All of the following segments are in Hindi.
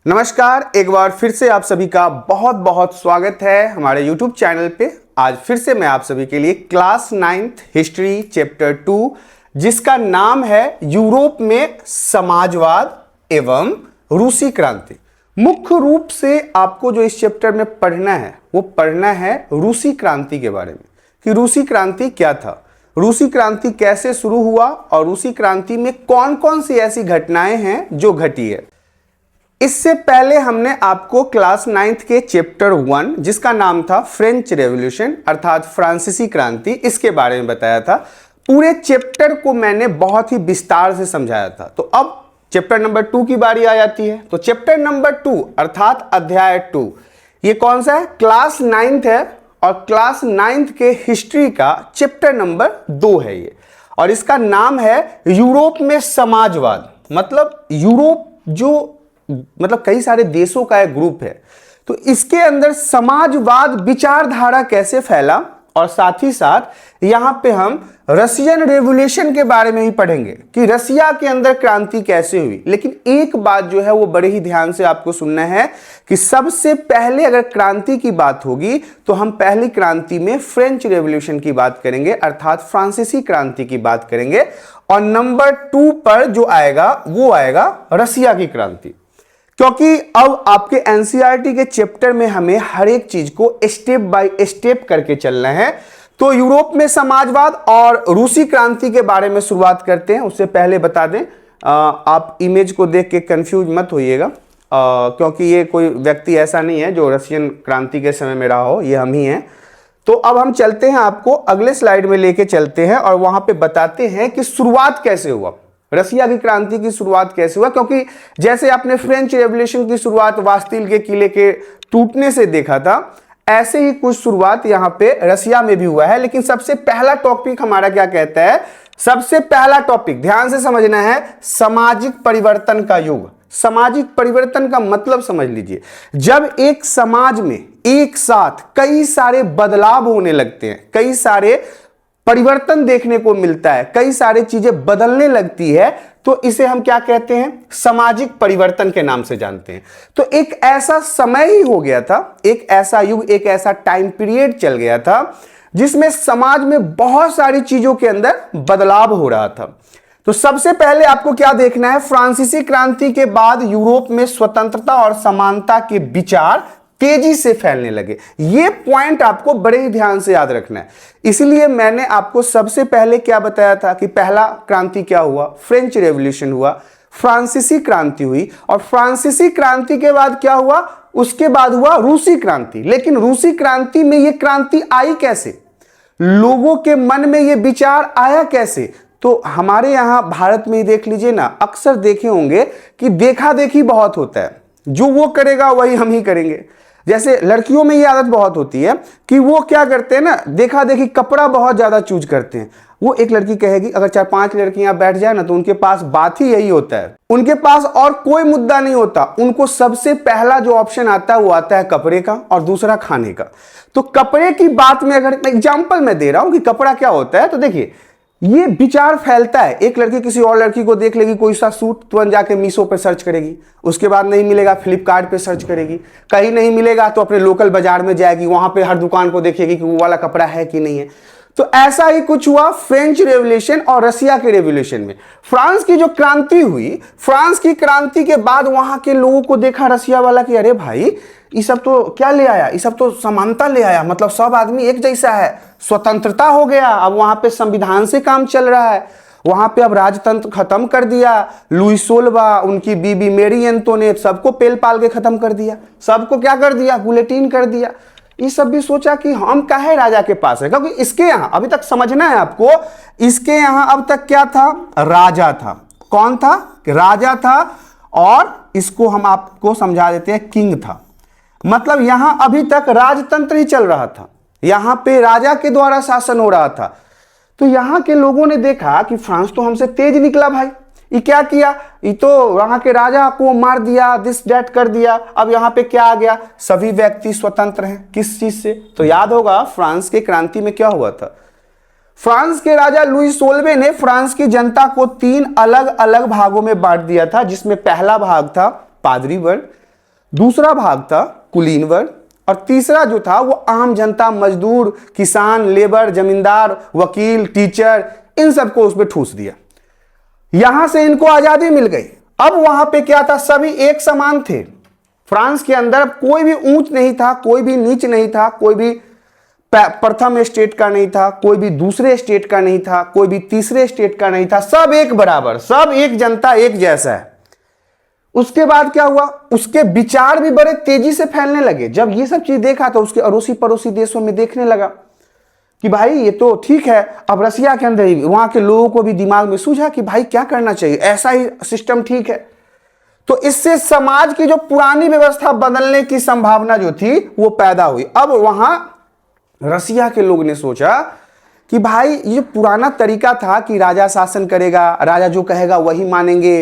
नमस्कार, एक बार फिर से आप सभी का बहुत बहुत स्वागत है हमारे YouTube चैनल पे। आज फिर से मैं आप सभी के लिए क्लास 9th हिस्ट्री चैप्टर 2 जिसका नाम है यूरोप में समाजवाद एवं रूसी क्रांति। मुख्य रूप से आपको जो इस चैप्टर में पढ़ना है वो पढ़ना है रूसी क्रांति के बारे में कि रूसी क्रांति क्या था, रूसी क्रांति कैसे शुरू हुआ और रूसी क्रांति में कौन कौन सी ऐसी घटनाएं हैं जो घटी है। इससे पहले हमने आपको क्लास 9th के चैप्टर 1 जिसका नाम था फ्रेंच रेवोल्यूशन अर्थात फ्रांसीसी क्रांति, इसके बारे में बताया था। पूरे चैप्टर को मैंने बहुत ही विस्तार से समझाया था। तो अब चैप्टर नंबर 2 की बारी आ जाती है। तो चैप्टर नंबर 2 अर्थात अध्याय 2 ये कौन सा है? क्लास 9th है और क्लास 9th के हिस्ट्री का चैप्टर नंबर 2 है ये, और इसका नाम है यूरोप में समाजवाद। मतलब यूरोप जो कई सारे देशों का एक ग्रुप है, तो इसके अंदर समाजवाद विचारधारा कैसे फैला, और साथ ही साथ यहां पे हम रशियन रेवोल्यूशन के बारे में ही पढ़ेंगे कि रसिया के अंदर क्रांति कैसे हुई। लेकिन एक बात जो है वो बड़े ही ध्यान से आपको सुनना है कि सबसे पहले अगर क्रांति की बात होगी तो हम पहली क्रांति में फ्रेंच रेवोल्यूशन की बात करेंगे अर्थात फ्रांसीसी क्रांति की बात करेंगे, और नंबर 2 पर जो आएगा वो आएगा रसिया की क्रांति। क्योंकि अब आपके एनसीईआरटी के चैप्टर में हमें हर एक चीज को स्टेप बाय स्टेप करके चलना है। तो यूरोप में समाजवाद और रूसी क्रांति के बारे में शुरुआत करते हैं। उससे पहले बता दें, आप इमेज को देख के कंफ्यूज मत होइएगा, क्योंकि ये कोई व्यक्ति ऐसा नहीं है जो रशियन क्रांति के समय में रहा हो, ये हम ही हैं। तो अब हम चलते हैं, आपको अगले स्लाइड में लेके चलते हैं और वहां पे बताते हैं कि शुरुआत कैसे हुआ, रसिया की क्रांति की शुरुआत कैसे हुआ। क्योंकि जैसे आपने फ्रेंच रेवोल्यूशन की शुरुआत वास्तिल के किले के टूटने से देखा था, ऐसे ही कुछ शुरुआत यहाँ पे रसिया में भी हुआ है। लेकिन सबसे पहला टॉपिक हमारा क्या कहता है? सबसे पहला टॉपिक ध्यान से समझना है, सामाजिक परिवर्तन का युग। सामाजिक परिवर्तन का मतलब समझ लीजिए, जब एक समाज में एक साथ कई सारे बदलाव होने लगते हैं, कई सारे परिवर्तन देखने को मिलता है, कई सारी चीजें बदलने लगती है, तो इसे हम क्या कहते हैं? सामाजिक परिवर्तन के नाम से जानते हैं। तो एक ऐसा समय ही हो गया था, एक ऐसा युग, एक ऐसा टाइम पीरियड चल गया था जिसमें समाज में बहुत सारी चीजों के अंदर बदलाव हो रहा था। तो सबसे पहले आपको क्या देखना है? फ्रांसीसी क्रांति के बाद यूरोप में स्वतंत्रता और समानता के विचार तेजी से फैलने लगे। ये पॉइंट आपको बड़े ही ध्यान से याद रखना है। इसलिए मैंने आपको सबसे पहले क्या बताया था कि पहला क्रांति क्या हुआ? फ्रेंच रेवोल्यूशन हुआ, फ्रांसीसी क्रांति हुई, और फ्रांसीसी क्रांति के बाद क्या हुआ? उसके बाद हुआ रूसी क्रांति। लेकिन रूसी क्रांति में ये क्रांति आई कैसे? लोगों के मन में ये विचार आया कैसे? तो हमारे यहां भारत में ही देख लीजिए ना, अक्सर देखे होंगे कि देखा देखी बहुत होता है, जो वो करेगा वही हम ही करेंगे। जैसे लड़कियों में ये आदत बहुत होती है कि वो क्या करते हैं ना, देखा देखी कपड़ा बहुत ज्यादा चूज करते हैं। वो एक लड़की कहेगी, अगर 4-5 लड़कियां बैठ जाए ना तो उनके पास बात ही यही होता है, उनके पास और कोई मुद्दा नहीं होता। उनको सबसे पहला जो ऑप्शन आता है वो आता है कपड़े का और दूसरा खाने का। तो कपड़े की बात में अगर एग्जाम्पल मैं दे रहा हूं कि कपड़ा क्या होता है, तो देखिए ये विचार फैलता है। एक लड़की किसी और लड़की को देख लेगी कोई सा सूट, तुरंत जाके मीशो पे सर्च करेगी, उसके बाद नहीं मिलेगा फ्लिपकार्ट पे सर्च करेगी, कहीं नहीं मिलेगा तो अपने लोकल बाजार में जाएगी, वहां पे हर दुकान को देखेगी कि वो वाला कपड़ा है कि नहीं है। तो ऐसा ही कुछ हुआ फ्रेंच रेवोल्यूशन और रसिया के रेवोल्यूशन में। फ्रांस की जो क्रांति हुई, फ्रांस की क्रांति के बाद वहां के लोगों को देखा रसिया वाला कि अरे भाई ये सब तो क्या ले आया, ये सब तो समानता ले आया, मतलब सब आदमी एक जैसा है, स्वतंत्रता हो गया। अब वहां पे संविधान से काम चल रहा है, वहां पे अब राजतंत्र खत्म कर दिया। लुई 16 उनकी बीबी मेरी एंटोनेट सबको पेल पाल के खत्म कर दिया, सबको क्या कर दिया? गुलेटिन कर दिया। ये सब भी सोचा कि हम काहे राजा के पास है, क्योंकि इसके यहां अभी तक समझना है आपको, इसके यहां अब तक क्या था? राजा था। कौन था? राजा था। और इसको हम आपको समझा देते हैं, किंग था। मतलब यहां अभी तक राजतंत्र ही चल रहा था, यहां पे राजा के द्वारा शासन हो रहा था। तो यहां के लोगों ने देखा कि फ्रांस तो हमसे तेज निकला भाई, ये क्या किया? ये तो वहां के राजा को मार दिया, दिस डैट कर दिया। अब यहाँ पे क्या आ गया? सभी व्यक्ति स्वतंत्र हैं। किस चीज से? तो याद होगा फ्रांस के क्रांति में क्या हुआ था? फ्रांस के राजा लुई 16वें ने फ्रांस की जनता को 3 अलग अलग भागों में बांट दिया था, जिसमें पहला भाग था पादरी वर्ग, दूसरा भाग था कुलीन वर्ग, और तीसरा जो था वो आम जनता, मजदूर, किसान, लेबर, जमींदार, वकील, टीचर, इन सबको उसमें ठूस दिया। यहां से इनको आजादी मिल गई। अब वहां पे क्या था, सभी एक समान थे। फ्रांस के अंदर कोई भी ऊंच नहीं था, कोई भी नीच नहीं था, कोई भी प्रथम स्टेट का नहीं था, कोई भी दूसरे स्टेट का नहीं था, कोई भी तीसरे स्टेट का नहीं था, सब एक बराबर, सब एक जनता, एक जैसा है। उसके बाद क्या हुआ, उसके विचार भी बड़े तेजी से फैलने लगे। जब ये सब चीज देखा तो उसके अड़ोसी पड़ोसी देशों में देखने लगा कि भाई ये तो ठीक है। अब रसिया के अंदर ही वहां के लोगों को भी दिमाग में सूझा कि भाई क्या करना चाहिए, ऐसा ही सिस्टम ठीक है। तो इससे समाज की जो पुरानी व्यवस्था बदलने की संभावना जो थी वो पैदा हुई। अब वहां रसिया के लोग ने सोचा कि भाई ये पुराना तरीका था कि राजा शासन करेगा, राजा जो कहेगा वही मानेंगे,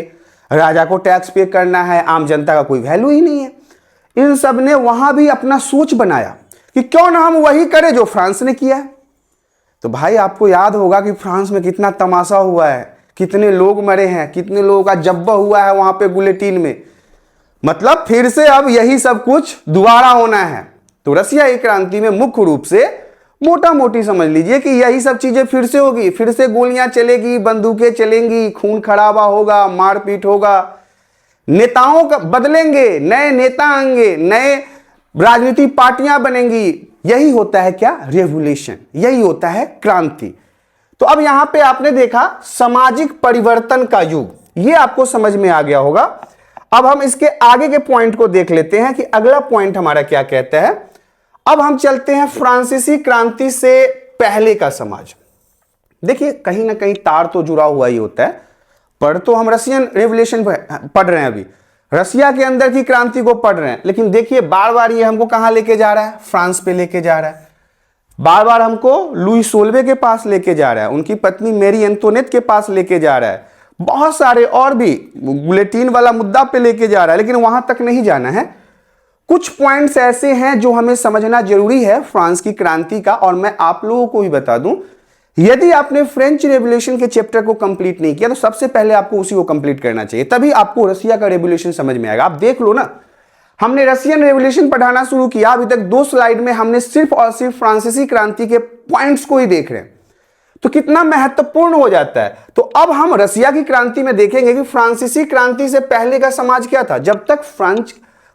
राजा को टैक्स पे करना है, आम जनता का कोई वैल्यू ही नहीं है। इन सब ने वहां भी अपना सोच बनाया कि क्यों ना हम वही करें जो फ्रांस ने किया है। तो भाई आपको याद होगा कि फ्रांस में कितना तमाशा हुआ है, कितने लोग मरे हैं, कितने लोगों का जब्बा हुआ है वहां पे गुलेटिन में। मतलब फिर से अब यही सब कुछ दोबारा होना है। तो रसिया की क्रांति में मुख्य रूप से मोटा मोटी समझ लीजिए कि यही सब चीजें फिर से होगी, फिर से गोलियां चलेगी, बंदूकें चलेंगी, खून खराबा होगा, मारपीट होगा, नेताओं का बदलेंगे, नए नेता आएंगे, नए राजनीतिक पार्टियां बनेंगी। यही होता है क्या, रेवोल्यूशन, यही होता है क्रांति। तो अब यहां पे आपने देखा सामाजिक परिवर्तन का युग, ये आपको समझ में आ गया होगा। अब हम इसके आगे के पॉइंट को देख लेते हैं कि अगला पॉइंट हमारा क्या कहता है। अब हम चलते हैं फ्रांसीसी क्रांति से पहले का समाज। देखिए कहीं ना कहीं तार तो जुड़ा हुआ ही होता है, पर तो हम रशियन रेवोल्यूशन पढ़ रहे हैं, अभी रसिया के अंदर की क्रांति को पढ़ रहे हैं। लेकिन देखिए बार बार ये हमको कहां लेके जा रहा है, फ्रांस पे लेके जा रहा है। बार बार हमको लुई सोल्वे के पास लेके जा रहा है, उनकी पत्नी मेरी एंटोनेट के पास लेके जा रहा है, बहुत सारे और भी बुलेटिन वाला मुद्दा पे लेके जा रहा है। लेकिन वहां तक नहीं जाना है। कुछ पॉइंट्स ऐसे हैं जो हमें समझना जरूरी है फ्रांस की क्रांति का। और मैं आप लोगों को भी बता दूं, यदि आपने फ्रेंच रेवोल्यूशन के चैप्टर को कंप्लीट नहीं किया तो सबसे पहले आपको उसी को कंप्लीट करना चाहिए, तभी आपको रसिया का रेवोल्यूशन समझ में आएगा। आप देख लो ना, हमने रशियन रेवोल्यूशन पढ़ाना शुरू किया, अभी तक 2 स्लाइड में हमने सिर्फ और सिर्फ फ्रांसीसी क्रांति के पॉइंट्स को ही देख रहे हैं, तो कितना महत्वपूर्ण हो जाता है। तो अब हम रसिया की क्रांति में देखेंगे कि फ्रांसीसी क्रांति से पहले का समाज क्या था। जब तक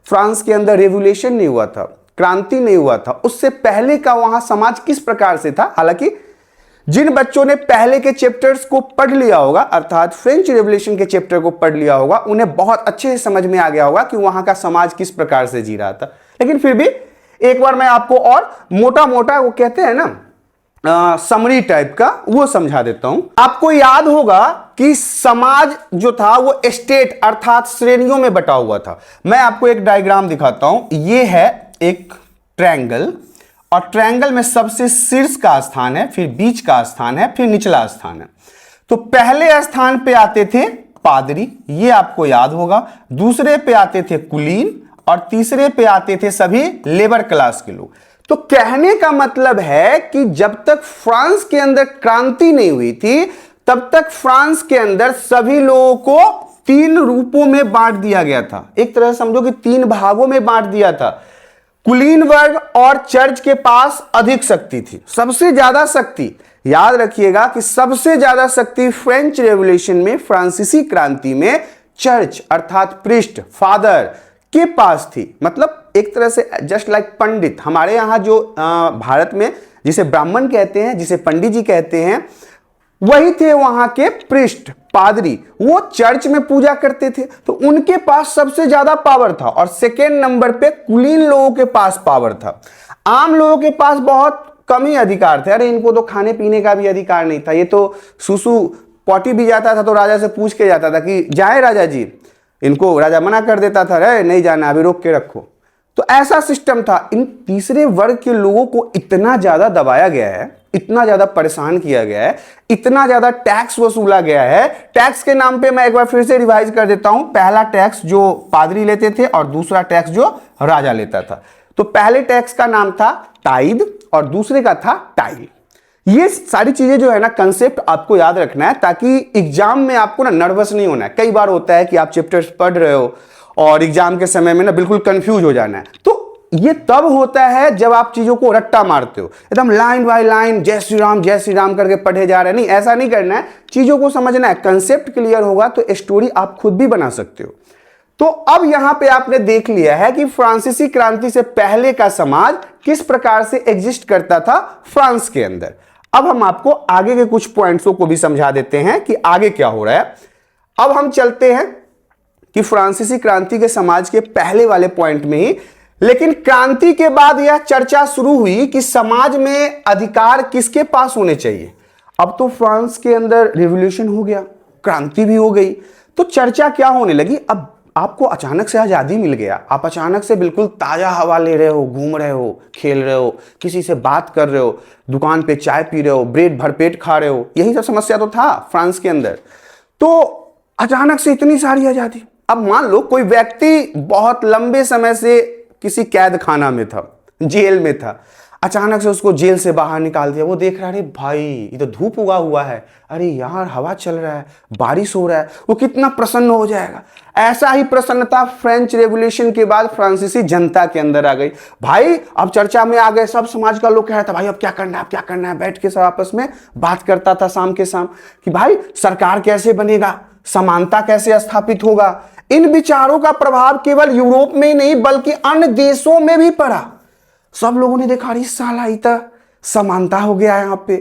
फ्रांस के अंदर रेवोल्यूशन नहीं हुआ था, क्रांति नहीं हुआ था, उससे पहले का वहां समाज किस प्रकार से था। हालांकि जिन बच्चों ने पहले के चैप्टर्स को पढ़ लिया होगा, अर्थात फ्रेंच रेवोल्यूशन के चैप्टर को पढ़ लिया होगा, उन्हें बहुत अच्छे से समझ में आ गया होगा कि वहां का समाज किस प्रकार से जी रहा था। लेकिन फिर भी एक बार मैं आपको और मोटा मोटा, वो कहते हैं ना समरी टाइप का, वो समझा देता हूं। आपको याद होगा कि समाज जो था वो स्टेट अर्थात श्रेणियों में बटा हुआ था। मैं आपको एक डायग्राम दिखाता हूं। ये है एक ट्रायंगल, और ट्रायंगल में सबसे शीर्ष का स्थान है, फिर बीच का स्थान है, फिर निचला स्थान है। तो पहले स्थान पे आते थे पादरी, ये आपको याद होगा। दूसरे पे आते थे कुलीन, और तीसरे पे आते थे सभी लेबर क्लास के लोग। तो कहने का मतलब है कि जब तक फ्रांस के अंदर क्रांति नहीं हुई थी, तब तक फ्रांस के अंदर सभी लोगों को 3 रूपों में बांट दिया गया था। एक तरह से समझो कि 3 भागों में बांट दिया था। कुलीन वर्ग और चर्च के पास अधिक शक्ति थी, सबसे ज्यादा शक्ति। याद रखिएगा कि सबसे ज्यादा शक्ति फ्रेंच रेवोल्यूशन में, फ्रांसीसी क्रांति में चर्च अर्थात प्रीस्ट, फादर के पास थी। मतलब एक तरह से जस्ट लाइक पंडित, हमारे यहां जो भारत में जिसे ब्राह्मण कहते हैं, जिसे पंडित जी कहते हैं, वही थे वहां के प्रीस्ट, पादरी। वो चर्च में पूजा करते थे, तो उनके पास सबसे ज्यादा पावर था। और सेकेंड नंबर पे कुलीन लोगों के पास पावर था। आम लोगों के पास बहुत कम ही अधिकार थे। अरे इनको तो खाने पीने का भी अधिकार नहीं था, ये तो सुसु पॉटी भी जाता था तो राजा से पूछ के जाता था कि जाए राजा जी, इनको राजा मना कर देता था, रे नहीं जाना, अभी रोक के रखो। तो ऐसा सिस्टम था। इन तीसरे वर्ग के लोगों को इतना ज्यादा दबाया गया है, इतना ज्यादा परेशान किया गया है, इतना ज्यादा टैक्स वसूला गया है। टैक्स के नाम पे मैं एक बार फिर से रिवाइज कर देता हूं। पहला टैक्स जो पादरी लेते थे और दूसरा टैक्स जो राजा लेता था। तो पहले टैक्स का नाम था टाइद और दूसरे का था टाइल। ये सारी चीजें जो है ना, कंसेप्ट आपको याद रखना है ताकि एग्जाम में आपको ना नर्वस नहीं होना है। कई बार होता है कि आप चैप्टर्स पढ़ रहे हो और एग्जाम के समय में ना बिल्कुल कंफ्यूज हो जाना है। तो ये तब होता है जब आप चीजों को रट्टा मारते हो, एकदम लाइन बाय लाइन जय श्री राम करके पढ़े जा रहे हैं। नहीं, ऐसा नहीं करना है, चीजों को समझना है। कंसेप्ट क्लियर होगा तो स्टोरी आप खुद भी बना सकते हो। तो अब यहां पे आपने देख लिया है कि फ्रांसीसी क्रांति से पहले का समाज किस प्रकार से एग्जिस्ट करता था फ्रांस के अंदर। अब हम आपको आगे के कुछ पॉइंट्सों को भी समझा देते हैं कि आगे क्या हो रहा है। अब हम चलते हैं कि फ्रांसीसी क्रांति के समाज के पहले वाले पॉइंट में ही, लेकिन क्रांति के बाद यह चर्चा शुरू हुई कि समाज में अधिकार किसके पास होने चाहिए। अब तो फ्रांस के अंदर रिवॉल्यूशन हो गया, क्रांति भी हो गई, तो चर्चा क्या होने लगी। अब आपको अचानक से आजादी मिल गया, आप अचानक से बिल्कुल ताजा हवा ले रहे हो, घूम रहे हो, खेल रहे हो, किसी से बात कर रहे हो, दुकान पे चाय पी रहे हो, ब्रेड भरपेट खा रहे हो। यही सब समस्या तो था फ्रांस के अंदर। तो अचानक से इतनी सारी आजादी। अब मान लो कोई व्यक्ति बहुत लंबे समय से किसी कैद खाना में था, जेल में था, अचानक से उसको जेल से बाहर निकाल दिया। वो देख रहा है, अरे भाई ये तो धूप उगा हुआ है, अरे यार हवा चल रहा है, बारिश हो रहा है, वो कितना प्रसन्न हो जाएगा। ऐसा ही प्रसन्नता फ्रेंच रेवोल्यूशन के बाद फ्रांसीसी जनता के अंदर आ गई। भाई अब चर्चा में आ गए, सब समाज का लोग कह रहा था भाई अब क्या करना है, अब क्या करना है। बैठ के सब आपस में बात करता था शाम के शाम कि भाई सरकार कैसे बनेगा, समानता कैसे स्थापित होगा। इन विचारों का प्रभाव केवल यूरोप में ही नहीं बल्कि अन्य देशों में भी पड़ा। सब लोगों ने देखा, अरे साला इतना समानता हो गया है यहाँ पे।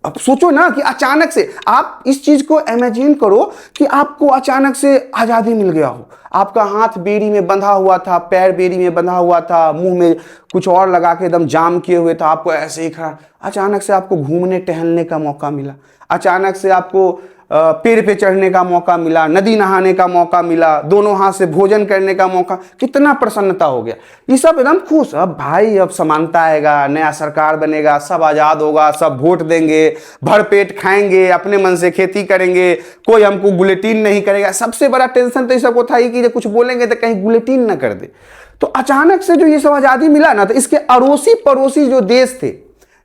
अब सोचो ना कि अचानक से, आप इस चीज को इमेजिन करो कि आपको अचानक से आजादी मिल गया हो, आपका हाथ बेड़ी में बंधा हुआ था, पैर बेड़ी में बंधा हुआ था, मुंह में कुछ और लगा के एकदम जाम किए हुए था, आपको ऐसे ही खड़ा। अचानक से आपको घूमने टहलने का मौका मिला, अचानक से आपको पेड़ पे चढ़ने का मौका मिला, नदी नहाने का मौका मिला, दोनों हाथ से भोजन करने का मौका। कितना प्रसन्नता हो गया, ये सब एकदम खुश। अब भाई अब समानता आएगा, नया सरकार बनेगा, सब आजाद होगा, सब वोट देंगे, भरपेट खाएंगे, अपने मन से खेती करेंगे, कोई हमको बुलेटिन नहीं करेगा। सबसे बड़ा टेंशन तो ये सबको था ही कि कुछ बोलेंगे तो कहीं बुलेटिन ना कर दे। तो अचानक से जो ये सब आजादी मिला ना, तो इसके अड़ोसी पड़ोसी जो देश थे,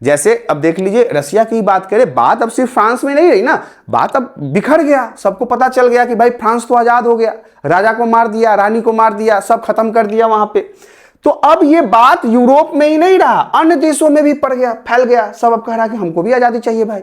जैसे अब देख लीजिए रसिया की बात करें, बात अब सिर्फ फ्रांस में नहीं रही ना, बात अब बिखर गया। सबको पता चल गया कि भाई फ्रांस तो आजाद हो गया, राजा को मार दिया, रानी को मार दिया, सब खत्म कर दिया वहां पे। तो अब ये बात यूरोप में ही नहीं रहा, अन्य देशों में भी पड़ गया, फैल गया। सब अब कह रहा कि हमको भी आजादी चाहिए भाई।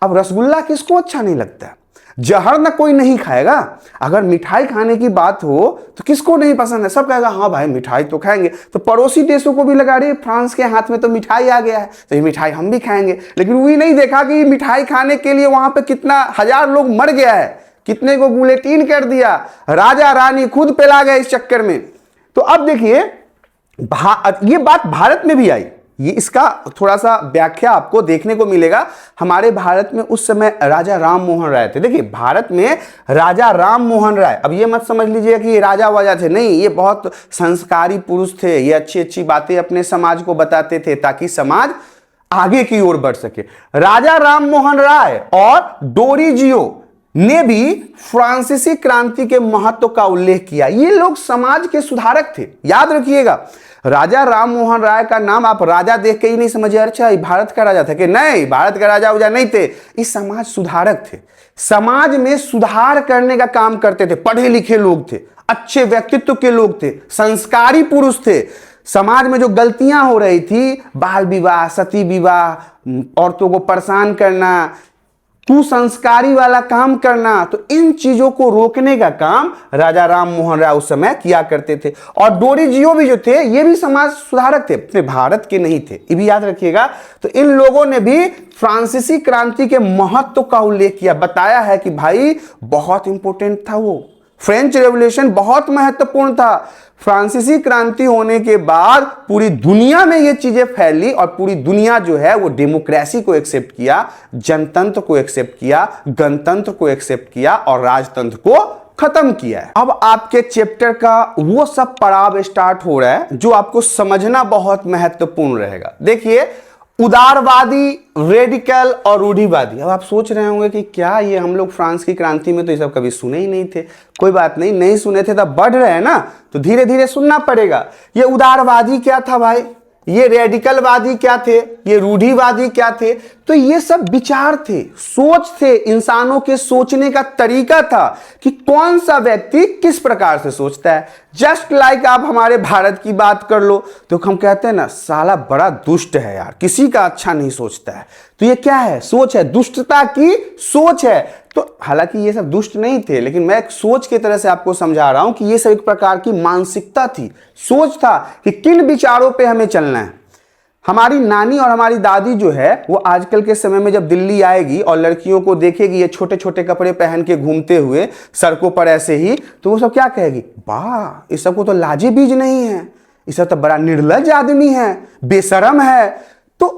अब रसगुल्ला किसको अच्छा नहीं लगता, जहर ना कोई नहीं खाएगा। अगर मिठाई खाने की बात हो तो किसको नहीं पसंद है, सब कहेगा हाँ भाई मिठाई तो खाएंगे। तो पड़ोसी देशों को भी लगा रही है फ्रांस के हाथ में तो मिठाई आ गया है, तो ये मिठाई हम भी खाएंगे। लेकिन वही नहीं देखा कि मिठाई खाने के लिए वहां पे कितना हजार लोग मर गया है, कितने को गुलेटिन कर दिया, राजा रानी खुद पिला गए इस चक्कर में। तो अब देखिए ये बात भारत में भी आई। ये इसका थोड़ा सा व्याख्या आपको देखने को मिलेगा। हमारे भारत में उस समय राजा राम मोहन राय थे। देखिए भारत में राजा राम मोहन राय, अब ये मत समझ लीजिए कि ये राजा वाजा थे, नहीं, ये बहुत संस्कारी पुरुष थे। ये अच्छी अच्छी बातें अपने समाज को बताते थे ताकि समाज आगे की ओर बढ़ सके। राजा राम मोहन राय और डोरिजियो ने भी फ्रांसीसी क्रांति के महत्व का उल्लेख किया। ये लोग समाज के सुधारक थे, याद रखिएगा। राजा राम मोहन राय का नाम आप राजा देख के ही नहीं समझिए अच्छा भारत का राजा था, कि नहीं, भारत का राजा वजा नहीं थे, ये समाज सुधारक थे। समाज में सुधार करने का काम करते थे, पढ़े लिखे लोग थे, अच्छे व्यक्तित्व के लोग थे, संस्कारी पुरुष थे। समाज में जो गलतियां हो रही थी, बाल विवाह, सती विवाह, औरतों को परेशान करना, कुसंस्कारी वाला काम करना, तो इन चीजों को रोकने का काम राजा राम मोहन राय उस समय किया करते थे। और डोरिजियो भी जो थे ये भी समाज सुधारक थे, अपने भारत के नहीं थे, ये भी याद रखिएगा। तो इन लोगों ने भी फ्रांसीसी क्रांति के महत्व का उल्लेख किया, बताया है कि भाई बहुत इंपॉर्टेंट था वो, फ्रेंच रेवोल्यूशन बहुत महत्वपूर्ण था। फ्रांसीसी क्रांति होने के बाद पूरी दुनिया में ये चीजें फैली और पूरी दुनिया जो है वो डेमोक्रेसी को एक्सेप्ट किया, जनतंत्र को एक्सेप्ट किया, गणतंत्र को एक्सेप्ट किया और राजतंत्र को खत्म किया है। अब आपके चैप्टर का वो सब पड़ाव स्टार्ट हो रहा है जो आपको समझना बहुत महत्वपूर्ण रहेगा। देखिए उदारवादी, रेडिकल और रूढ़िवादी। अब आप सोच रहे होंगे कि क्या ये हम लोग फ्रांस की क्रांति में तो ये सब कभी सुने ही नहीं थे। कोई बात नहीं, नहीं सुने थे तब बढ़ रहे हैं ना, तो धीरे धीरे सुनना पड़ेगा। ये उदारवादी क्या था भाई, ये रेडिकलवादी क्या थे, ये रूढ़िवादी क्या थे, तो ये सब विचार थे, सोच थे, इंसानों के सोचने का तरीका था कि कौन सा व्यक्ति किस प्रकार से सोचता है। जस्ट लाइक आप हमारे भारत की बात कर लो तो हम कहते हैं ना, साला बड़ा दुष्ट है यार, किसी का अच्छा नहीं सोचता है। तो ये क्या है? सोच है, दुष्टता की सोच है। तो हालांकि ये सब दुष्ट नहीं थे, लेकिन मैं एक सोच की तरह से आपको समझा रहा हूं कि ये सब एक प्रकार की मानसिकता थी, सोच था कि किन विचारों पे हमें चलना है। हमारी नानी और हमारी दादी जो है वो आजकल के समय में जब दिल्ली आएगी और लड़कियों को देखेगी ये छोटे छोटे कपड़े पहन के घूमते हुए सड़कों पर ऐसे ही, तो वो सब क्या कहेगी? वाह, इस सबको तो लाजे बीज नहीं है, इस सब तो बड़ा निर्लज आदमी है, बेशरम है। तो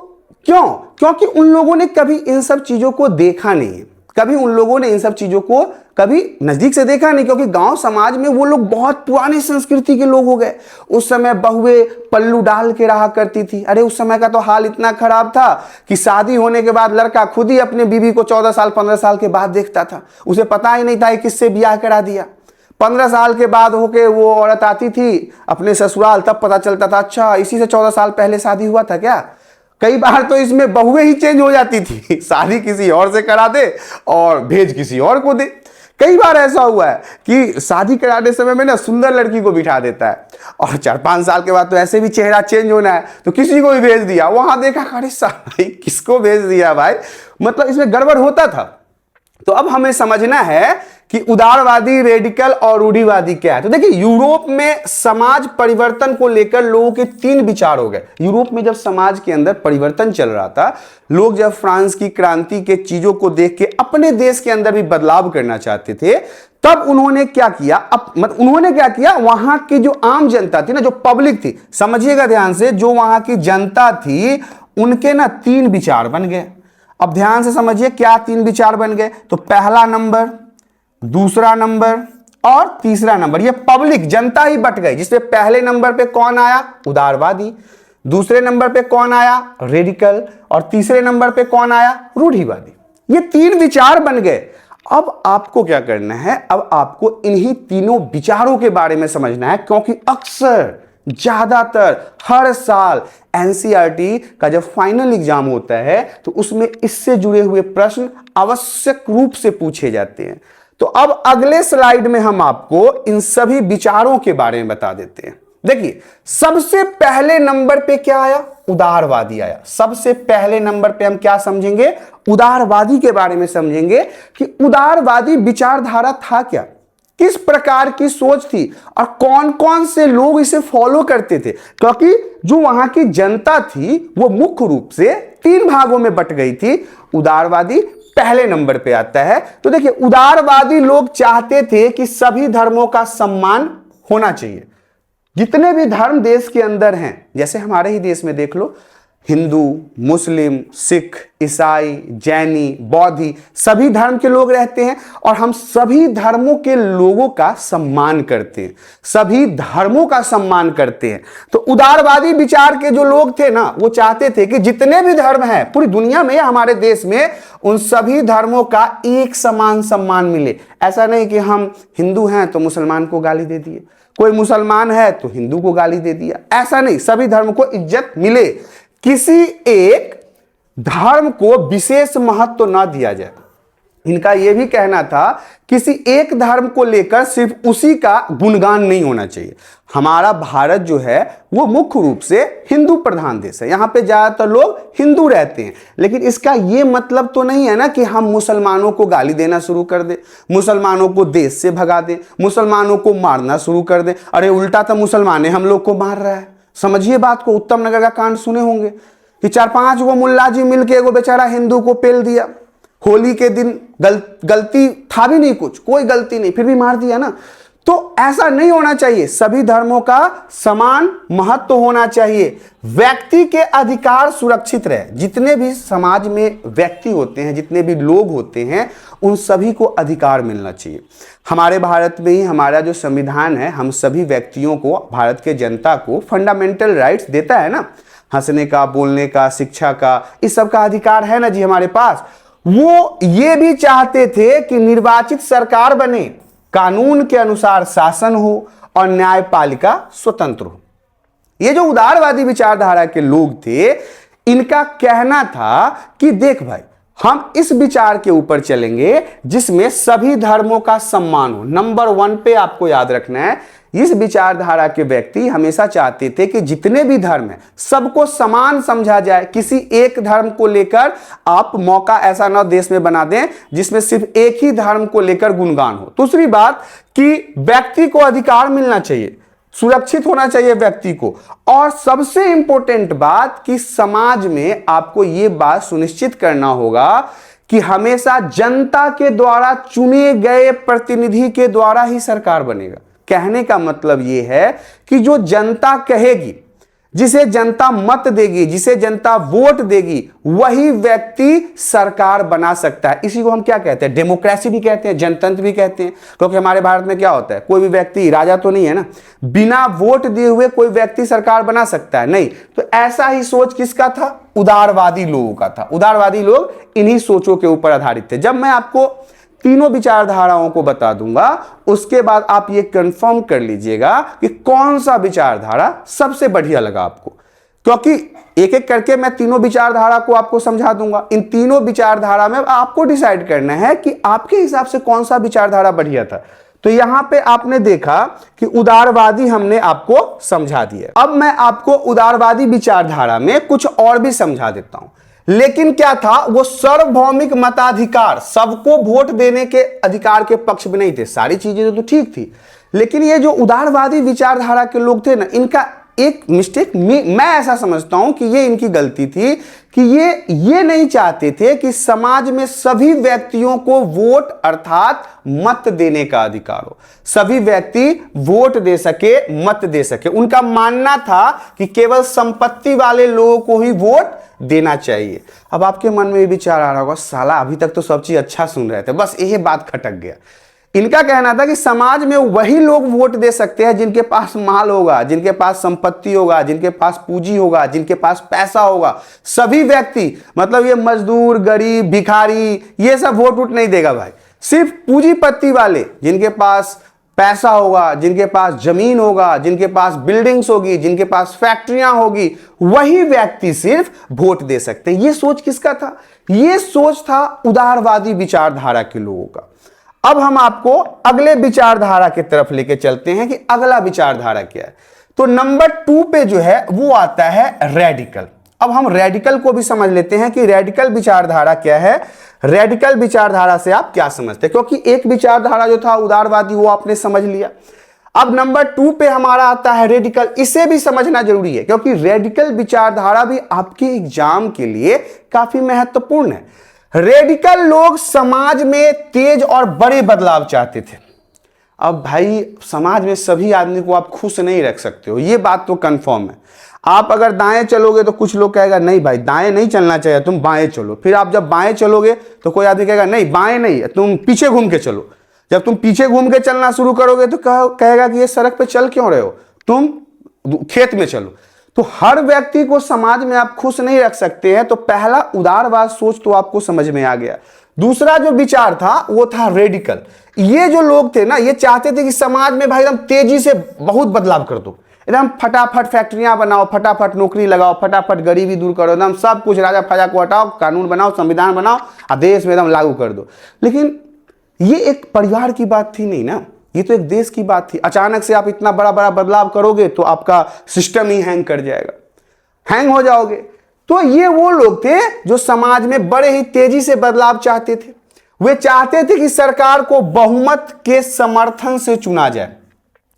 क्यों? क्योंकि उन लोगों ने कभी इन सब चीजों को देखा नहीं है, कभी उन लोगों ने इन सब चीजों को कभी नजदीक से देखा नहीं, क्योंकि गांव समाज में वो लोग बहुत पुरानी संस्कृति के लोग हो गए। उस समय बहुएं पल्लू डाल के रहा करती थी। अरे उस समय का तो हाल इतना खराब था कि शादी होने के बाद लड़का खुद ही अपने बीवी को 14 साल 15 साल के बाद देखता था, उसे पता ही नहीं था कि किससे ब्याह करा दिया। 15 साल के बाद होके वो औरत आती थी अपने ससुराल, तब पता चलता था अच्छा इसी से 14 साल पहले शादी हुआ था क्या। कई बार तो इसमें बहुएं ही चेंज हो जाती थी, शादी किसी और से करा दे और भेज किसी और को दे। कई बार ऐसा हुआ है कि शादी कराने समय में ना सुंदर लड़की को बिठा देता है और 4-5 साल के बाद तो ऐसे भी चेहरा चेंज होना है तो किसी को भी भेज दिया। वहां देखा, अरे साहब किसको भेज दिया भाई, मतलब इसमें गड़बड़ होता था। तो अब हमें समझना है कि उदारवादी, रेडिकल और रूढ़िवादी क्या है। तो देखिए, यूरोप में समाज परिवर्तन को लेकर लोगों के 3 विचार हो गए। यूरोप में जब समाज के अंदर परिवर्तन चल रहा था, लोग जब फ्रांस की क्रांति के चीजों को देख के अपने देश के अंदर भी बदलाव करना चाहते थे, तब उन्होंने क्या किया, वहां की जो आम जनता थी ना, जो पब्लिक थी, समझिएगा ध्यान से, जो वहां की जनता थी उनके ना 3 विचार बन गए। अब ध्यान से समझिए क्या 3 विचार बन गए। तो पहला नंबर, दूसरा नंबर और तीसरा नंबर, ये पब्लिक जनता ही बट गई, जिसपे पहले नंबर पे कौन आया? उदारवादी। दूसरे नंबर पे कौन आया? रेडिकल। और तीसरे नंबर पे कौन आया? रूढ़िवादी। ये 3 विचार बन गए। अब आपको क्या करना है? अब आपको इन्हीं तीनों विचारों के बारे में समझना है, क्योंकि अक्सर ज्यादातर हर साल एनसीईआरटी का जब फाइनल एग्जाम होता है तो उसमें इससे जुड़े हुए प्रश्न आवश्यक रूप से पूछे जाते हैं। तो अब अगले स्लाइड में हम आपको इन सभी विचारों के बारे में बता देते हैं। देखिए, सबसे पहले नंबर पे क्या आया? उदारवादी आया। सबसे पहले नंबर पे हम क्या समझेंगे? उदारवादी के बारे में समझेंगे कि उदारवादी विचारधारा था क्या, किस प्रकार की सोच थी और कौन कौन से लोग इसे फॉलो करते थे। क्योंकि जो वहां की जनता थी वो मुख्य रूप से 3 भागों में बट गई थी। उदारवादी पहले नंबर पे आता है। तो देखिए, उदारवादी लोग चाहते थे कि सभी धर्मों का सम्मान होना चाहिए। जितने भी धर्म देश के अंदर हैं, जैसे हमारे ही देश में देख लो, हिंदू, मुस्लिम, सिख, ईसाई, जैनी, बौद्धि, सभी धर्म के लोग रहते हैं और हम सभी धर्मों के लोगों का सम्मान करते हैं, सभी धर्मों का सम्मान करते हैं। तो उदारवादी विचार के जो लोग थे ना, वो चाहते थे कि जितने भी धर्म हैं पूरी दुनिया में या हमारे देश में, उन सभी धर्मों का एक समान सम्मान मिले। ऐसा नहीं कि हम हिंदू हैं तो मुसलमान को गाली दे दिए, कोई मुसलमान है तो हिंदू को गाली दे दिया, ऐसा नहीं। सभी धर्म को इज्जत मिले, किसी एक धर्म को विशेष महत्व ना दिया जाए। इनका यह भी कहना था किसी एक धर्म को लेकर सिर्फ उसी का गुणगान नहीं होना चाहिए। हमारा भारत जो है वो मुख्य रूप से हिंदू प्रधान देश है, यहां पे ज्यादातर लोग हिंदू रहते हैं। लेकिन इसका यह मतलब तो नहीं है ना कि हम मुसलमानों को गाली देना शुरू कर दें, मुसलमानों को देश से भगा दें, मुसलमानों को मारना शुरू कर दें। अरे उल्टा तो मुसलमान हम लोग को मार रहा है। समझिए बात को, उत्तम नगर का कांड सुने होंगे कि 4-5 वो मुल्ला जी मिलके एगो बेचारा हिंदू को पेल दिया। होली के दिन गलती था भी नहीं, कुछ कोई गलती नहीं, फिर भी मार दिया ना। तो ऐसा नहीं होना चाहिए, सभी धर्मों का समान महत्व होना चाहिए, व्यक्ति के अधिकार सुरक्षित रहे। जितने भी समाज में व्यक्ति होते हैं, जितने भी लोग होते हैं, उन सभी को अधिकार मिलना चाहिए। हमारे भारत में ही हमारा जो संविधान है, हम सभी व्यक्तियों को, भारत के जनता को फंडामेंटल राइट्स देता है ना, हंसने का, बोलने का, शिक्षा का, इस सब का अधिकार है ना जी हमारे पास। वो ये भी चाहते थे कि निर्वाचित सरकार बने, कानून के अनुसार शासन हो और न्यायपालिका स्वतंत्र हो। ये जो उदारवादी विचारधारा के लोग थे, इनका कहना था कि देख भाई, हम इस विचार के ऊपर चलेंगे जिसमें सभी धर्मों का सम्मान हो। नंबर 1 पे आपको याद रखना है, इस विचारधारा के व्यक्ति हमेशा चाहते थे कि जितने भी धर्म हैं सबको समान समझा जाए। किसी एक धर्म को लेकर आप मौका ऐसा ना देश में बना दें जिसमें सिर्फ एक ही धर्म को लेकर गुणगान हो। दूसरी बात कि व्यक्ति को अधिकार मिलना चाहिए, सुरक्षित होना चाहिए व्यक्ति को। और सबसे इंपॉर्टेंट बात कि समाज में आपको यह बात सुनिश्चित करना होगा कि हमेशा जनता के द्वारा चुने गए प्रतिनिधि के द्वारा ही सरकार बनेगा। कहने का मतलब यह है कि जो जनता कहेगी, जिसे जनता मत देगी, जिसे जनता वोट देगी, वही व्यक्ति सरकार बना सकता है। इसी को हम क्या कहते हैं? डेमोक्रेसी भी कहते हैं, जनतंत्र भी कहते हैं। क्योंकि हमारे भारत में क्या होता है, कोई भी व्यक्ति राजा तो नहीं है ना, बिना वोट दिए हुए कोई व्यक्ति सरकार बना सकता है? नहीं। तो ऐसा ही सोच किसका था? उदारवादी लोगों का था। उदारवादी लोग इन्हीं सोचों के ऊपर आधारित थे। जब मैं आपको तीनों विचारधाराओं को बता दूंगा, उसके बाद आप ये कंफर्म कर लीजिएगा कि कौन सा विचारधारा सबसे बढ़िया लगा आपको, क्योंकि एक एक करके मैं तीनों विचारधारा को आपको समझा दूंगा। इन तीनों विचारधारा में आपको डिसाइड करना है कि आपके हिसाब से कौन सा विचारधारा बढ़िया था। तो यहां पे आपने देखा कि उदारवादी हमने आपको समझा दिया। अब मैं आपको उदारवादी विचारधारा में कुछ और भी समझा देता हूं। लेकिन क्या था, वो सार्वभौमिक मताधिकार, सबको वोट देने के अधिकार के पक्ष में नहीं थे। सारी चीजें तो ठीक थी, लेकिन ये जो उदारवादी विचारधारा के लोग थे ना, इनका एक मिस्टेक मैं ऐसा समझता हूं कि ये इनकी गलती थी कि ये नहीं चाहते थे कि समाज में सभी व्यक्तियों को वोट अर्थात मत देने का अधिकार हो। सभी व्यक्ति वोट दे सके, मत दे सके। उनका मानना था कि केवल संपत्ति वाले लोगों को ही वोट देना चाहिए। अब आपके मन में ये विचार आ रहा होगा, साला अभी तक तो सब चीज अच्छा सुन रहे थे, बस यही बात खटक गया। इनका कहना था कि समाज में वही लोग वोट दे सकते हैं जिनके पास माल होगा, जिनके पास संपत्ति होगा, जिनके पास पूंजी होगा, जिनके पास पैसा होगा। सभी व्यक्ति, मतलब ये मजदूर, गरीब, भिखारी, ये सब वोट नहीं देगा भाई। सिर्फ पूंजीपति वाले, जिनके पास पैसा होगा, जिनके पास जमीन होगा, जिनके पास बिल्डिंग्स होगी, जिनके पास फैक्ट्रियां होगी, वही व्यक्ति सिर्फ वोट दे सकते हैं। यह सोच किसका था? यह सोच था उदारवादी विचारधारा के लोगों का। अब हम आपको अगले विचारधारा की तरफ लेके चलते हैं कि अगला विचारधारा क्या है। तो नंबर 2 पे जो है वो आता है रेडिकल। अब हम रेडिकल को भी समझ लेते हैं कि रेडिकल विचारधारा क्या है। रेडिकल विचारधारा से आप क्या समझते हैं, क्योंकि एक विचारधारा जो था उदारवादी वो आपने समझ लिया। अब नंबर 2 पे हमारा आता है रेडिकल। इसे भी समझना जरूरी है क्योंकि रेडिकल विचारधारा भी आपके एग्जाम के लिए काफी महत्वपूर्ण है। रेडिकल लोग समाज में तेज और बड़े बदलाव चाहते थे। अब भाई समाज में सभी आदमी को आप खुश नहीं रख सकते हो, ये बात तो कंफर्म है। आप अगर दाएं चलोगे तो कुछ लोग कहेगा नहीं भाई दाएं नहीं चलना चाहिए, तुम बाएं चलो। फिर आप जब बाएं चलोगे तो कोई आदमी कहेगा नहीं बाएं नहीं, तुम पीछे घूम के चलो। जब तुम पीछे घूम के चलना शुरू करोगे तो कहेगा कि ये सड़क पे चल क्यों रहे हो, तुम खेत में चलो। तो हर व्यक्ति को समाज में आप खुश नहीं रख सकते हैं। तो पहला उदारवाद सोच तो आपको समझ में आ गया। दूसरा जो विचार था वो था रेडिकल। ये जो लोग थे ना, ये चाहते थे कि समाज में भाई एकदम तेजी से बहुत बदलाव कर दो, एकदम फटाफट फैक्ट्रियां बनाओ, फटाफट नौकरी लगाओ, फटाफट गरीबी दूर करो, एकदम सब कुछ राजा फजा को हटाओ, कानून बनाओ, संविधान बनाओ और देश में एकदम लागू कर दो। लेकिन ये एक परिवार की बात थी नहीं ना, ये तो एक देश की बात थी। अचानक से आप इतना बड़ा बड़ा बदलाव करोगे तो आपका सिस्टम ही हैंग कर जाएगा, हैंग हो जाओगे। तो ये वो लोग थे जो समाज में बड़े ही तेजी से बदलाव चाहते थे। वे चाहते थे कि सरकार को बहुमत के समर्थन से चुना जाए।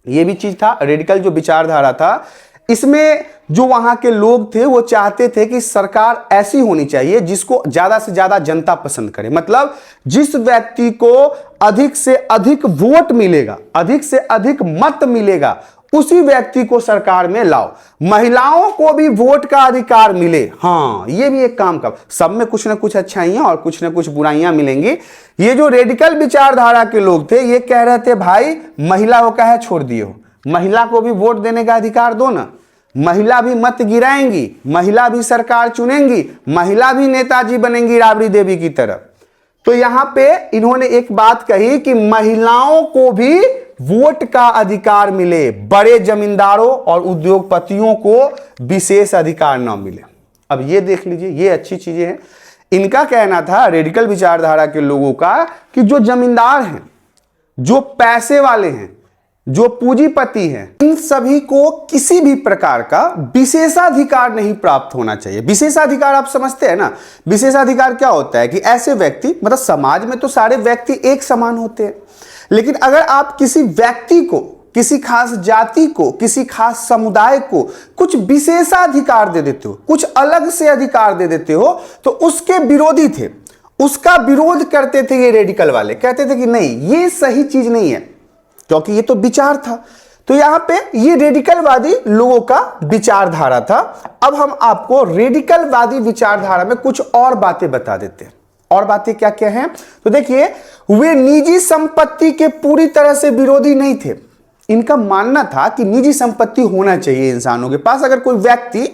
ये भी चीज था, रेडिकल जो विचारधारा था, इसमें जो वहां के लोग थे वो चाहते थे कि सरकार ऐसी होनी चाहिए जिसको ज्यादा से ज्यादा जनता पसंद करे। मतलब जिस व्यक्ति को अधिक से अधिक वोट मिलेगा, अधिक से अधिक मत मिलेगा, उसी व्यक्ति को सरकार में लाओ। महिलाओं को भी वोट का अधिकार मिले। हाँ, ये भी एक काम का, सब में कुछ ना कुछ अच्छाइयां और कुछ ना कुछ बुराइयां मिलेंगी। ये जो रेडिकल विचारधारा के लोग थे ये कह रहे थे भाई महिला को काहे छोड़ दिए हो, महिला को भी वोट देने का अधिकार दो ना। महिला भी मत गिराएंगी, महिला भी सरकार चुनेंगी, महिला भी नेताजी बनेंगी राबड़ी देवी की तरह। तो यहां पे इन्होंने एक बात कही कि महिलाओं को भी वोट का अधिकार मिले, बड़े जमींदारों और उद्योगपतियों को विशेष अधिकार न मिले। अब ये देख लीजिए, ये अच्छी चीजें हैं। इनका कहना था, रेडिकल विचारधारा के लोगों का, कि जो जमींदार हैं, जो पैसे वाले हैं, जो पूंजीपति हैं, इन सभी को किसी भी प्रकार का विशेषाधिकार नहीं प्राप्त होना चाहिए। विशेषाधिकार आप समझते हैं ना, विशेषाधिकार क्या होता है कि ऐसे व्यक्ति, मतलब समाज में तो सारे व्यक्ति एक समान होते हैं, लेकिन अगर आप किसी व्यक्ति को, किसी खास जाति को, किसी खास समुदाय को कुछ विशेषाधिकार दे देते हो, कुछ अलग से अधिकार दे देते हो, तो उसके विरोधी थे, उसका विरोध करते थे ये रेडिकल वाले। कहते थे कि नहीं, ये सही चीज नहीं है, क्योंकि ये तो विचार था। तो यहां पे ये रेडिकलवादी लोगों का विचारधारा था। अब हम आपको रेडिकलवादी विचारधारा में कुछ और बातें बता देते हैं। और बातें क्या क्या हैं? तो देखिए, वे निजी संपत्ति के पूरी तरह से विरोधी नहीं थे। इनका मानना था कि निजी संपत्ति होना चाहिए इंसानों के पास। अगर कोई व्यक्ति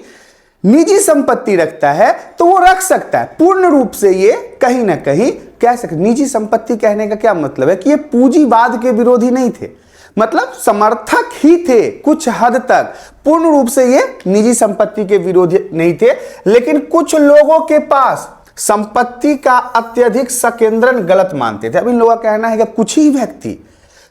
निजी संपत्ति रखता है तो वो रख सकता है, पूर्ण रूप से ये कहीं ना कहीं कह सकते। निजी संपत्ति कहने का क्या मतलब है कि ये पूंजीवाद के विरोधी नहीं थे, मतलब समर्थक ही थे कुछ हद तक, पूर्ण रूप से ये निजी संपत्ति के विरोधी नहीं थे। लेकिन कुछ लोगों के पास संपत्ति का अत्यधिक संकेंद्रण गलत मानते थे। अब इन लोगों का कहना है कि कुछ ही व्यक्ति,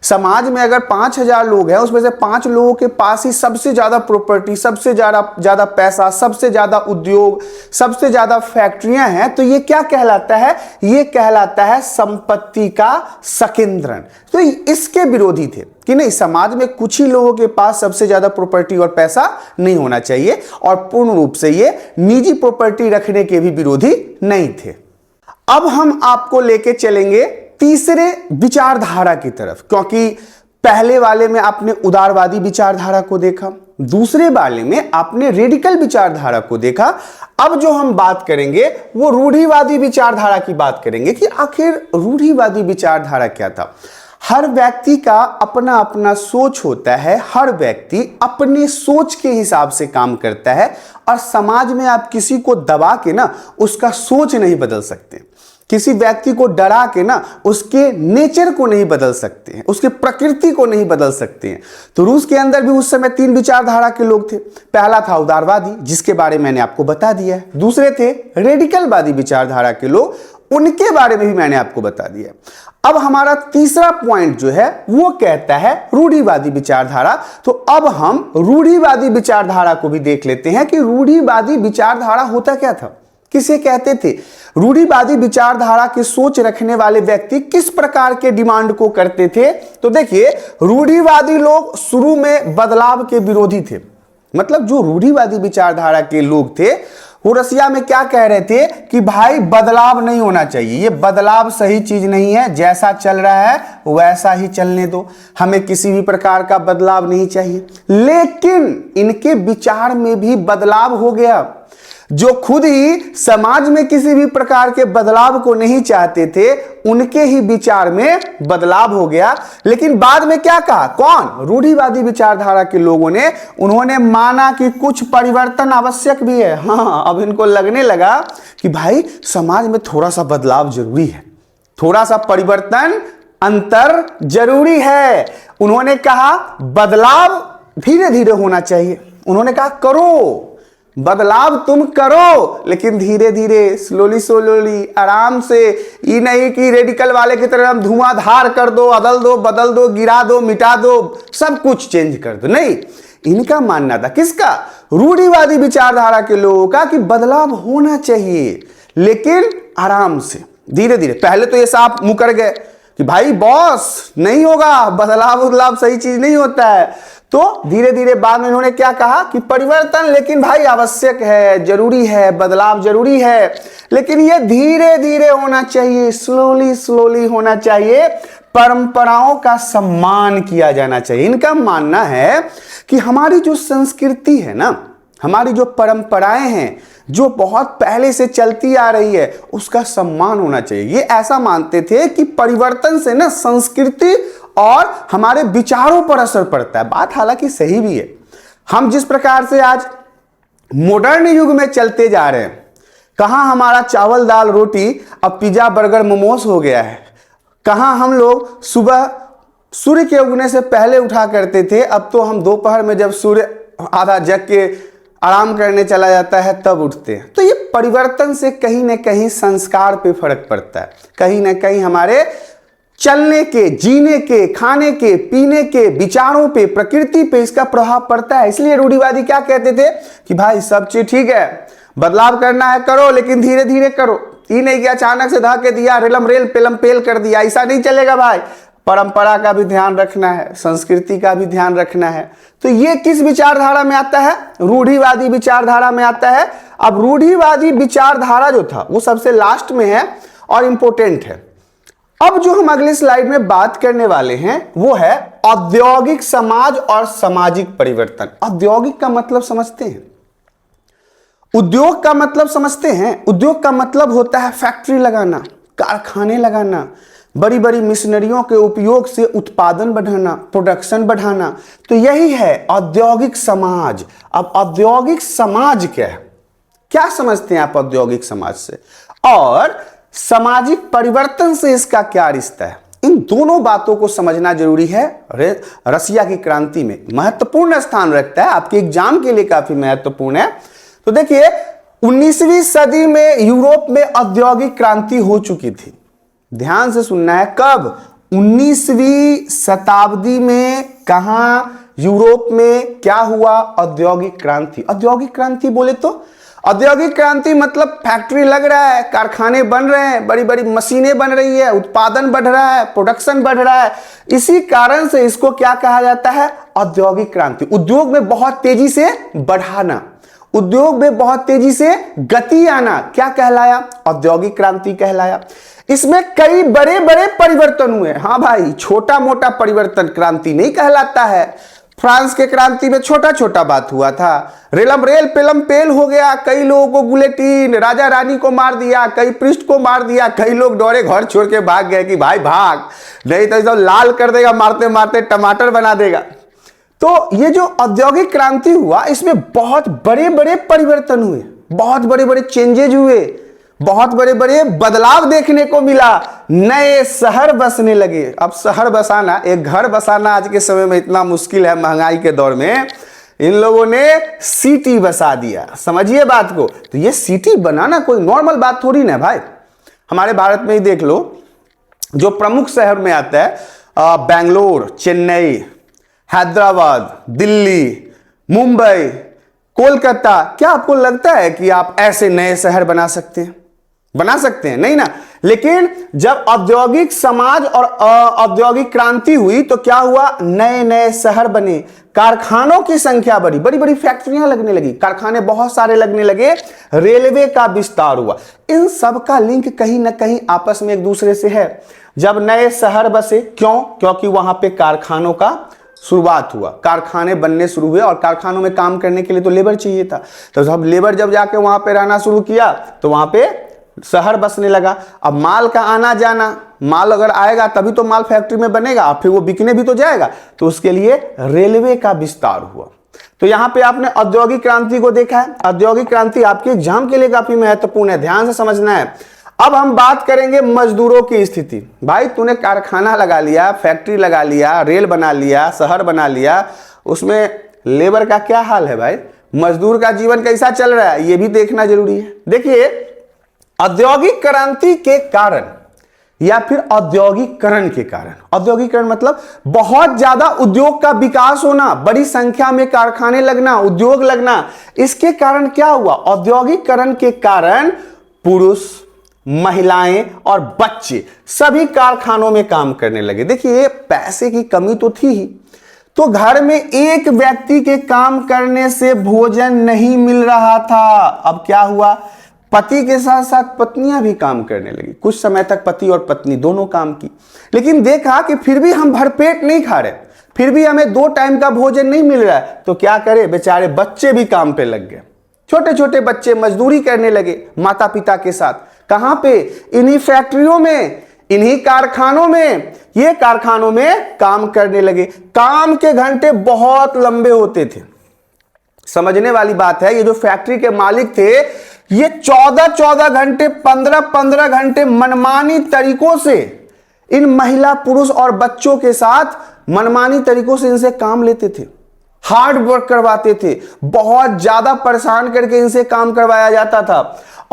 समाज में अगर 5000 लोग हैं, उसमें से 5 लोगों के पास ही सबसे ज्यादा प्रॉपर्टी, सबसे ज्यादा पैसा, सबसे ज्यादा उद्योग, सबसे ज्यादा फैक्ट्रियां हैं, तो ये क्या कहलाता है? ये कहलाता है संपत्ति का संकेंद्रण। तो इसके विरोधी थे कि नहीं, समाज में कुछ ही लोगों के पास सबसे ज्यादा प्रॉपर्टी और पैसा नहीं होना चाहिए, और पूर्ण रूप से ये निजी प्रॉपर्टी रखने के भी विरोधी नहीं थे। अब हम आपको लेके चलेंगे तीसरे विचारधारा की तरफ, क्योंकि पहले वाले में आपने उदारवादी विचारधारा को देखा, दूसरे वाले में आपने रेडिकल विचारधारा को देखा। अब जो हम बात करेंगे वो रूढ़िवादी विचारधारा की बात करेंगे कि आखिर रूढ़िवादी विचारधारा क्या था। हर व्यक्ति का अपना अपना सोच होता है, हर व्यक्ति अपने सोच के हिसाब से काम करता है, और समाज में आप किसी को दबा के ना उसका सोच नहीं बदल सकते, किसी व्यक्ति को डरा के ना उसके नेचर को नहीं बदल सकते हैं, उसके प्रकृति को नहीं बदल सकते हैं। तो रूस के अंदर भी उस समय 3 विचारधारा के लोग थे। पहला था उदारवादी, जिसके बारे में मैंने आपको बता दिया है। दूसरे थे रेडिकलवादी विचारधारा के लोग, उनके बारे में भी मैंने आपको बता दिया। अब हमारा तीसरा पॉइंट जो है वो कहता है रूढ़िवादी विचारधारा। तो अब हम रूढ़िवादी विचारधारा को भी देख लेते हैं कि रूढ़िवादी विचारधारा होता क्या था, किसे कहते थे। रूढ़िवादी विचारधारा की सोच रखने वाले व्यक्ति किस प्रकार के डिमांड को करते थे? तो देखिए, रूढ़िवादी लोग शुरू में बदलाव के विरोधी थे। मतलब जो रूढ़िवादी विचारधारा के लोग थे वो रसिया में क्या कह रहे थे कि भाई बदलाव नहीं होना चाहिए, ये बदलाव सही चीज नहीं है, जैसा चल रहा है वैसा ही चलने दो, हमें किसी भी प्रकार का बदलाव नहीं चाहिए। लेकिन इनके विचार में भी बदलाव हो गया। जो खुद ही समाज में किसी भी प्रकार के बदलाव को नहीं चाहते थे, उनके ही विचार में बदलाव हो गया। लेकिन बाद में क्या कहा? कौन? रूढ़िवादी विचारधारा के लोगों ने, उन्होंने माना कि कुछ परिवर्तन आवश्यक भी है। हाँ, अब इनको लगने लगा कि भाई समाज में थोड़ा सा बदलाव जरूरी है, थोड़ा सा परिवर्तन, अंतर जरूरी है। उन्होंने कहा बदलाव धीरे धीरे होना चाहिए। उन्होंने कहा करो बदलाव, तुम करो, लेकिन धीरे धीरे, स्लोली स्लोली, आराम से। ये नहीं कि रेडिकल वाले की तरह हम धुआंधार कर दो, अदल दो, बदल दो, गिरा दो, मिटा दो, सब कुछ चेंज कर दो। नहीं, इनका मानना था, किसका? रूढ़िवादी विचारधारा के लोगों का, कि बदलाव होना चाहिए लेकिन आराम से, धीरे धीरे। पहले तो ये साफ मुकर गए कि भाई बॉस नहीं होगा, बदलाव सही चीज नहीं होता है। तो धीरे धीरे बाद में इन्होंने क्या कहा कि परिवर्तन लेकिन भाई आवश्यक है, जरूरी है, बदलाव जरूरी है, लेकिन ये धीरे धीरे होना चाहिए, स्लोली स्लोली होना चाहिए, परंपराओं का सम्मान किया जाना चाहिए। इनका मानना है कि हमारी जो संस्कृति है ना, हमारी जो परंपराएं हैं, जो बहुत पहले से चलती आ रही है, उसका सम्मान होना चाहिए। ये ऐसा मानते थे कि परिवर्तन से ना संस्कृति और हमारे विचारों पर असर पड़ता है। बात हालांकि सही भी है। हम जिस प्रकार से आज मॉडर्न युग में चलते जा रहे हैं, कहां हमारा चावल दाल रोटी अब पिज्जा बर्गर मोमोस हो गया है। कहां हम लोग सुबह सूर्य के उगने से पहले उठा करते थे, अब तो हम दोपहर में जब सूर्य आधा जग के आराम करने चला जाता है तब उठते हैं। तो ये परिवर्तन से कहीं ना कहीं संस्कार पे फर्क पड़ता है, कहीं ना कहीं हमारे चलने के, जीने के, खाने के, पीने के, विचारों पे, प्रकृति पे इसका प्रभाव पड़ता है। इसलिए रूढ़िवादी क्या कहते थे कि भाई सब चीज ठीक है, बदलाव करना है करो, लेकिन धीरे धीरे करो। ये नहीं कि अचानक से धके दिया, रेलम रेल पेलम पेल कर दिया, ऐसा नहीं चलेगा भाई। परंपरा का भी ध्यान रखना है, संस्कृति का भी ध्यान रखना है। तो ये किस विचारधारा में आता है? रूढ़िवादी विचारधारा में आता है। अब रूढ़िवादी विचारधारा जो था वो सबसे लास्ट में है और इंपॉर्टेंट है। अब जो हम अगले स्लाइड में बात करने वाले हैं वो है औद्योगिक समाज और सामाजिक परिवर्तन। औद्योगिक का मतलब समझते हैं, उद्योग का मतलब समझते हैं। उद्योग का मतलब होता है फैक्ट्री लगाना, कारखाने लगाना, बड़ी बड़ी मशीनरियों के उपयोग से उत्पादन बढ़ाना, प्रोडक्शन बढ़ाना। तो यही है औद्योगिक समाज। अब औद्योगिक समाज क्या है, क्या समझते हैं आप औद्योगिक समाज से, और सामाजिक परिवर्तन से इसका क्या रिश्ता है? इन दोनों बातों को समझना जरूरी है। रसिया की क्रांति में महत्वपूर्ण स्थान रखता है, आपके एग्जाम के लिए काफी महत्वपूर्ण है। तो देखिए 19वीं सदी में यूरोप में औद्योगिक क्रांति हो चुकी थी। ध्यान से सुनना है, कब? 19वीं शताब्दी में कहां यूरोप में क्या हुआ? औद्योगिक क्रांति। औद्योगिक क्रांति बोले तो औद्योगिक क्रांति मतलब फैक्ट्री लग रहा है, कारखाने बन रहे हैं, बड़ी बड़ी मशीनें बन रही है, उत्पादन बढ़ रहा है, प्रोडक्शन बढ़ रहा है। इसी कारण से इसको क्या कहा जाता है? औद्योगिक क्रांति। उद्योग में बहुत तेजी से बढ़ाना, उद्योग में बहुत तेजी से गति आना क्या कहलाया? औद्योगिक क्रांति कहलाया। इसमें कई बड़े बड़े परिवर्तन हुए। हाँ भाई, छोटा मोटा परिवर्तन क्रांति नहीं कहलाता है। फ्रांस के क्रांति में छोटा छोटा बात हुआ था, रेलम रेल पेलम पेल हो गया, कई लोगों को गुलेटिन, राजा रानी को मार दिया, कई पृष्ठ को मार दिया, कई लोग डरे घर छोड़ के भाग गए कि भाई भाग, नहीं तो सब लाल कर देगा, मारते मारते टमाटर बना देगा। तो ये जो औद्योगिक क्रांति हुआ इसमें बहुत बड़े बड़े परिवर्तन हुए, बहुत बड़े बड़े चेंजेज हुए, बहुत बड़े बड़े बदलाव देखने को मिला। नए शहर बसने लगे। अब शहर बसाना, एक घर बसाना आज के समय में इतना मुश्किल है महंगाई के दौर में, इन लोगों ने सिटी बसा दिया। समझिए बात को। तो ये सिटी बनाना कोई नॉर्मल बात थोड़ी ना भाई। हमारे भारत में ही देख लो, जो प्रमुख शहर में आता है बेंगलोर, चेन्नई, हैदराबाद, दिल्ली, मुंबई, कोलकाता, क्या आपको लगता है कि आप ऐसे नए शहर बना सकते हैं? बना सकते हैं? नहीं ना। लेकिन जब औद्योगिक समाज और औद्योगिक क्रांति हुई तो क्या हुआ? नए नए शहर बने, कारखानों की संख्या बढ़ी, बड़ी बड़ी फैक्ट्रियां लगने लगी, कारखाने बहुत सारे लगने लगे, रेलवे का विस्तार हुआ। इन सब का लिंक कहीं ना कहीं आपस में एक दूसरे से है। जब नए शहर बसे, क्यों? क्योंकि वहां पे कारखानों का शुरुआत हुआ, कारखाने बनने शुरू हुए, और कारखानों में काम करने के लिए तो लेबर चाहिए था। तो जब लेबर जब जाके वहां पे रहना शुरू किया तो वहां पे शहर बसने लगा। अब माल का आना जाना, माल अगर आएगा तभी तो माल फैक्ट्री में बनेगा, और फिर वो बिकने भी तो जाएगा। तो उसके लिए रेलवे का विस्तार हुआ। तो यहां पे आपने औद्योगिक क्रांति को देखा है। औद्योगिक क्रांति आपके एग्जाम के लिए काफी महत्वपूर्ण है, ध्यान से समझना है। अब हम बात करेंगे मजदूरों की स्थिति। भाई तूने कारखाना लगा लिया, फैक्ट्री लगा लिया, रेल बना लिया, शहर बना लिया, उसमें लेबर का क्या हाल है भाई? मजदूर का जीवन कैसा चल रहा है, ये भी देखना जरूरी है। देखिए, औद्योगिक क्रांति के कारण या फिर औद्योगिकरण के कारण, औद्योगिकरण मतलब बहुत ज्यादा उद्योग का विकास होना, बड़ी संख्या में कारखाने लगना, उद्योग लगना। इसके कारण क्या हुआ? औद्योगिकरण के कारण पुरुष, महिलाएं और बच्चे सभी कारखानों में काम करने लगे। देखिए, पैसे की कमी तो थी ही, तो घर में एक व्यक्ति के काम करने से भोजन नहीं मिल रहा था। अब क्या हुआ? पति के साथ साथ पत्नियां भी काम करने लगी। कुछ समय तक पति और पत्नी दोनों काम की, लेकिन देखा कि फिर भी हम भरपेट नहीं खा रहे, फिर भी हमें 2 टाइम का भोजन नहीं मिल रहा है। तो क्या करे? बेचारे बच्चे भी काम पे लग गए। छोटे छोटे बच्चे मजदूरी करने लगे माता पिता के साथ। कहां पे? इन्हीं फैक्ट्रियों में, इन्हीं कारखानों में। ये कारखानों में काम करने लगे। काम के घंटे बहुत लंबे होते थे। समझने वाली बात है, ये जो फैक्ट्री के मालिक थे ये 14-14 घंटे, 15-15 घंटे मनमानी तरीकों से इन महिला, पुरुष और बच्चों के साथ मनमानी तरीकों से इनसे काम लेते थे। हार्ड वर्क करवाते थे, बहुत ज्यादा परेशान करके इनसे काम करवाया जाता था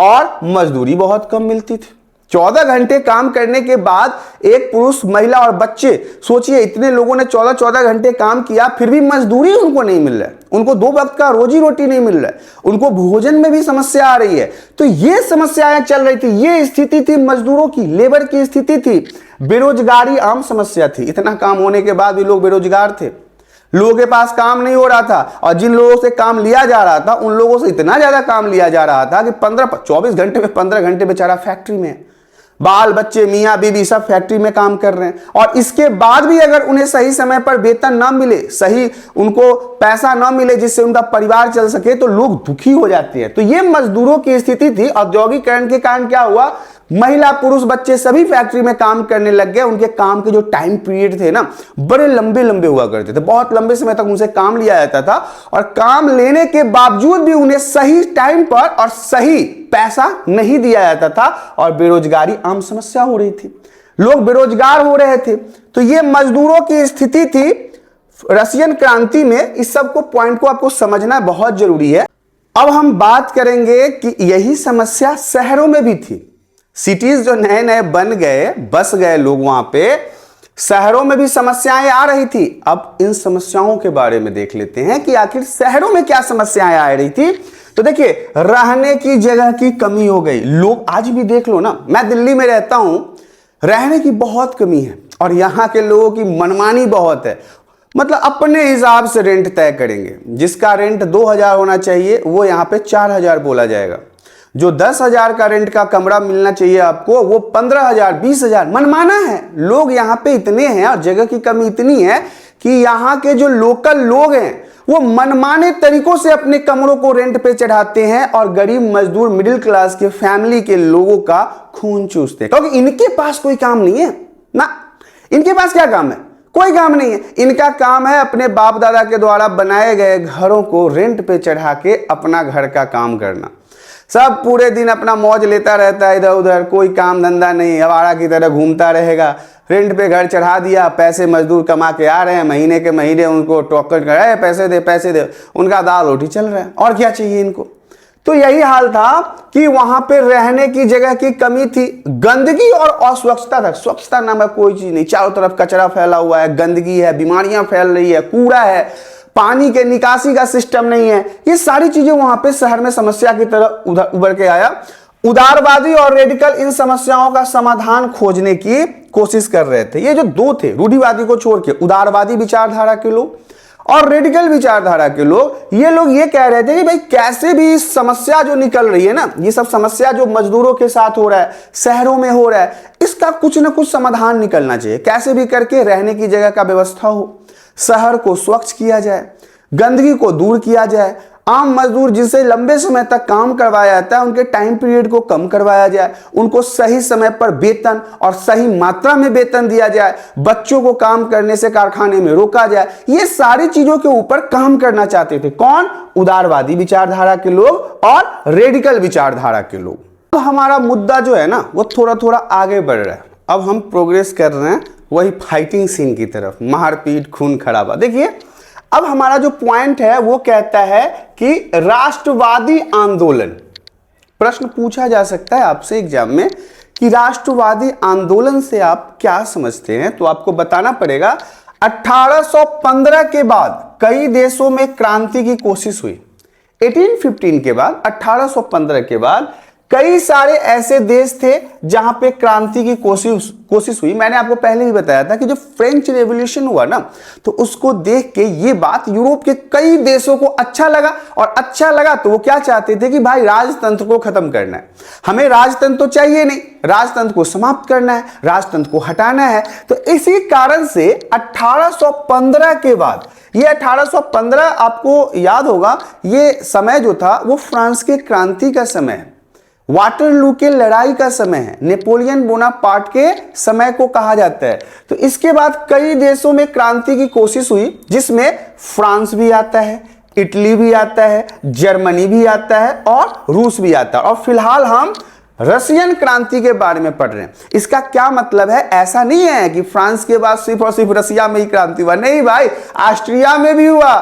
और मजदूरी बहुत कम मिलती थी। 14 घंटे काम करने के बाद एक पुरुष, महिला और बच्चे, सोचिए इतने लोगों ने 14 घंटे काम किया, फिर भी मजदूरी उनको नहीं मिल रहा है, उनको 2 वक्त का रोजी रोटी नहीं मिल रहा है, उनको भोजन में भी समस्या आ रही है। तो ये समस्याएं चल रही थी, ये स्थिति थी मजदूरों की, लेबर की स्थिति थी। बेरोजगारी आम समस्या थी, इतना काम होने के बाद भी लोग बेरोजगार थे, लोगों के पास काम नहीं हो रहा था और जिन लोगों से काम लिया जा रहा था उन लोगों से इतना ज्यादा काम लिया जा रहा था कि 24 घंटे में 15 घंटे बेचारा फैक्ट्री में है। बाल बच्चे, मियां बीबी सब फैक्ट्री में काम कर रहे हैं और इसके बाद भी अगर उन्हें सही समय पर वेतन ना मिले, सही उनको पैसा ना मिले जिससे उनका परिवार चल सके, तो लोग दुखी हो जाते हैं। तो ये मजदूरों की स्थिति थी। औद्योगिकरण के कारण क्या हुआ, महिला पुरुष बच्चे सभी फैक्ट्री में काम करने लग गए। उनके काम के जो टाइम पीरियड थे ना, बड़े लंबे लंबे हुआ करते थे, बहुत लंबे समय तक उनसे काम लिया जाता था और काम लेने के बावजूद भी उन्हें सही टाइम पर और सही पैसा नहीं दिया जाता था और बेरोजगारी आम समस्या हो रही थी, लोग बेरोजगार हो रहे थे। तो ये मजदूरों की स्थिति थी रशियन क्रांति में। इस सब को पॉइंट को आपको समझना बहुत जरूरी है। अब हम बात करेंगे कि यही समस्या शहरों में भी थी। सिटीज जो नए नए बन गए, बस गए लोग वहां पे, शहरों में भी समस्याएं आ रही थी। अब इन समस्याओं के बारे में देख लेते हैं कि आखिर शहरों में क्या समस्याएं आ रही थी। तो देखिए, रहने की जगह की कमी हो गई। लोग आज भी देख लो ना, मैं दिल्ली में रहता हूं, रहने की बहुत कमी है और यहां के लोगों की मनमानी बहुत है। मतलब अपने हिसाब से रेंट तय करेंगे, जिसका रेंट 2000 होना चाहिए वो यहां पे 4000 बोला जाएगा। जो 10,000 का रेंट का कमरा मिलना चाहिए आपको, वो 15,000 20,000 मनमाना है। लोग यहाँ पे इतने हैं और जगह की कमी इतनी है कि यहाँ के जो लोकल लोग हैं वो मनमाने तरीकों से अपने कमरों को रेंट पे चढ़ाते हैं और गरीब मजदूर मिडिल क्लास के फैमिली के लोगों का खून चूसते हैं, क्योंकि इनके पास कोई काम नहीं है ना। इनके पास क्या काम है, कोई काम नहीं है। इनका काम है अपने बाप दादा के द्वारा बनाए गए घरों को रेंट पे चढ़ा के अपना घर का काम करना। सब पूरे दिन अपना मौज लेता रहता है इधर उधर, कोई काम धंधा नहीं, आवारा की तरह घूमता रहेगा। रेंट पे घर चढ़ा दिया, पैसे मजदूर कमा के आ रहे हैं, महीने के महीने उनको टोकन कर रहे, पैसे दे, उनका दाल रोटी चल रहा है, और क्या चाहिए इनको। तो यही हाल था कि वहां पे रहने की जगह की कमी थी, गंदगी और अस्वच्छता था। स्वच्छता नामक कोई चीज नहीं, चारों तरफ कचरा फैला हुआ है, गंदगी है, बीमारियां फैल रही है, कूड़ा है, पानी के निकासी का सिस्टम नहीं है। ये सारी चीजें वहां पे शहर में समस्या की तरह उभर के आया। उदारवादी और रेडिकल इन समस्याओं का समाधान खोजने की कोशिश कर रहे थे। ये जो दो थे, रूढ़िवादी को छोड़ के उदारवादी विचारधारा के लोग और रेडिकल विचारधारा के लोग, ये लोग ये कह रहे थे कि भाई कैसे भी इस समस्या जो निकल रही है ना, ये सब समस्या जो मजदूरों के साथ हो रहा है, शहरों में हो रहा है, इसका कुछ ना कुछ समाधान निकलना चाहिए। कैसे भी करके रहने की जगह का व्यवस्था हो, शहर को स्वच्छ किया जाए, गंदगी को दूर किया जाए, आम मजदूर जिनसे लंबे समय तक काम करवाया जाता है उनके टाइम पीरियड को कम करवाया जाए, उनको सही समय पर वेतन और सही मात्रा में वेतन दिया जाए, बच्चों को काम करने से कारखाने में रोका जाए। ये सारी चीजों के ऊपर काम करना चाहते थे कौन, उदारवादी विचारधारा के लोग और रेडिकल विचारधारा के लोग। तो हमारा मुद्दा जो है ना वो थोड़ा थोड़ा आगे बढ़ रहा है। अब हम प्रोग्रेस कर रहे हैं वही फाइटिंग सीन की तरफ, मारपीट खून खराबा। देखिए, अब हमारा जो पॉइंट है वो कहता है कि राष्ट्रवादी आंदोलन। प्रश्न पूछा जा सकता है आपसे एग्जाम में कि राष्ट्रवादी आंदोलन से आप क्या समझते हैं, तो आपको बताना पड़ेगा 1815 के बाद कई देशों में क्रांति की कोशिश हुई। 1815 के बाद, 1815 के बाद कई सारे ऐसे देश थे जहां पे क्रांति की कोशिश हुई। मैंने आपको पहले ही बताया था कि जो फ्रेंच रेवोल्यूशन हुआ ना, तो उसको देख के ये बात यूरोप के कई देशों को अच्छा लगा, और अच्छा लगा तो वो क्या चाहते थे कि भाई राजतंत्र को खत्म करना है, हमें राजतंत्र तो चाहिए नहीं, राजतंत्र को समाप्त करना है, राजतंत्र को हटाना है। तो इसी कारण से 1815 के बाद, ये 1815 आपको याद होगा, ये समय जो था वो फ्रांस के क्रांति का समय है, वाटरलू के लड़ाई का समय है, नेपोलियन बोनापार्ट के समय को कहा जाता है। तो इसके बाद कई देशों में क्रांति की कोशिश हुई, जिसमें फ्रांस भी आता है, इटली भी आता है, जर्मनी भी आता है और रूस भी आता है। और फिलहाल हम रशियन क्रांति के बारे में पढ़ रहे हैं। इसका क्या मतलब है, ऐसा नहीं है कि फ्रांस के बाद सिर्फ और सिर्फ रशिया में ही क्रांति हुआ, नहीं भाई, ऑस्ट्रिया में भी हुआ,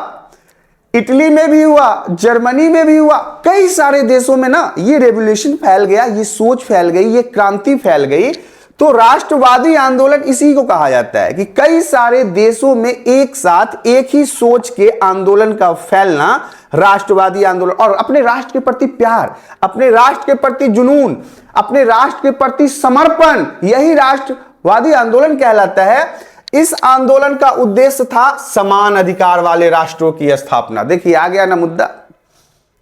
इटली में भी हुआ, जर्मनी में भी हुआ, कई सारे देशों में ना ये रेवोल्यूशन फैल गया, ये सोच फैल गई, ये क्रांति फैल गई। तो राष्ट्रवादी आंदोलन इसी को कहा जाता है कि कई सारे देशों में एक साथ एक ही सोच के आंदोलन का फैलना राष्ट्रवादी आंदोलन। और अपने राष्ट्र के प्रति प्यार, अपने राष्ट्र के प्रति जुनून, अपने राष्ट्र के प्रति समर्पण, यही राष्ट्रवादी आंदोलन कहलाता है। इस आंदोलन का उद्देश्य था समान अधिकार वाले राष्ट्रों की स्थापना। देखिए आ गया ना मुद्दा,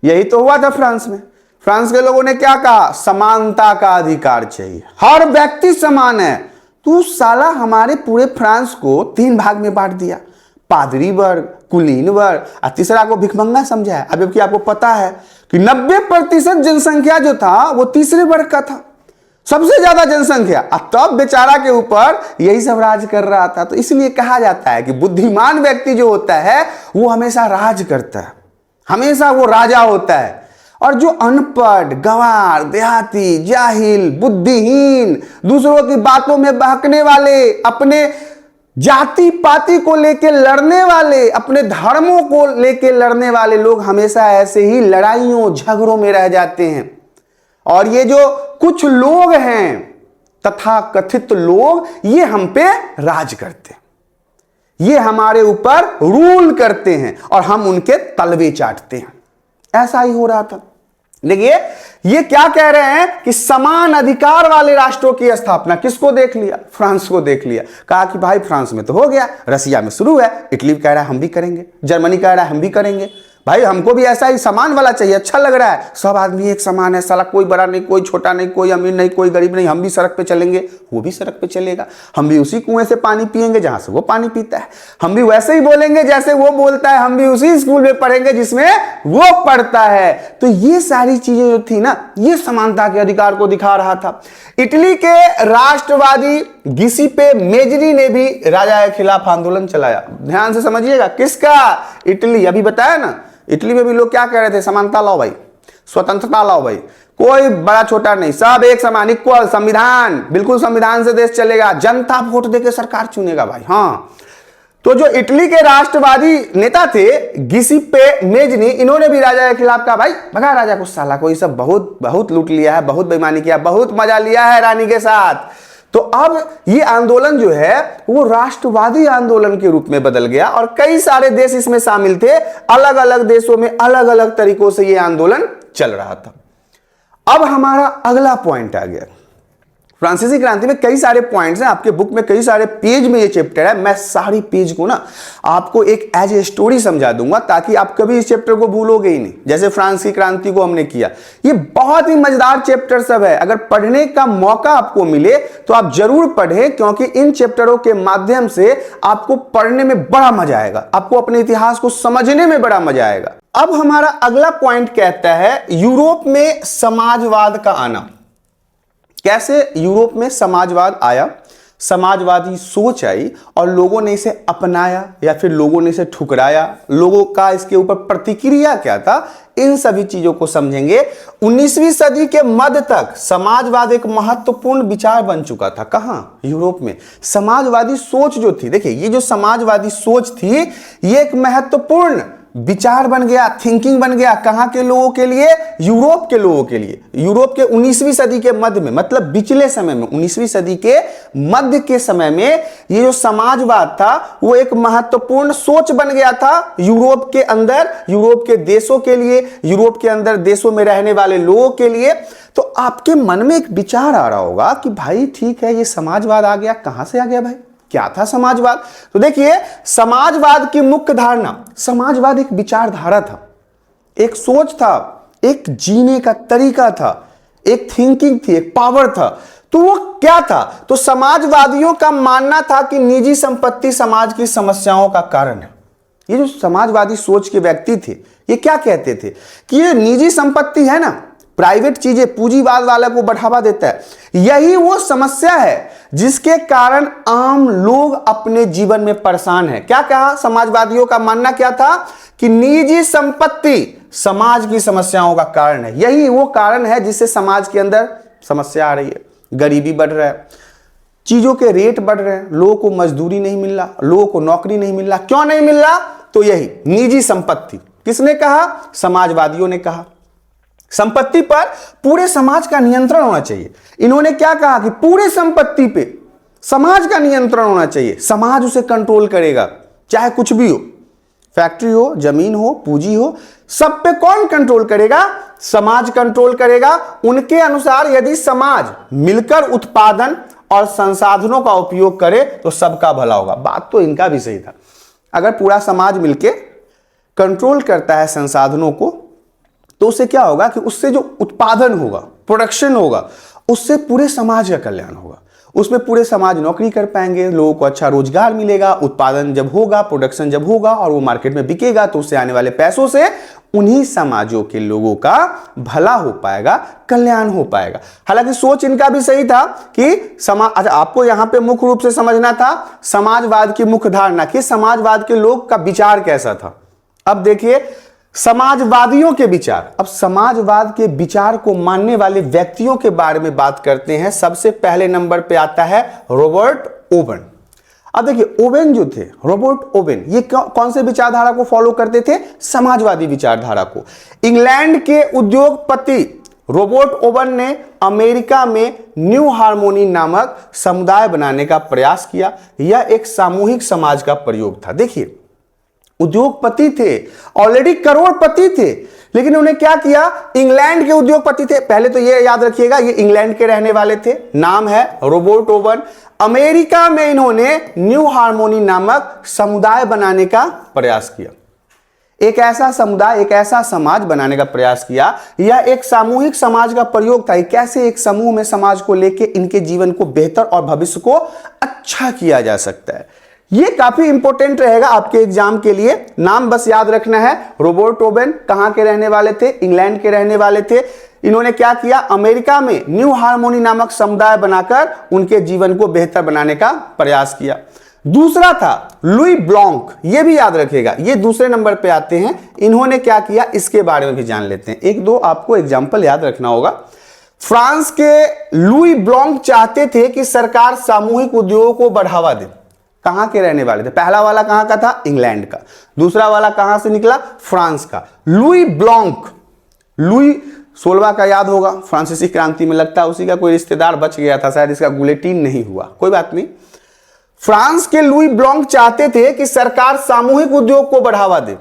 यही तो हुआ था फ्रांस में। फ्रांस के लोगों ने क्या कहा? समानता का अधिकार चाहिए, हर व्यक्ति समान है। तू साला हमारे पूरे फ्रांस को 3 भाग में बांट दिया, पादरी वर्ग, कुलीन वर्ग और तीसरा को भिखमंगा समझा है। अब जबकि आपको पता है कि 90% जनसंख्या जो था वो तीसरे वर्ग का था, सबसे ज्यादा जनसंख्या, तब बेचारा के ऊपर यही सब राज कर रहा था। तो इसलिए कहा जाता है कि बुद्धिमान व्यक्ति जो होता है वो हमेशा राज करता है, हमेशा वो राजा होता है। और जो अनपढ़, गंवार, देहाती, जाहिल, बुद्धिहीन, दूसरों की बातों में बहकने वाले, अपने जाति पाति को लेके लड़ने वाले, अपने धर्मों को लेके लड़ने वाले लोग हमेशा ऐसे ही लड़ाइयों झगड़ों में रह जाते हैं। और ये जो कुछ लोग हैं तथाकथित लोग, ये हम पे राज करते हैं, ये हमारे ऊपर रूल करते हैं और हम उनके तलवे चाटते हैं। ऐसा ही हो रहा था। देखिए ये क्या कह रहे हैं कि समान अधिकार वाले राष्ट्रों की स्थापना। किसको देख लिया? फ्रांस को देख लिया। कहा कि भाई फ्रांस में तो हो गया, रसिया में शुरू है, इटली कह रहा है हम भी करेंगे, जर्मनी कह रहा है हम भी करेंगे। भाई हमको भी ऐसा ही समान वाला चाहिए, अच्छा लग रहा है, सब आदमी एक समान है, साला कोई बड़ा नहीं, कोई छोटा नहीं, कोई अमीर नहीं, कोई गरीब नहीं, हम भी सड़क पे चलेंगे, वो भी सड़क पे चलेगा, हम भी उसी कुएं से पानी पिएंगे जहां से वो पानी पीता है, हम भी वैसे ही बोलेंगे जैसे वो बोलता है, हम भी उसी स्कूल में पढ़ेंगे जिसमें वो पढ़ता है। तो ये सारी चीजें जो थी ना, ये समानता के अधिकार को दिखा रहा था। इटली के राष्ट्रवादी गिसिपे मेजरी ने भी राजा के खिलाफ आंदोलन चलाया। ध्यान से समझिएगा, किसका? इटली। अभी बताया ना, इटली में भी लोग क्या कह रहे थे? समानता लाओ भाई, स्वतंत्रता लाओ भाई, कोई बड़ा छोटा नहीं, सब एक समान, इक्वल, संविधान, बिल्कुल संविधान से देश चलेगा, जनता वोट देके सरकार चुनेगा भाई। हाँ, तो जो इटली के राष्ट्रवादी नेता थे गिसिपे मेजनी, इन्होंने भी राजा के खिलाफ कहा भाई भगा राजा को, साला को ये सब बहुत बहुत लूट लिया है, बहुत बेईमानी किया, बहुत मजा लिया है रानी के साथ। तो अब ये आंदोलन जो है वो राष्ट्रवादी आंदोलन के रूप में बदल गया और कई सारे देश इसमें शामिल थे। अलग अलग देशों में अलग अलग तरीकों से ये आंदोलन चल रहा था। अब हमारा अगला पॉइंट आ गया। फ्रांसीसी क्रांति में कई सारे पॉइंट्स हैं, आपके बुक में कई सारे पेज में ये चैप्टर है। मैं सारी पेज को ना आपको एक एज ए स्टोरी समझा दूंगा ताकि आप कभी इस चैप्टर को भूलोगे ही नहीं, जैसे फ्रांस की क्रांति को हमने किया। ये बहुत ही मजेदार चैप्टर सब है, अगर पढ़ने का मौका आपको मिले तो आप जरूर पढ़ें, क्योंकि इन चैप्टरों के माध्यम से आपको पढ़ने में बड़ा मजा आएगा, आपको अपने इतिहास को समझने में बड़ा मजा आएगा। अब हमारा अगला पॉइंट कहता है यूरोप में समाजवाद का आना। कैसे यूरोप में समाजवाद आया, समाजवादी सोच आई और लोगों ने इसे अपनाया या फिर लोगों ने इसे ठुकराया, लोगों का इसके ऊपर प्रतिक्रिया क्या था, इन सभी चीजों को समझेंगे। 19वीं सदी के मध्य तक समाजवाद एक महत्वपूर्ण विचार बन चुका था। कहां? यूरोप में। समाजवादी सोच जो थी, देखिए ये जो समाजवादी सोच थी ये एक महत्वपूर्ण विचार बन गया, थिंकिंग बन गया। कहां के लोगों के लिए? यूरोप के लोगों के लिए। यूरोप के 19वीं सदी के मध्य में, मतलब पिछले समय में, 19वीं सदी के मध्य के समय में ये जो समाजवाद था वो एक महत्वपूर्ण सोच बन गया था यूरोप के अंदर, यूरोप के देशों के लिए, यूरोप के अंदर देशों में रहने वाले लोगों के लिए। तो आपके मन में एक विचार आ रहा होगा कि भाई ठीक है, ये समाजवाद आ गया, कहां से आ गया भाई, क्या था समाजवाद? तो देखिए समाजवाद की मुख्य धारणा, समाजवाद एक विचारधारा था, एक सोच था, एक जीने का तरीका था, एक थिंकिंग थी, एक पावर था। तो वो क्या था? तो समाजवादियों का मानना था कि निजी संपत्ति समाज की समस्याओं का कारण है। ये जो समाजवादी सोच के व्यक्ति थे ये क्या कहते थे कि ये निजी संपत्ति है ना, प्राइवेट चीजें, पूंजीवाद वाला को बढ़ावा देता है, यही वो समस्या है जिसके कारण आम लोग अपने जीवन में परेशान हैं। क्या कहा? समाजवादियों का मानना क्या था कि निजी संपत्ति समाज की समस्याओं का कारण है, यही वो कारण है जिससे समाज के अंदर समस्या आ रही है। गरीबी बढ़ रहा है, चीजों के रेट बढ़ रहे हैं, लोगों को मजदूरी नहीं मिल रहा, लोगों को नौकरी नहीं मिल रहा। क्यों नहीं मिल रहा? तो यही निजी संपत्ति। किसने कहा? समाजवादियों ने कहा। संपत्ति पर पूरे समाज का नियंत्रण होना चाहिए। इन्होंने क्या कहा कि पूरे संपत्ति पे समाज का नियंत्रण होना चाहिए, समाज उसे कंट्रोल करेगा, चाहे कुछ भी हो, फैक्ट्री हो, जमीन हो, पूंजी हो, सब पे कौन कंट्रोल करेगा? समाज कंट्रोल करेगा। उनके अनुसार यदि समाज मिलकर उत्पादन और संसाधनों का उपयोग करे तो सबका भला होगा। बात तो इनका भी सही था। अगर पूरा समाज मिलके कंट्रोल करता है संसाधनों को तो उससे क्या होगा कि उससे जो उत्पादन होगा, प्रोडक्शन होगा, उससे पूरे समाज का कल्याण होगा। उसमें पूरे समाज नौकरी कर पाएंगे, लोगों को अच्छा रोजगार मिलेगा, उत्पादन जब होगा, प्रोडक्शन जब होगा और वो मार्केट में बिकेगा तो उससे आने वाले पैसों से उन्हीं समाजों के लोगों का भला हो पाएगा, कल्याण हो पाएगा। हालांकि सोच इनका भी सही था कि अच्छा, आपको यहां पे मुख्य रूप से समझना था समाजवाद की मुख्य धारणा कि समाजवाद के लोग का विचार कैसा था। अब देखिए समाजवादियों के विचार। अब समाजवाद के विचार को मानने वाले व्यक्तियों के बारे में बात करते हैं। सबसे पहले नंबर पे आता है रॉबर्ट ओवन। अब देखिए ओवेन जो थे, रॉबर्ट ओवेन, ये कौन से विचारधारा को फॉलो करते थे? समाजवादी विचारधारा को। इंग्लैंड के उद्योगपति रॉबर्ट ओवन ने अमेरिका में न्यू हार्मोनी नामक समुदाय बनाने का प्रयास किया। यह एक सामूहिक समाज का प्रयोग था। देखिए उद्योगपति थे, ऑलरेडी करोड़पति थे, लेकिन उन्होंने क्या किया? इंग्लैंड के उद्योगपति थे। पहले तो ये याद रखिएगा ये इंग्लैंड के रहने वाले थे, नाम है रॉबर्ट ओवन। अमेरिका में इन्होंने न्यू हार्मोनी नामक समुदाय बनाने का प्रयास किया। एक ऐसा समुदाय, एक ऐसा समाज बनाने का प्रयास किया। यह एक सामूहिक समाज का प्रयोग था। कैसे एक समूह में समाज को लेके इनके जीवन को बेहतर और भविष्य को अच्छा किया जा सकता है। ये काफी इंपॉर्टेंट रहेगा आपके एग्जाम के लिए। नाम बस याद रखना है। रॉबर्ट ओवन कहां के रहने वाले थे? इंग्लैंड के रहने वाले थे। इन्होंने क्या किया? अमेरिका में न्यू हार्मोनी नामक समुदाय बनाकर उनके जीवन को बेहतर बनाने का प्रयास किया। दूसरा था लुई ब्लॉन्क, ये भी याद रखिएगा, ये दूसरे नंबर पे आते हैं। इन्होंने क्या किया इसके बारे में भी जान लेते हैं। एक दो आपको एग्जाम्पल याद रखना होगा। फ्रांस के लुई ब्लॉन्क चाहते थे कि सरकार सामूहिक उद्योगों को बढ़ावा दे। कहां के रहने वाले थे? पहला वाला कहां का था? इंग्लैंड का। दूसरा वाला कहां से निकला? फ्रांस का। लुई ब्लॉन्क, लुई 16वां का याद होगा, फ्रांसीसी क्रांति में लगता है उसी का कोई रिश्तेदार बच गया था, शायद इसका गुलेटिन नहीं हुआ, कोई बात नहीं। फ्रांस के लुई ब्लॉन्क चाहते थे कि सरकार सामूहिक उद्योग को बढ़ावा दे।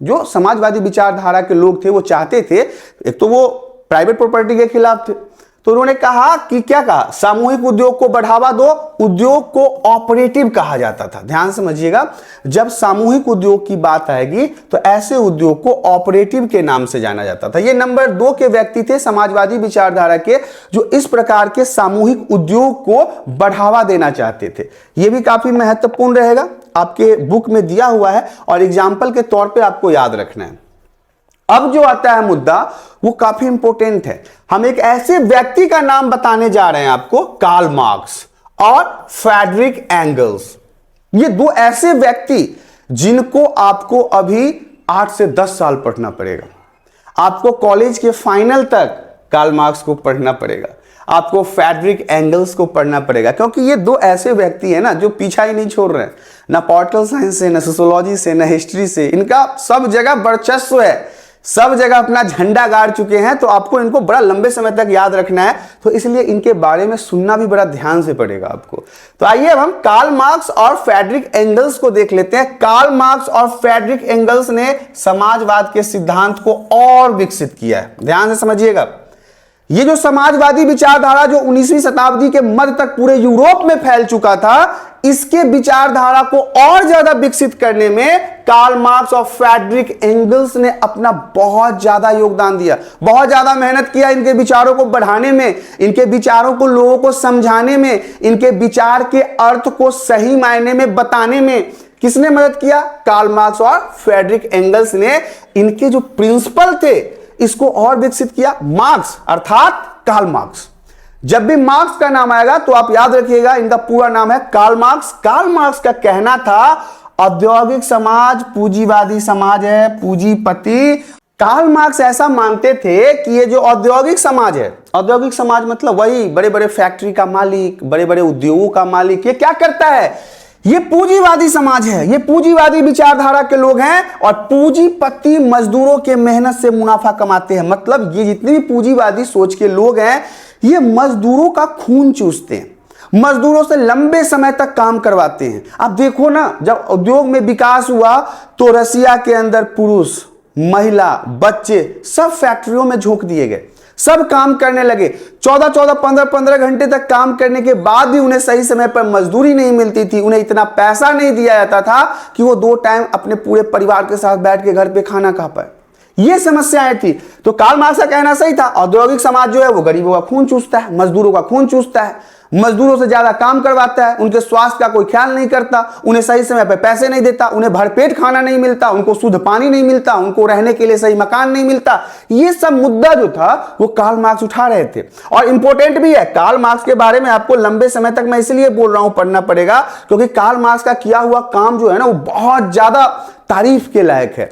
जो समाजवादी विचारधारा के लोग थे वो चाहते थे, एक तो वो प्राइवेट प्रॉपर्टी के खिलाफ थे, तो उन्होंने कहा कि क्या कहा? सामूहिक उद्योग को बढ़ावा दो। उद्योग को ऑपरेटिव कहा जाता था। ध्यान समझिएगा, जब सामूहिक उद्योग की बात आएगी तो ऐसे उद्योग को ऑपरेटिव के नाम से जाना जाता था। ये नंबर 2 के व्यक्ति थे समाजवादी विचारधारा के, जो इस प्रकार के सामूहिक उद्योग को बढ़ावा देना चाहते थे। यह भी काफी महत्वपूर्ण रहेगा, आपके बुक में दिया हुआ है और एग्जाम्पल के तौर पर आपको याद रखना है। अब जो आता है मुद्दा वो काफी इंपॉर्टेंट है। हम एक ऐसे व्यक्ति का नाम बताने जा रहे हैं आपको, कार्ल मार्क्स और फ्रेडरिक एंगल्स। ये दो ऐसे व्यक्ति जिनको आपको अभी 8 से 10 साल पढ़ना पड़ेगा। आपको कॉलेज के फाइनल तक कार्ल मार्क्स को पढ़ना पड़ेगा, आपको फ्रेडरिक एंगल्स को पढ़ना पड़ेगा, क्योंकि ये दो ऐसे व्यक्ति हैं ना जो पीछा ही नहीं छोड़ रहे हैं, ना पॉलिटिकल साइंस से, ना सोशियोलॉजी से, ना हिस्ट्री से। इनका सब जगह वर्चस्व है, सब जगह अपना झंडा गाड़ चुके हैं, तो आपको इनको बड़ा लंबे समय तक याद रखना है। तो इसलिए इनके बारे में सुनना भी बड़ा ध्यान से पड़ेगा आपको। तो आइए अब हम कार्ल मार्क्स और फ्रेडरिक एंगल्स को देख लेते हैं। कार्ल मार्क्स और फ्रेडरिक एंगल्स ने समाजवाद के सिद्धांत को और विकसित किया है। ध्यान से समझिएगा, ये जो समाजवादी विचारधारा जो 19वीं शताब्दी के मध्य तक पूरे यूरोप में फैल चुका था, इसके विचारधारा को और ज्यादा विकसित करने में कार्ल मार्क्स और फ्रेडरिक एंगल्स ने अपना बहुत ज्यादा योगदान दिया, बहुत ज्यादा मेहनत किया इनके विचारों को बढ़ाने में, इनके विचारों को लोगों को समझाने में, इनके विचार के अर्थ को सही मायने में बताने में। किसने मदद किया? कार्ल मार्क्स और फ्रेडरिक एंगल्स ने इनके जो प्रिंसिपल थे इसको और विकसित किया। मार्क्स अर्थात कार्ल मार्क्स, जब भी मार्क्स का नाम आएगा तो आप याद रखिएगा इनका पूरा नाम है कार्ल मार्क्स। कार्ल मार्क्स का कहना था औद्योगिक समाज पूंजीवादी समाज है, पूंजीपति। कार्ल मार्क्स ऐसा मानते थे कि ये जो औद्योगिक समाज है, औद्योगिक समाज मतलब वही बड़े बड़े फैक्ट्री का मालिक, बड़े बड़े उद्योगों का मालिक, ये क्या करता है? ये पूंजीवादी समाज है, ये पूंजीवादी विचारधारा के लोग हैं और पूंजीपति मजदूरों के मेहनत से मुनाफा कमाते हैं। मतलब ये जितने भी पूंजीवादी सोच के लोग हैं ये मजदूरों का खून चूसते हैं, मजदूरों से लंबे समय तक काम करवाते हैं। अब देखो ना, जब उद्योग में विकास हुआ तो रसिया के अंदर पुरुष, महिला, बच्चे सब फैक्ट्रियों में झोंक दिए गए, सब काम करने लगे। 14-14, 15-15 घंटे तक काम करने के बाद भी उन्हें सही समय पर मजदूरी नहीं मिलती थी, उन्हें इतना पैसा नहीं दिया जाता था कि वो 2 टाइम अपने पूरे परिवार के साथ बैठ के घर पे खाना खा पाए। ये समस्याएं थी। तो कार्ल मार्क्स का कहना सही था, औद्योगिक समाज जो है वो गरीबों का खून चूसता है, मजदूरों का खून चूसता है, मजदूरों से ज्यादा काम करवाता है, उनके स्वास्थ्य का कोई ख्याल नहीं करता, उन्हें सही समय पर पैसे नहीं देता, उन्हें भरपेट खाना नहीं मिलता, उनको शुद्ध पानी नहीं मिलता, उनको रहने के लिए सही मकान नहीं मिलता। ये सब मुद्दा जो था वो कार्ल मार्क्स उठा रहे थे और इंपॉर्टेंट भी है। कार्ल मार्क्स के बारे में आपको लंबे समय तक मैं इसलिए बोल रहा हूं, पढ़ना पड़ेगा, क्योंकि कार्ल मार्क्स का किया हुआ काम जो है ना वो बहुत ज्यादा तारीफ के लायक है।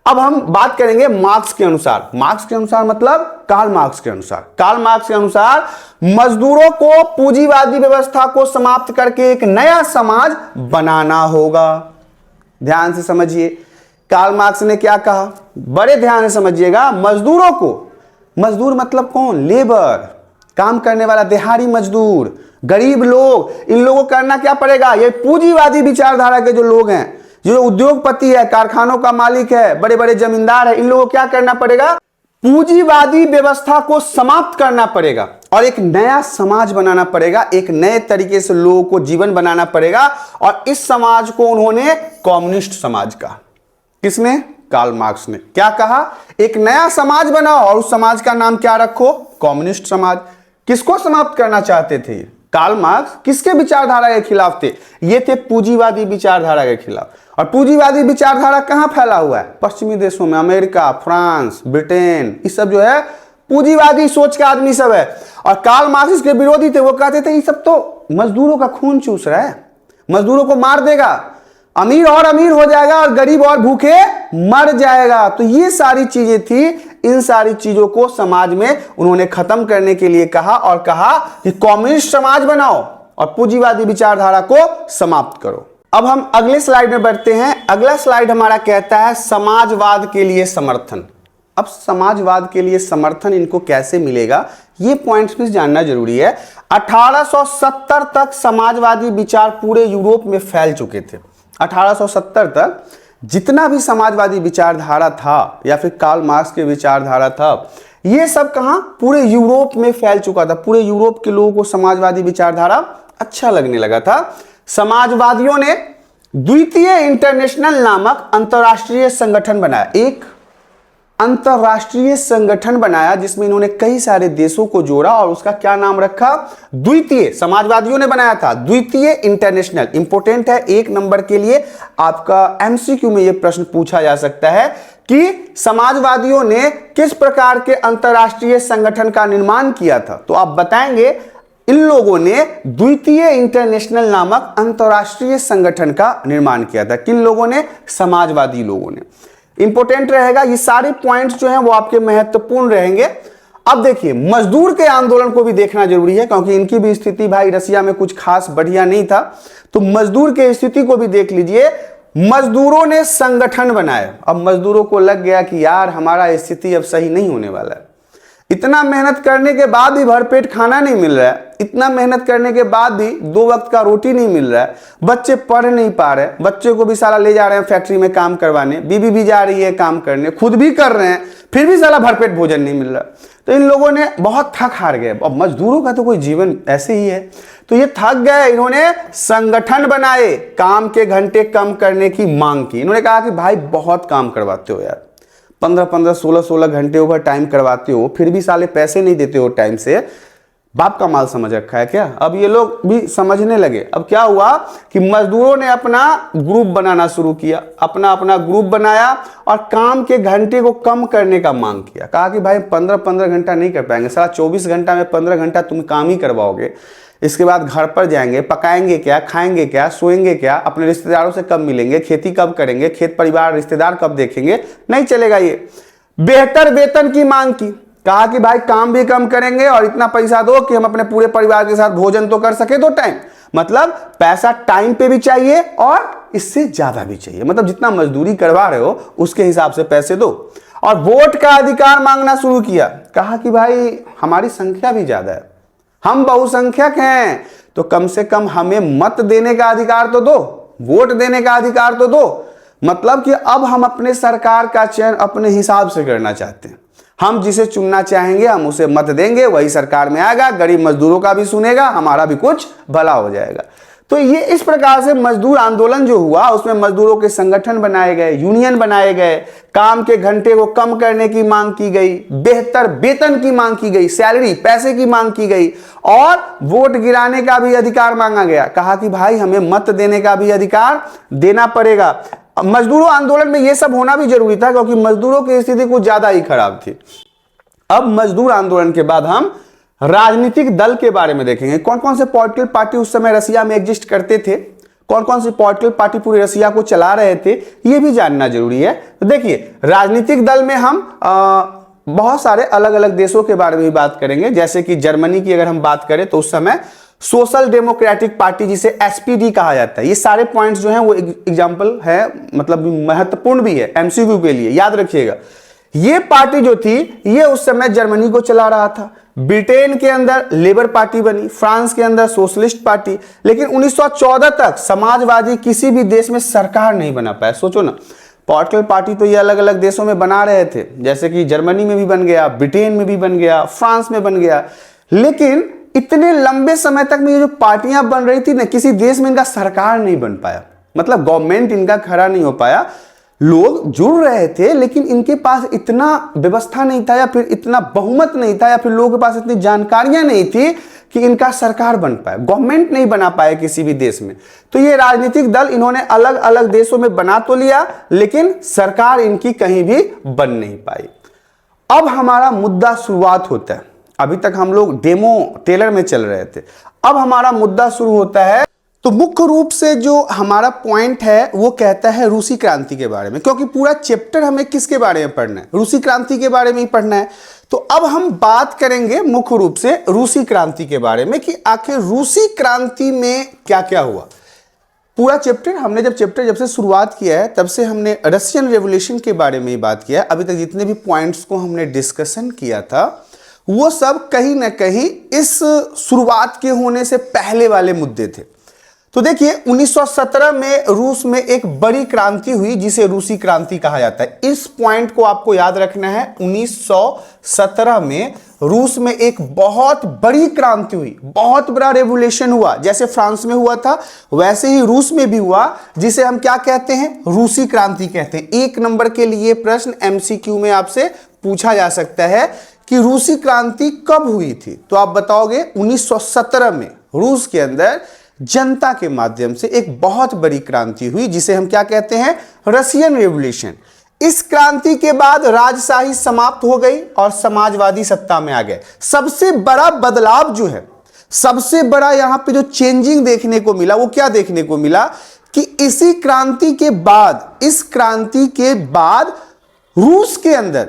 अब हम बात करेंगे मार्क्स के अनुसार। मार्क्स के अनुसार मतलब कार्ल मार्क्स के अनुसार। कार्ल मार्क्स के अनुसार मजदूरों को पूंजीवादी व्यवस्था को समाप्त करके एक नया समाज बनाना होगा। ध्यान से समझिए कार्ल मार्क्स ने क्या कहा, बड़े ध्यान से समझिएगा। मजदूरों को, मजदूर मतलब कौन, लेबर, काम करने वाला दिहाड़ी मजदूर, गरीब लोग, इन लोगों को करना क्या पड़ेगा, ये पूंजीवादी विचारधारा के जो लोग हैं, जो उद्योगपति है, कारखानों का मालिक है, बड़े बड़े जमींदार है, इन लोगों को क्या करना पड़ेगा, पूंजीवादी व्यवस्था को समाप्त करना पड़ेगा और एक नया समाज बनाना पड़ेगा, एक नए तरीके से लोगों को जीवन बनाना पड़ेगा। और इस समाज को उन्होंने कम्युनिस्ट समाज कहा। किसने, कार्ल मार्क्स ने। क्या कहा, एक नया समाज बनाओ और उस समाज का नाम क्या रखो, कम्युनिस्ट समाज। किसको समाप्त करना चाहते थे कार्ल मार्क्स, किसके विचारधारा के खिलाफ थे, ये थे पूंजीवादी विचारधारा के खिलाफ। और पूंजीवादी विचारधारा कहां फैला हुआ है, पश्चिमी देशों में, अमेरिका, फ्रांस, ब्रिटेन, ये सब जो है पूंजीवादी सोच के आदमी सब है। और कार्ल मार्क्स इसके विरोधी थे, वो कहते थे ये सब तो मजदूरों का खून चूस रहा है, मजदूरों को मार देगा, अमीर और अमीर हो जाएगा और गरीब और भूखे मर जाएगा। तो ये सारी चीजें थी, इन सारी चीजों को समाज में उन्होंने खत्म करने के लिए कहा और कहा कि कम्युनिस्ट समाज बनाओ और पूंजीवादी विचारधारा को समाप्त करो। अब हम अगले स्लाइड में बढ़ते हैं। अगला स्लाइड हमारा कहता है समाजवाद के लिए समर्थन। अब समाजवाद के लिए समर्थन इनको कैसे मिलेगा, ये पॉइंट्स भी जानना जरूरी है। 1870 तक समाजवादी विचार पूरे यूरोप में फैल चुके थे। 1870 तक जितना भी समाजवादी विचारधारा था या फिर कार्ल मार्क्स के विचारधारा था, ये सब कहां, पूरे यूरोप में फैल चुका था। पूरे यूरोप के लोगों को समाजवादी विचारधारा अच्छा लगने लगा था। समाजवादियों ने द्वितीय इंटरनेशनल नामक अंतरराष्ट्रीय संगठन बनाया। एक अंतरराष्ट्रीय संगठन बनाया जिसमें इन्होंने कई सारे देशों को जोड़ा और उसका क्या नाम रखा, द्वितीय। समाजवादियों ने बनाया था द्वितीय इंटरनेशनल। इंपॉर्टेंट है, 1 नंबर के लिए आपका एमसीक्यू में यह प्रश्न पूछा जा सकता है कि समाजवादियों ने किस प्रकार के अंतरराष्ट्रीय संगठन का निर्माण किया था। तो आप बताएंगे इन लोगों ने द्वितीय इंटरनेशनल नामक अंतरराष्ट्रीय संगठन का निर्माण किया था। किन लोगों ने, समाजवादी लोगों ने। इंपॉर्टेंट रहेगा, ये सारे पॉइंट्स जो हैं वो आपके महत्वपूर्ण रहेंगे। अब देखिए मजदूर के आंदोलन को भी देखना जरूरी है, क्योंकि इनकी भी स्थिति भाई रसिया में कुछ खास बढ़िया नहीं था। तो मजदूर के स्थिति को भी देख लीजिए। मजदूरों ने संगठन बनाए। अब मजदूरों को लग गया कि यार हमारा स्थिति अब सही नहीं होने वाला है, इतना मेहनत करने के बाद भी भरपेट खाना नहीं मिल रहा है, इतना मेहनत करने के बाद भी 2 वक्त का रोटी नहीं मिल रहा है, बच्चे पढ़ नहीं पा रहे, बच्चे को भी साला ले जा रहे हैं फैक्ट्री में काम करवाने, बीवी भी जा रही है काम करने, खुद भी कर रहे हैं, फिर भी साला भरपेट भोजन नहीं मिल रहा। तो इन लोगों ने बहुत थक हार गए। अब मजदूरों का तो कोई जीवन ऐसे ही है, तो ये थक गए। इन्होंने संगठन बनाए, काम के घंटे कम करने की मांग की। इन्होंने कहा कि भाई बहुत काम करवाते हो यार, 15-15, 16-16 घंटे ओवर टाइम करवाते हो, फिर भी साले पैसे नहीं देते हो टाइम से, बाप का माल समझ रखा है क्या। अब ये लोग भी समझने लगे। अब क्या हुआ कि मजदूरों ने अपना ग्रुप बनाना शुरू किया, अपना अपना ग्रुप बनाया और काम के घंटे को कम करने का मांग किया। कहा कि भाई 15-15 घंटा नहीं कर पाएंगे, साला 24 घंटा में 15 घंटा तुम काम ही करवाओगे, इसके बाद घर पर जाएंगे, पकाएंगे क्या, खाएंगे क्या, सोएंगे क्या, अपने रिश्तेदारों से कब मिलेंगे, खेती कब करेंगे, खेत परिवार रिश्तेदार कब देखेंगे, नहीं चलेगा। ये बेहतर वेतन की मांग की। कहा कि भाई काम भी कम करेंगे और इतना पैसा दो कि हम अपने पूरे परिवार के साथ भोजन तो कर सके 2 टाइम, मतलब पैसा टाइम पे भी चाहिए और इससे ज्यादा भी चाहिए, मतलब जितना मजदूरी करवा रहे हो उसके हिसाब से पैसे दो। और वोट का अधिकार मांगना शुरू किया, कहा कि भाई हमारी संख्या भी ज्यादा है, हम बहुसंख्यक हैं, तो कम से कम हमें मत देने का अधिकार तो दो, वोट देने का अधिकार तो दो। मतलब कि अब हम अपने सरकार का चयन अपने हिसाब से करना चाहते हैं, हम जिसे चुनना चाहेंगे हम उसे मत देंगे, वही सरकार में आएगा, गरीब मजदूरों का भी सुनेगा, हमारा भी कुछ भला हो जाएगा। तो ये इस प्रकार से मजदूर आंदोलन जो हुआ उसमें मजदूरों के संगठन बनाए गए, यूनियन बनाए गए, काम के घंटे को कम करने की मांग की गई, बेहतर वेतन की मांग की गई, सैलरी पैसे की मांग की गई, और वोट गिराने का भी अधिकार मांगा गया। कहा कि भाई हमें मत देने का भी अधिकार देना पड़ेगा। मजदूरों आंदोलन में यह सब होना भी जरूरी था क्योंकि मजदूरों की स्थिति कुछ ज्यादा ही खराब थी। अब मजदूर आंदोलन के बाद हम राजनीतिक दल के बारे में देखेंगे, कौन कौन से पॉलिटिकल पार्टी उस समय रसिया में एग्जिस्ट करते थे, कौन कौन सी पॉलिटिकल पार्टी पूरी रसिया को चला रहे थे, यह भी जानना जरूरी है। तो देखिए, राजनीतिक दल में हम बहुत सारे अलग अलग देशों के बारे में भी बात करेंगे। जैसे कि जर्मनी की अगर हम बात करें तो उस समय सोशल डेमोक्रेटिक पार्टी जिसे एसपीडी कहा जाता है। ये सारे पॉइंट्स जो हैं वो एग्जांपल है, मतलब महत्वपूर्ण भी है एमसीक्यू के लिए, याद रखिएगा। ये पार्टी जो थी ये उस समय जर्मनी को चला रहा था। ब्रिटेन के अंदर लेबर पार्टी बनी, फ्रांस के अंदर सोशलिस्ट पार्टी, लेकिन 1914 तक समाजवादी किसी भी देश में सरकार नहीं बना पाया। सोचो ना, पॉलिटिकल पार्टी तो ये अलग अलग देशों में बना रहे थे, जैसे कि जर्मनी में भी बन गया, ब्रिटेन में भी बन गया, फ्रांस में बन गया, लेकिन इतने लंबे समय तक में ये जो पार्टियां बन रही थी ना, किसी देश में इनका सरकार नहीं बन पाया, मतलब गवर्नमेंट इनका खड़ा नहीं हो पाया। लोग जुड़ रहे थे लेकिन इनके पास इतना व्यवस्था नहीं था, या फिर इतना बहुमत नहीं था, या फिर लोगों के पास इतनी जानकारियां नहीं थी कि इनका सरकार बन पाए, गवर्नमेंट नहीं बना पाए किसी भी देश में। तो ये राजनीतिक दल इन्होंने अलग अलग देशों में बना तो लिया, लेकिन सरकार इनकी कहीं भी बन नहीं पाई। अब हमारा मुद्दा शुरुआत होता है, अभी तक हम लोग डेमो टेलर में चल रहे थे, अब हमारा मुद्दा शुरू होता है। तो मुख्य रूप से जो हमारा पॉइंट है वो कहता है रूसी क्रांति के बारे में, क्योंकि पूरा चैप्टर हमें किसके बारे में पढ़ना है, रूसी क्रांति के बारे में ही पढ़ना है। तो अब हम बात करेंगे मुख्य रूप से रूसी क्रांति के बारे में कि आखिर रूसी क्रांति में क्या क्या हुआ। पूरा चैप्टर हमने जब से शुरुआत किया है तब से हमने रशियन रेवोल्यूशन के बारे में ही बात किया है। अभी तक जितने भी पॉइंट्स को हमने डिस्कशन किया था वो सब कहीं ना कहीं इस शुरुआत के होने से पहले वाले मुद्दे थे। तो देखिए, 1917 में रूस में एक बड़ी क्रांति हुई जिसे रूसी क्रांति कहा जाता है। इस पॉइंट को आपको याद रखना है। 1917 में रूस में एक बहुत बड़ी क्रांति हुई, बहुत बड़ा रेवोल्यूशन हुआ। जैसे फ्रांस में हुआ था वैसे ही रूस में भी हुआ, जिसे हम क्या कहते हैं, रूसी क्रांति कहते हैं। 1 नंबर के लिए प्रश्न एमसीक्यू में आपसे पूछा जा सकता है कि रूसी क्रांति कब हुई थी, तो आप बताओगे 1917 में रूस के अंदर जनता के माध्यम से एक बहुत बड़ी क्रांति हुई जिसे हम क्या कहते हैं, रशियन रेवोल्यूशन। इस क्रांति के बाद राजशाही समाप्त हो गई और समाजवादी सत्ता में आ गए। सबसे बड़ा बदलाव जो है, सबसे बड़ा यहां पे जो चेंजिंग देखने को मिला वो क्या देखने को मिला कि इसी क्रांति के बाद, इस क्रांति के बाद रूस के अंदर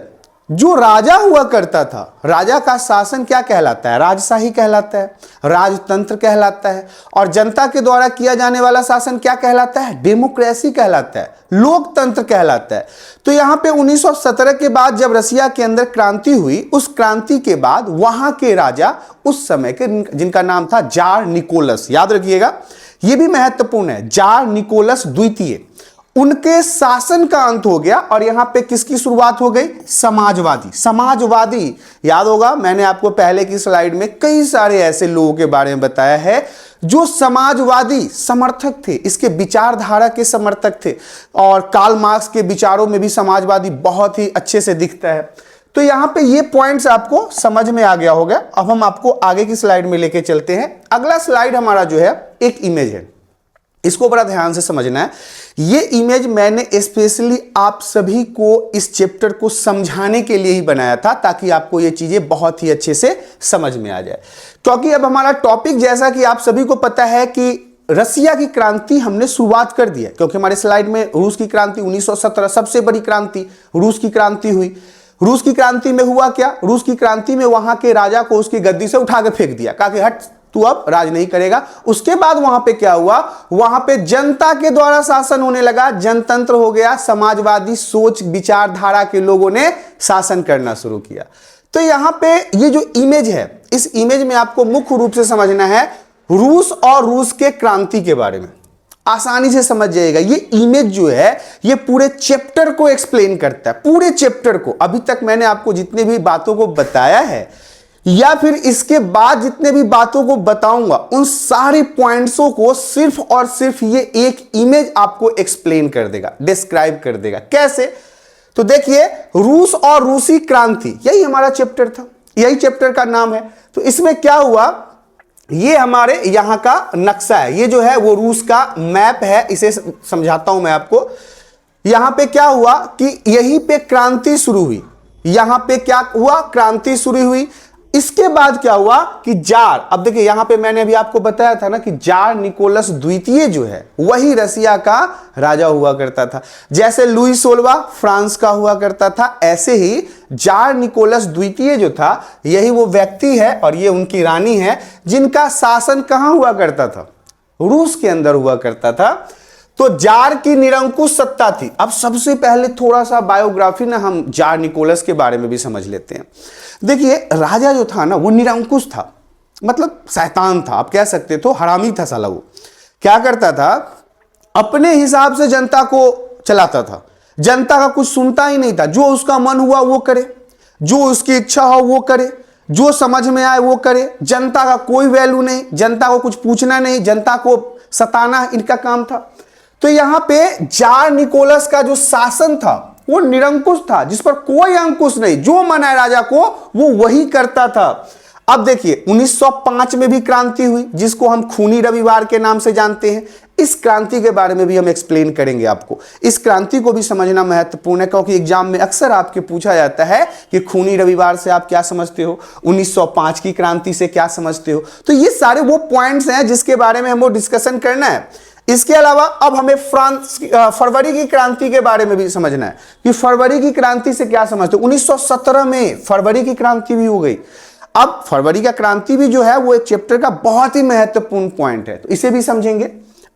जो राजा हुआ करता था, राजा का शासन क्या कहलाता है, राजशाही कहलाता है, राजतंत्र कहलाता है, और जनता के द्वारा किया जाने वाला शासन क्या कहलाता है, डेमोक्रेसी कहलाता है, लोकतंत्र कहलाता है। तो यहां पे 1917 के बाद जब रसिया के अंदर क्रांति हुई, उस क्रांति के बाद वहां के राजा उस समय के, जिनका नाम था जार निकोलस, याद रखिएगा यह भी महत्वपूर्ण है, जार निकोलस द्वितीय, उनके शासन का अंत हो गया और यहां पे किसकी शुरुआत हो गई, समाजवादी। समाजवादी याद होगा, मैंने आपको पहले की स्लाइड में कई सारे ऐसे लोगों के बारे में बताया है जो समाजवादी समर्थक थे, इसके विचारधारा के समर्थक थे, और कार्ल मार्क्स के विचारों में भी समाजवादी बहुत ही अच्छे से दिखता है। तो यहां पे ये पॉइंट्स आपको समझ में आ गया होगा। अब हम आपको आगे की स्लाइड में लेके चलते हैं। अगला स्लाइड हमारा जो है एक इमेज है, इसको बड़ा ध्यान से समझना है। ये इमेज मैंने स्पेशली आप सभी को इस चैप्टर को समझाने के लिए ही बनाया था, ताकि आपको ये चीजें बहुत ही अच्छे से समझ में आ जाए। क्योंकि अब हमारा टॉपिक, जैसा कि आप सभी को पता है कि रसिया की क्रांति हमने शुरुआत कर दी है, क्योंकि हमारे स्लाइड में रूस की क्रांति 1917 सबसे बड़ी क्रांति रूस की क्रांति हुई। रूस की क्रांति में हुआ क्या, रूस की क्रांति में वहां के राजा को उसकी गद्दी से उठा के फेंक दिया, कहा कि हट, तू अब राज नहीं करेगा। उसके बाद वहां पे क्या हुआ, वहां पे जनता के द्वारा शासन होने लगा, जनतंत्र हो गया, समाजवादी सोच विचारधारा के लोगों ने शासन करना शुरू किया। तो यहां पे ये जो इमेज है, इस इमेज में आपको मुख्य रूप से समझना है रूस और रूस के क्रांति के बारे में। आसानी से समझ जाएगा। ये इमेज जो है ये पूरे चैप्टर को एक्सप्लेन करता है, पूरे चैप्टर को। अभी तक मैंने आपको जितने भी बातों को बताया है या फिर इसके बाद जितने भी बातों को बताऊंगा, उन सारे पॉइंट्सों को सिर्फ और सिर्फ ये एक इमेज आपको एक्सप्लेन कर देगा, डिस्क्राइब कर देगा। कैसे? तो देखिए, रूस और रूसी क्रांति, यही हमारा चैप्टर था, यही चैप्टर का नाम है। तो इसमें क्या हुआ, ये हमारे यहां का नक्शा है, ये जो है वो रूस का मैप है, इसे समझाता हूं मैं आपको। यहां पे क्या हुआ कि यहीं पे क्रांति शुरू हुई, यहां पे क्या हुआ, क्रांति शुरू हुई। इसके बाद क्या हुआ कि जार, अब देखिए यहां पे मैंने अभी आपको बताया था ना कि जार निकोलस द्वितीय जो है वही रसिया का राजा हुआ करता था। जैसे लुई 16वां फ्रांस का हुआ करता था, ऐसे ही जार निकोलस द्वितीय जो था यही वो व्यक्ति है और ये उनकी रानी है जिनका शासन कहां हुआ करता था, रूस के अंदर हुआ करता था। तो जार की निरंकुश सत्ता थी। अब सबसे पहले थोड़ा सा बायोग्राफी ना हम जार निकोलस के बारे में भी समझ लेते हैं। देखिए, राजा जो था ना वो निरंकुश था, मतलब शैतान था, आप कह सकते तो हरामी था साला। वो क्या करता था, अपने हिसाब से जनता को चलाता था, जनता का कुछ सुनता ही नहीं था। जो उसका मन हुआ वो करे, जो उसकी इच्छा हो वो करे, जो समझ में आए वो करे। जनता का कोई वैल्यू नहीं, जनता को कुछ पूछना नहीं, जनता को सताना इनका काम था। तो यहां पे जार निकोलस का जो शासन था वो निरंकुश था, जिस पर कोई अंकुश नहीं, जो मन है राजा को वो वही करता था। अब देखिए 1905 में भी क्रांति हुई, जिसको हम खूनी रविवार के नाम से जानते हैं। इस क्रांति के बारे में भी हम एक्सप्लेन करेंगे आपको। इस क्रांति को भी समझना महत्वपूर्ण है, क्योंकि एग्जाम में अक्सर आपके पूछा जाता है कि खूनी रविवार से आप क्या समझते हो, 1905 की क्रांति से क्या समझते हो। तो ये सारे वो पॉइंट्स हैं जिसके बारे में हमको डिस्कशन करना है। इसके अलावा अब हमें फरवरी की क्रांति के बारे में भी समझना है कि फरवरी की क्रांति से क्या समझते हो। 1917 में फरवरी की क्रांति भी हो गई। अब फरवरी का क्रांति भी जो है वो एक चैप्टर का बहुत ही महत्वपूर्ण पॉइंट है, तो इसे भी समझेंगे।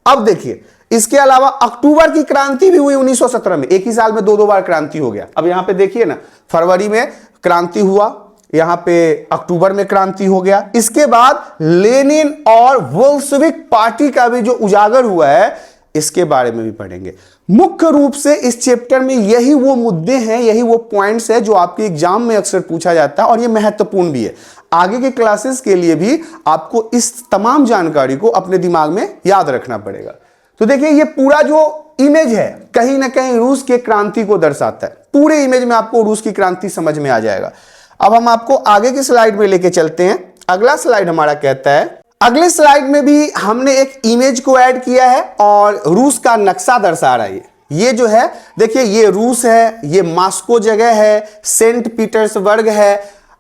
अब देखिए, इसके अलावा अक्टूबर की क्रांति भी हुई 1917 में। एक ही साल में दो बार क्रांति हो गया। अब यहां पे देखिए ना, फरवरी में क्रांति हुआ, यहां पे अक्टूबर में क्रांति हो गया। इसके बाद लेनिन और बोल्शेविक पार्टी का भी जो उजागर हुआ है, इसके बारे में भी पढ़ेंगे। मुख्य रूप से इस चैप्टर में यही वो मुद्दे हैं, यही वो पॉइंट्स है जो आपके एग्जाम में अक्सर पूछा जाता है और ये महत्वपूर्ण भी है। आगे के क्लासेस के लिए भी आपको इस तमाम जानकारी को अपने दिमाग में याद रखना पड़ेगा। तो देखिए, ये पूरा जो इमेज है कहीं ना कहीं रूस के क्रांति को दर्शाता है। पूरे इमेज में आपको रूस की क्रांति समझ में आ जाएगा। अब हम आपको आगे की स्लाइड में लेके चलते हैं। अगला स्लाइड हमारा कहता है, अगले स्लाइड में भी हमने एक इमेज को ऐड किया है और रूस का नक्शा दर्शा रहा है। ये जो है देखिए, ये रूस है, ये मॉस्को जगह है, सेंट पीटर्सबर्ग है,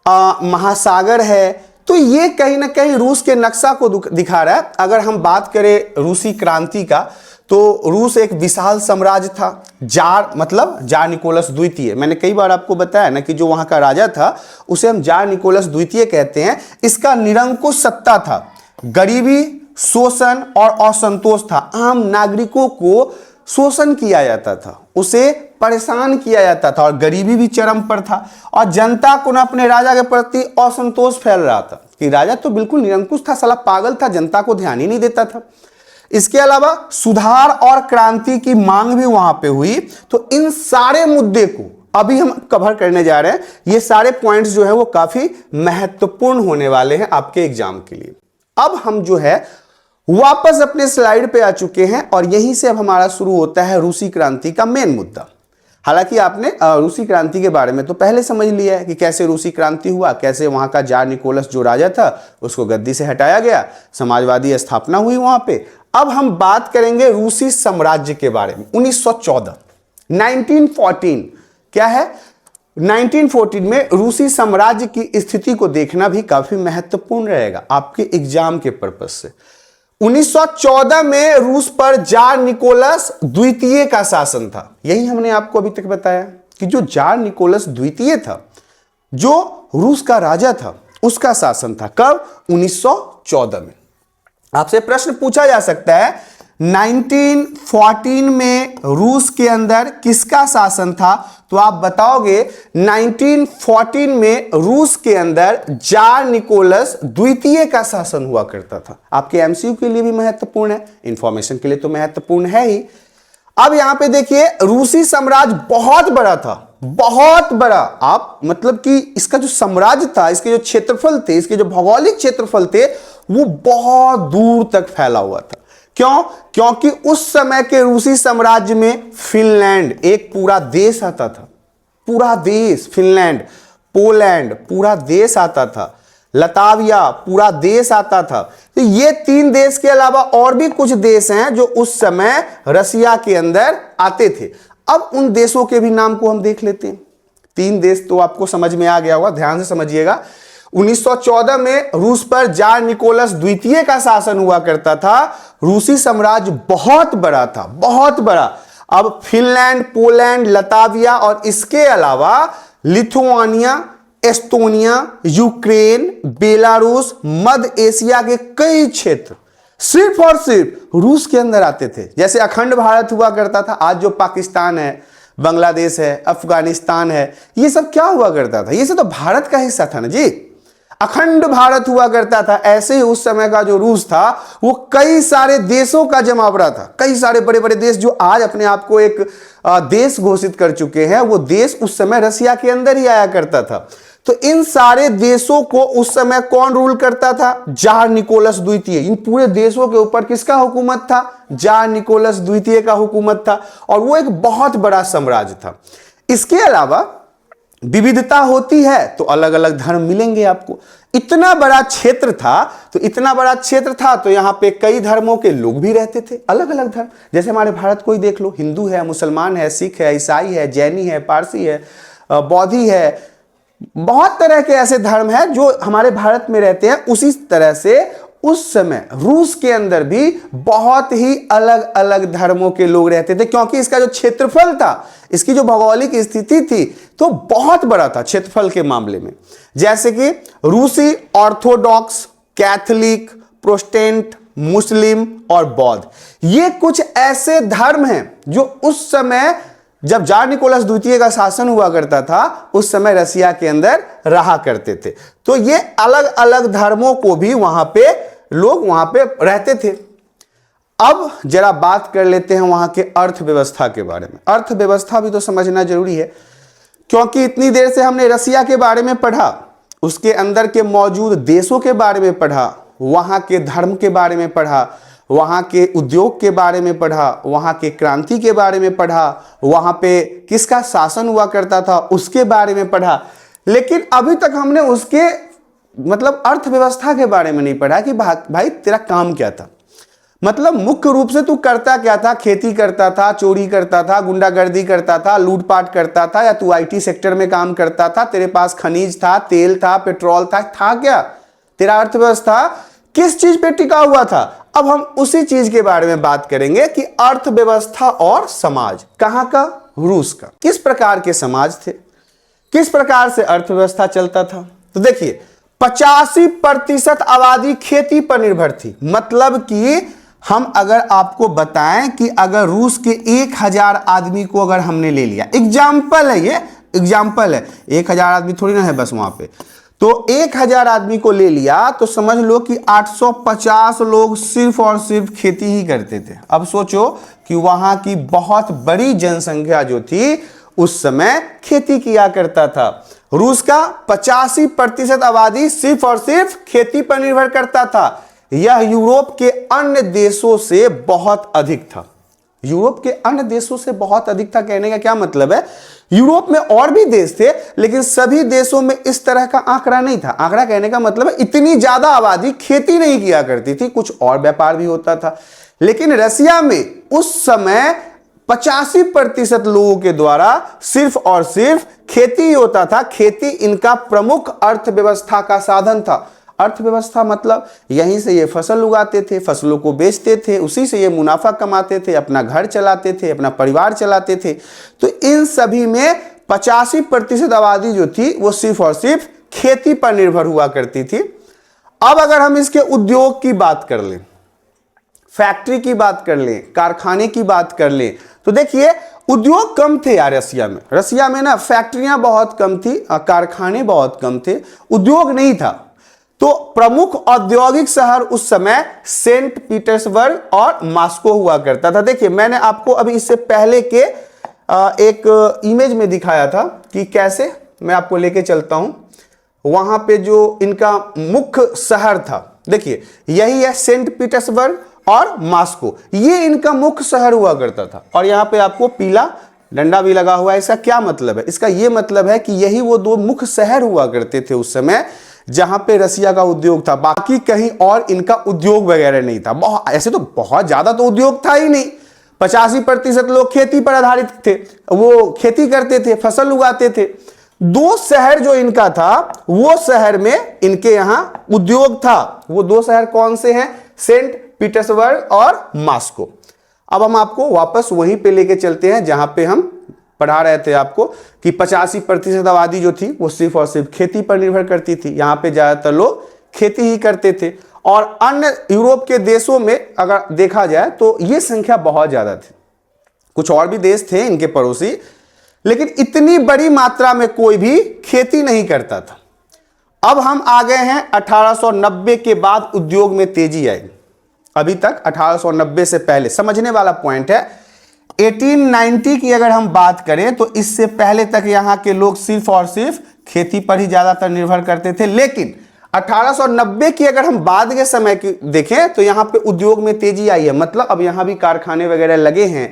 महासागर है। तो ये कहीं ना कहीं रूस के नक्शा को दिखा रहा है। अगर हम बात करें रूसी क्रांति का, तो रूस एक विशाल साम्राज्य था। जार मतलब जार निकोलस द्वितीय, मैंने कई बार आपको बताया ना कि जो वहां का राजा था उसे हम जार निकोलस द्वितीय कहते हैं। इसका निरंकुश सत्ता था, गरीबी, शोषण और असंतोष था। आम नागरिकों को शोषण किया जाता था, उसे परेशान किया जाता था और गरीबी भी चरम पर था। और जनता को ना अपने राजा के प्रति असंतोष फैल रहा था कि राजा तो बिल्कुल निरंकुश था, साला पागल था, जनता को ध्यान ही नहीं देता था। इसके अलावा सुधार और क्रांति की मांग भी वहां पे हुई। तो इन सारे मुद्दे को अभी हम कवर करने जा रहे हैं। ये सारे पॉइंट्स जो है वो काफी महत्वपूर्ण होने वाले हैं आपके एग्जाम के लिए। अब हम जो है वापस अपने स्लाइड पे आ चुके हैं और यहीं से अब हमारा शुरू होता है रूसी क्रांति का मेन मुद्दा। हालांकि आपने रूसी क्रांति के बारे में तो पहले समझ लिया है कि कैसे रूसी क्रांति हुआ, कैसे वहां का जार निकोलस जो राजा था उसको गद्दी से हटाया गया, समाजवादी स्थापना हुई वहां पे। अब हम बात करेंगे रूसी साम्राज्य के बारे में। 1914 1914 क्या है, 1914 में रूसी साम्राज्य की स्थिति को देखना भी काफी महत्वपूर्ण रहेगा आपके एग्जाम के पर्पस से। 1914 में रूस पर जार निकोलस द्वितीय का शासन था। यही हमने आपको अभी तक बताया कि जो जार निकोलस द्वितीय था, जो रूस का राजा था, उसका शासन था। कब? 1914 में। आपसे प्रश्न पूछा जा सकता है 1914 में रूस के अंदर किसका शासन था, तो आप बताओगे 1914 में रूस के अंदर जार निकोलस द्वितीय का शासन हुआ करता था। आपके एमसीक्यू के लिए भी महत्वपूर्ण है, इंफॉर्मेशन के लिए तो महत्वपूर्ण है ही। अब यहां पे देखिए रूसी साम्राज्य बहुत बड़ा था, बहुत बड़ा। आप मतलब कि इसका जो साम्राज्य था, इसके जो क्षेत्रफल थे, इसके जो भौगोलिक क्षेत्रफल थे, वो बहुत दूर तक फैला हुआ था। क्यों? क्योंकि उस समय के रूसी साम्राज्य में फिनलैंड एक पूरा देश आता था, पूरा देश, फिनलैंड, पोलैंड पूरा देश आता था, लताविया पूरा देश आता था। तो ये 3 देश के अलावा और भी कुछ देश हैं जो उस समय रसिया के अंदर आते थे। अब उन देशों के भी नाम को हम देख लेते हैं। 3 देश तो आपको समझ में आ गया होगा, ध्यान से समझिएगा। 1914 में रूस पर जार निकोलस द्वितीय का शासन हुआ करता था। रूसी साम्राज्य बहुत बड़ा था, बहुत बड़ा। अब फिनलैंड, पोलैंड, लताविया और इसके अलावा लिथुआनिया, एस्टोनिया, यूक्रेन, बेलारूस, मध्य एशिया के कई क्षेत्र सिर्फ और सिर्फ रूस के अंदर आते थे। जैसे अखंड भारत हुआ करता था, आज जो पाकिस्तान है, बांग्लादेश है, अफगानिस्तान है, ये सब क्या हुआ करता था? ये सब तो भारत का हिस्सा था ना जी, अखंड भारत हुआ करता था। ऐसे ही उस समय का जो रूस था वो कई सारे देशों का जमावड़ा था। कई सारे बड़े बड़े देश जो आज अपने आप को एक देश घोषित कर चुके हैं, वो देश उस समय रसिया के अंदर ही आया करता था। तो इन सारे देशों को उस समय कौन रूल करता था? जार निकोलस द्वितीय। इन पूरे देशों के ऊपर किसका हुकूमत था? जार निकोलस द्वितीय का हुकूमत था, और वो एक बहुत बड़ा साम्राज्य था। इसके अलावा विविधता होती है तो अलग अलग धर्म मिलेंगे आपको। इतना बड़ा क्षेत्र था, तो इतना बड़ा क्षेत्र था तो यहां पे कई धर्मों के लोग भी रहते थे, अलग अलग धर्म। जैसे हमारे भारत को ही देख लो, हिंदू है, मुसलमान है, सिख है, ईसाई है, जैनी है, पारसी है, बौद्धि है, बहुत तरह के ऐसे धर्म हैं जो हमारे भारत में रहते हैं। उसी तरह से उस समय रूस के अंदर भी बहुत ही अलग अलग धर्मों के लोग रहते थे, क्योंकि इसका जो क्षेत्रफल था, इसकी जो भौगोलिक स्थिति थी, तो बहुत बड़ा था क्षेत्रफल के मामले में। जैसे कि रूसी ऑर्थोडॉक्स, कैथोलिक, प्रोटेस्टेंट, मुस्लिम और बौद्ध, ये कुछ ऐसे धर्म हैं जो उस समय जब जार निकोलस द्वितीय का शासन हुआ करता था, उस समय रसिया के अंदर रहा करते थे। तो ये अलग अलग धर्मों को भी वहां पे लोग वहां पे रहते थे। अब जरा बात कर लेते हैं वहां के अर्थव्यवस्था के बारे में। अर्थव्यवस्था भी तो समझना जरूरी है, क्योंकि इतनी देर से हमने रसिया के बारे में पढ़ा, उसके अंदर के मौजूद देशों के बारे में पढ़ा, वहां के धर्म के बारे में पढ़ा, वहां के उद्योग के बारे में पढ़ा, वहां के क्रांति के बारे में पढ़ा, वहां पे किसका शासन हुआ करता था उसके बारे में पढ़ा। लेकिन अभी तक हमने उसके मतलब अर्थव्यवस्था के बारे में नहीं पढ़ा कि भाई तेरा काम क्या था, मतलब मुख्य रूप से तू करता क्या था? खेती करता था, चोरी करता था, गुंडागर्दी करता था, लूटपाट करता था, या तू आईटी सेक्टर में काम करता था? तेरे पास खनिज था, तेल था, पेट्रोल था क्या? तेरा अर्थव्यवस्था किस चीज पे टिका हुआ था? अब हम उसी चीज के बारे में बात करेंगे कि अर्थव्यवस्था और समाज कहां का? रूस का। किस प्रकार के समाज थे, किस प्रकार से अर्थव्यवस्था चलता था? तो देखिए 85% आबादी खेती पर निर्भर थी। मतलब कि हम अगर आपको बताएं कि अगर रूस के 1000 आदमी को अगर हमने ले लिया, एग्जाम्पल है, ये एग्जाम्पल है, 1000 आदमी थोड़ी ना है बस वहां पे, तो 1000 आदमी को ले लिया तो समझ लो कि 850 लोग सिर्फ और सिर्फ खेती ही करते थे। अब सोचो कि वहां की बहुत बड़ी जनसंख्या जो थी उस समय खेती किया करता था। रूस का 85% आबादी सिर्फ और सिर्फ खेती पर निर्भर करता था। यह यूरोप के अन्य देशों से बहुत अधिक था। यूरोप के अन्य देशों से बहुत अधिक था कहने का क्या मतलब है? यूरोप में और भी देश थे, लेकिन सभी देशों में इस तरह का आंकड़ा नहीं था। आंकड़ा कहने का मतलब है इतनी ज्यादा आबादी खेती नहीं किया करती थी, कुछ और व्यापार भी होता था। लेकिन रसिया में उस समय 85% लोगों के द्वारा सिर्फ और सिर्फ खेती ही होता था। खेती इनका प्रमुख अर्थव्यवस्था का साधन था। अर्थव्यवस्था मतलब यहीं से ये फसल उगाते थे, फसलों को बेचते थे, उसी से ये मुनाफा कमाते थे, अपना घर चलाते थे, अपना परिवार चलाते थे। तो इन सभी में 85% आबादी जो थी वो सिर्फ और सिर्फ खेती पर निर्भर हुआ करती थी। अब अगर हम इसके उद्योग की बात कर लें, फैक्ट्री की बात कर लें, कारखाने की बात कर लें, तो देखिए उद्योग कम थे यार रसिया में ना फैक्ट्रियां बहुत कम थी, कारखाने बहुत कम थे, उद्योग नहीं था। तो प्रमुख औद्योगिक शहर उस समय सेंट पीटर्सबर्ग और मॉस्को हुआ करता था। देखिए मैंने आपको अभी इससे पहले के एक इमेज में दिखाया था कि कैसे, मैं आपको लेके चलता हूं वहां पे जो इनका मुख्य शहर था। देखिए यही है सेंट पीटर्सबर्ग और मॉस्को, ये इनका मुख्य शहर हुआ करता था। और यहां पे आपको पीला डंडा भी लगा हुआ है। इसका क्या मतलब है? इसका यह मतलब है कि यही वो दो मुख्य शहर हुआ करते थे उस समय जहां पे रसिया का उद्योग था। बाकी कहीं और इनका उद्योग वगैरह नहीं था। ऐसे तो बहुत ज्यादा तो उद्योग था ही नहीं। 85% लोग खेती पर आधारित थे, वो खेती करते थे, फसल उगाते थे। दो शहर जो इनका था वो शहर में इनके यहां उद्योग था। वो दो शहर कौन से हैं? सेंट पीटर्सबर्ग और मॉस्को। अब हम आपको वापस वहीं पे लेके चलते हैं जहां पे हम पढ़ा रहे थे आपको कि 85% आबादी जो थी वो सिर्फ और सिर्फ खेती पर निर्भर करती थी। यहां पे ज्यादातर लोग खेती ही करते थे। और अन्य यूरोप के देशों में अगर देखा जाए तो ये संख्या बहुत ज्यादा थी। कुछ और भी देश थे इनके पड़ोसी, लेकिन इतनी बड़ी मात्रा में कोई भी खेती नहीं करता था। अब हम आ गए हैं 1890 के बाद उद्योग में तेजी आई। अभी तक 1890 से पहले समझने वाला पॉइंट है। 1890 की अगर हम बात करें तो इससे पहले तक यहां के लोग सिर्फ और सिर्फ खेती पर ही ज्यादातर निर्भर करते थे। लेकिन 1890 की अगर हम बाद के समय की देखें तो यहां पे उद्योग में तेजी आई है। मतलब अब यहां भी कारखाने वगैरह लगे हैं,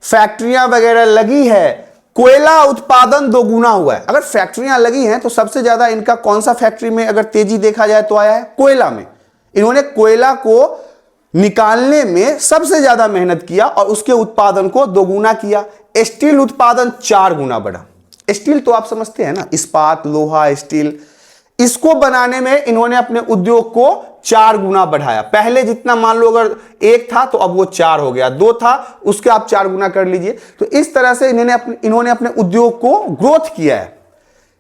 फैक्ट्रियां वगैरह लगी है, कोयला उत्पादन दोगुना हुआ है। अगर फैक्ट्रियां लगी हैं तो सबसे ज्यादा इनका कौन सा फैक्ट्री में अगर तेजी देखा जाए तो आया है? कोयला में। इन्होंने कोयला को निकालने में सबसे ज्यादा मेहनत किया और उसके उत्पादन को दोगुना किया। स्टील उत्पादन 4 गुना बढ़ा। स्टील तो आप समझते हैं ना, इस्पात, लोहा, स्टील, इसको बनाने में इन्होंने अपने उद्योग को 4 गुना बढ़ाया। पहले जितना मान लो अगर 1 था तो अब वो 4 हो गया, 2 था उसके आप 4 गुना कर लीजिए। तो इस तरह से इन्होंने अपने उद्योग को ग्रोथ किया है।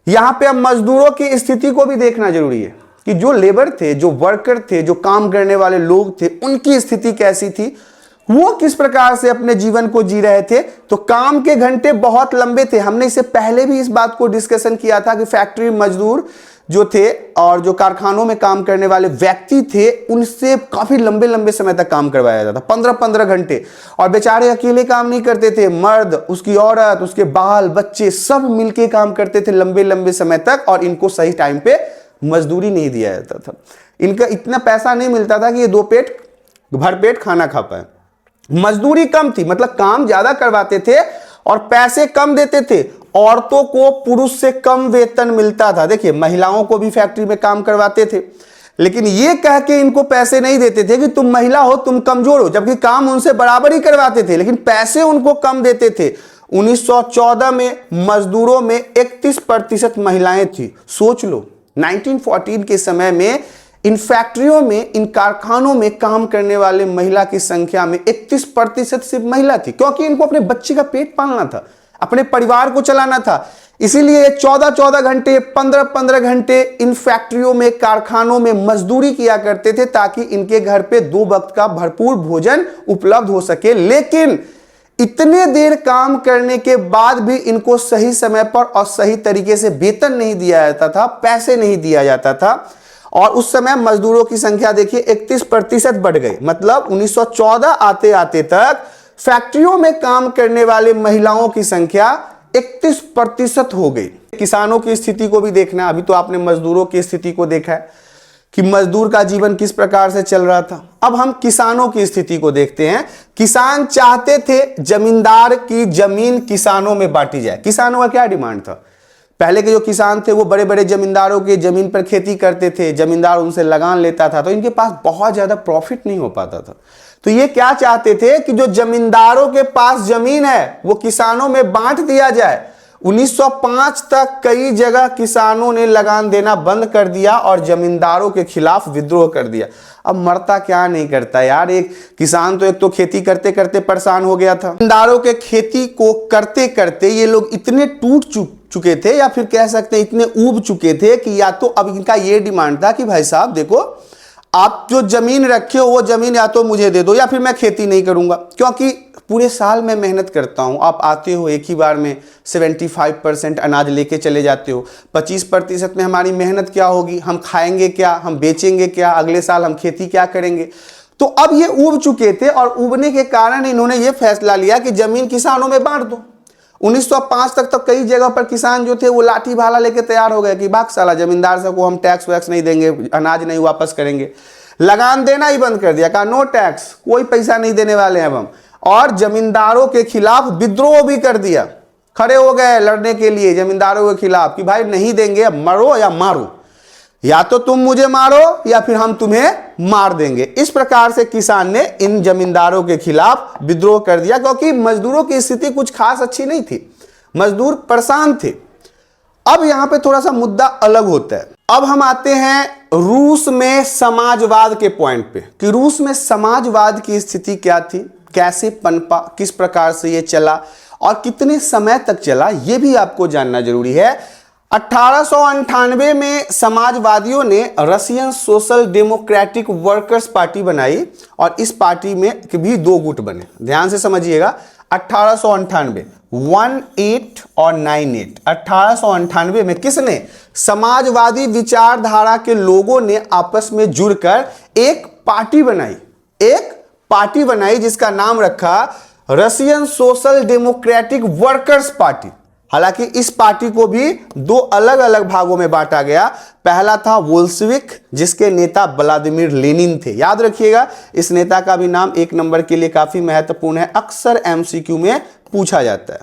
यहां पे अब मजदूरों की स्थिति को भी देखना जरूरी है कि जो लेबर थे, जो वर्कर थे, जो काम करने वाले लोग थे, उनकी स्थिति कैसी थी, वो किस प्रकार से अपने जीवन को जी रहे थे। तो काम के घंटे बहुत लंबे थे। हमने इससे पहले भी इस बात को डिस्कशन किया था कि फैक्ट्री मजदूर जो थे और जो कारखानों में काम करने वाले व्यक्ति थे उनसे काफी लंबे लंबे समय तक काम करवाया जाता, 15-15 घंटे। और बेचारे अकेले काम नहीं करते थे, मर्द, उसकी औरत, उसके बाल बच्चे सब मिलके काम करते थे लंबे लंबे समय तक। और इनको सही टाइम पे मजदूरी नहीं दिया जाता था। इनका इतना पैसा नहीं मिलता था कि ये 2 पेट भर पेट खाना खा पाए। मजदूरी कम थी, मतलब काम ज्यादा करवाते थे और पैसे कम देते थे। औरतों को पुरुष से कम वेतन मिलता था। देखिए महिलाओं को भी फैक्ट्री में काम करवाते थे, लेकिन ये कह के इनको पैसे नहीं देते थे कि तुम महिला हो, तुम कमजोर हो, जबकि काम उनसे बराबर ही करवाते थे, लेकिन पैसे उनको कम देते थे। 1914 में मजदूरों में 31% महिलाएं थी। सोच लो 1914 के समय में इन फैक्ट्रियों में, इन कारखानों में काम करने वाले महिला की संख्या में 31% सिर्फ महिला थी, क्योंकि इनको अपने बच्चे का पेट पालना था, अपने परिवार को चलाना था। इसीलिए 14-14 घंटे, 15-15 घंटे इन फैक्ट्रियों में, कारखानों में मजदूरी किया करते थे ताकि इनके घर पे 2 वक्त का भरपूर भोजन उपलब्ध हो सके। लेकिन इतने देर काम करने के बाद भी इनको सही समय पर और सही तरीके से वेतन नहीं दिया जाता था, पैसे नहीं दिया जाता था। और उस समय मजदूरों की संख्या देखिए 31% बढ़ गई। मतलब 1914 आते आते तक फैक्ट्रियों में काम करने वाले महिलाओं की संख्या 31% हो गई। किसानों की स्थिति को भी देखना। अभी तो आपने मजदूरों की स्थिति को देखा है कि मजदूर का जीवन किस प्रकार से चल रहा था। अब हम किसानों की स्थिति को देखते हैं। किसान चाहते थे जमींदार की जमीन किसानों में बांटी जाए। किसानों का क्या डिमांड था? पहले के जो किसान थे वो बड़े बड़े जमींदारों के जमीन पर खेती करते थे, जमींदार उनसे लगान लेता था, तो इनके पास बहुत ज्यादा प्रॉफिट नहीं हो पाता था। तो ये क्या चाहते थे कि जो जमींदारों के पास जमीन है वो किसानों में बांट दिया जाए। 1905 तक कई जगह किसानों ने लगान देना बंद कर दिया और जमींदारों के खिलाफ विद्रोह कर दिया। अब मरता क्या नहीं करता यार, एक किसान तो एक तो खेती करते करते परेशान हो गया था। जमींदारों के खेती को करते करते ये लोग इतने चुके थे, या फिर कह सकते हैं इतने ऊब चुके थे कि या तो अब इनका ये डिमांड था कि भाई साहब देखो, आप जो जमीन रखे हो वो जमीन या तो मुझे दे दो या फिर मैं खेती नहीं करूंगा, क्योंकि पूरे साल मैं मेहनत करता हूं, आप आते हो एक ही बार में 75% अनाज लेके चले जाते हो, 25% में हमारी मेहनत क्या होगी, हम खाएंगे क्या, हम बेचेंगे क्या, अगले साल हम खेती क्या करेंगे। तो अब ये ऊब चुके थे और ऊबने के कारण इन्होंने ये फैसला लिया कि जमीन किसानों में बांट दो। 1905 तक तो कई जगह पर किसान जो थे वो लाठी भाला लेके तैयार हो गए कि भाग साला जमींदार से को हम टैक्स वैक्स नहीं देंगे, अनाज नहीं वापस करेंगे, लगान देना ही बंद कर दिया, कहा नो टैक्स, कोई पैसा नहीं देने वाले हैं हम। और जमींदारों के खिलाफ विद्रोह भी कर दिया, खड़े हो गए लड़ने के लिए जमींदारों के खिलाफ कि भाई नहीं देंगे, मरो या मारो, या तो तुम मुझे मारो या फिर हम तुम्हें मार देंगे। इस प्रकार से किसान ने इन जमींदारों के खिलाफ विद्रोह कर दिया, क्योंकि मजदूरों की स्थिति कुछ खास अच्छी नहीं थी, मजदूर परेशान थे। अब यहां पे थोड़ा सा मुद्दा अलग होता है। अब हम आते हैं रूस में समाजवाद के पॉइंट पे कि रूस में समाजवाद की स्थिति क्या थी, कैसे पनपा, किस प्रकार से ये चला और कितने समय तक चला, ये भी आपको जानना जरूरी है। 1898 में समाजवादियों ने Russian social democratic workers party बनाई और इस पार्टी में भी दो गुट बने, ध्यान से समझिएगा। 1898 18 और 98 1898 में किसने, समाजवादी विचारधारा के लोगों ने आपस में जुड़कर एक पार्टी बनाई जिसका नाम रखा Russian social democratic workers party. हालांकि इस पार्टी को भी दो अलग अलग भागों में बांटा गया। पहला था बोल्शेविक, जिसके नेता व्लादिमीर लेनिन थे, याद रखिएगा इस नेता का भी नाम 1 नंबर के लिए काफी महत्वपूर्ण है, अक्सर एमसीक्यू में पूछा जाता है।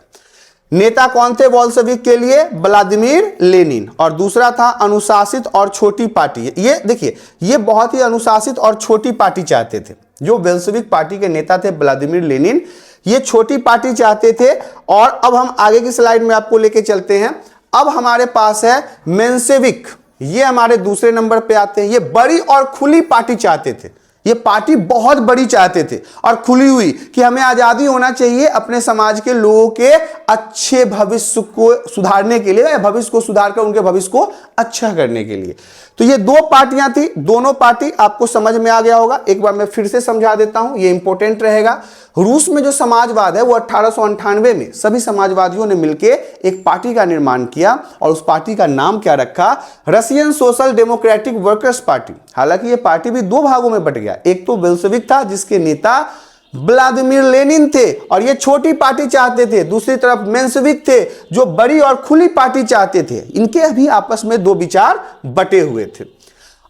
नेता कौन थे बोल्शेविक के लिए, व्लादिमीर लेनिन। और दूसरा था अनुशासित और छोटी पार्टी। ये देखिए, ये बहुत ही अनुशासित और छोटी पार्टी चाहते थे। जो बोल्शेविक पार्टी के नेता थे व्लादिमीर लेनिन, ये छोटी पार्टी चाहते थे। और अब हम आगे की स्लाइड में आपको लेके चलते हैं। अब हमारे पास है मेंशेविक, ये हमारे दूसरे नंबर पे आते हैं। ये बड़ी और खुली पार्टी चाहते थे, ये पार्टी बहुत बड़ी चाहते थे और खुली हुई कि हमें आजादी होना चाहिए अपने समाज के लोगों के अच्छे भविष्य को सुधारने के लिए, या भविष्य को सुधारकर उनके भविष्य को अच्छा करने के लिए। तो ये दो पार्टियां थी, दोनों पार्टी आपको समझ में आ गया होगा। एक बार मैं फिर से समझा देता हूं, ये इंपॉर्टेंट रहेगा। रूस में जो समाजवाद है वो 1898 में सभी समाजवादियों ने मिलकर एक पार्टी का निर्माण किया और उस पार्टी का नाम क्या रखा, Russian social democratic workers party. हालांकि ये पार्टी भी दो भागों में बट गया, एक तो बोल्शेविक था जिसके नेता व्लादिमीर लेनिन थे और ये छोटी पार्टी चाहते थे, दूसरी तरफ मेंशेविक थे जो बड़ी और खुली पार्टी चाहते थे। इनके भी आपस में दो विचार बटे हुए थे।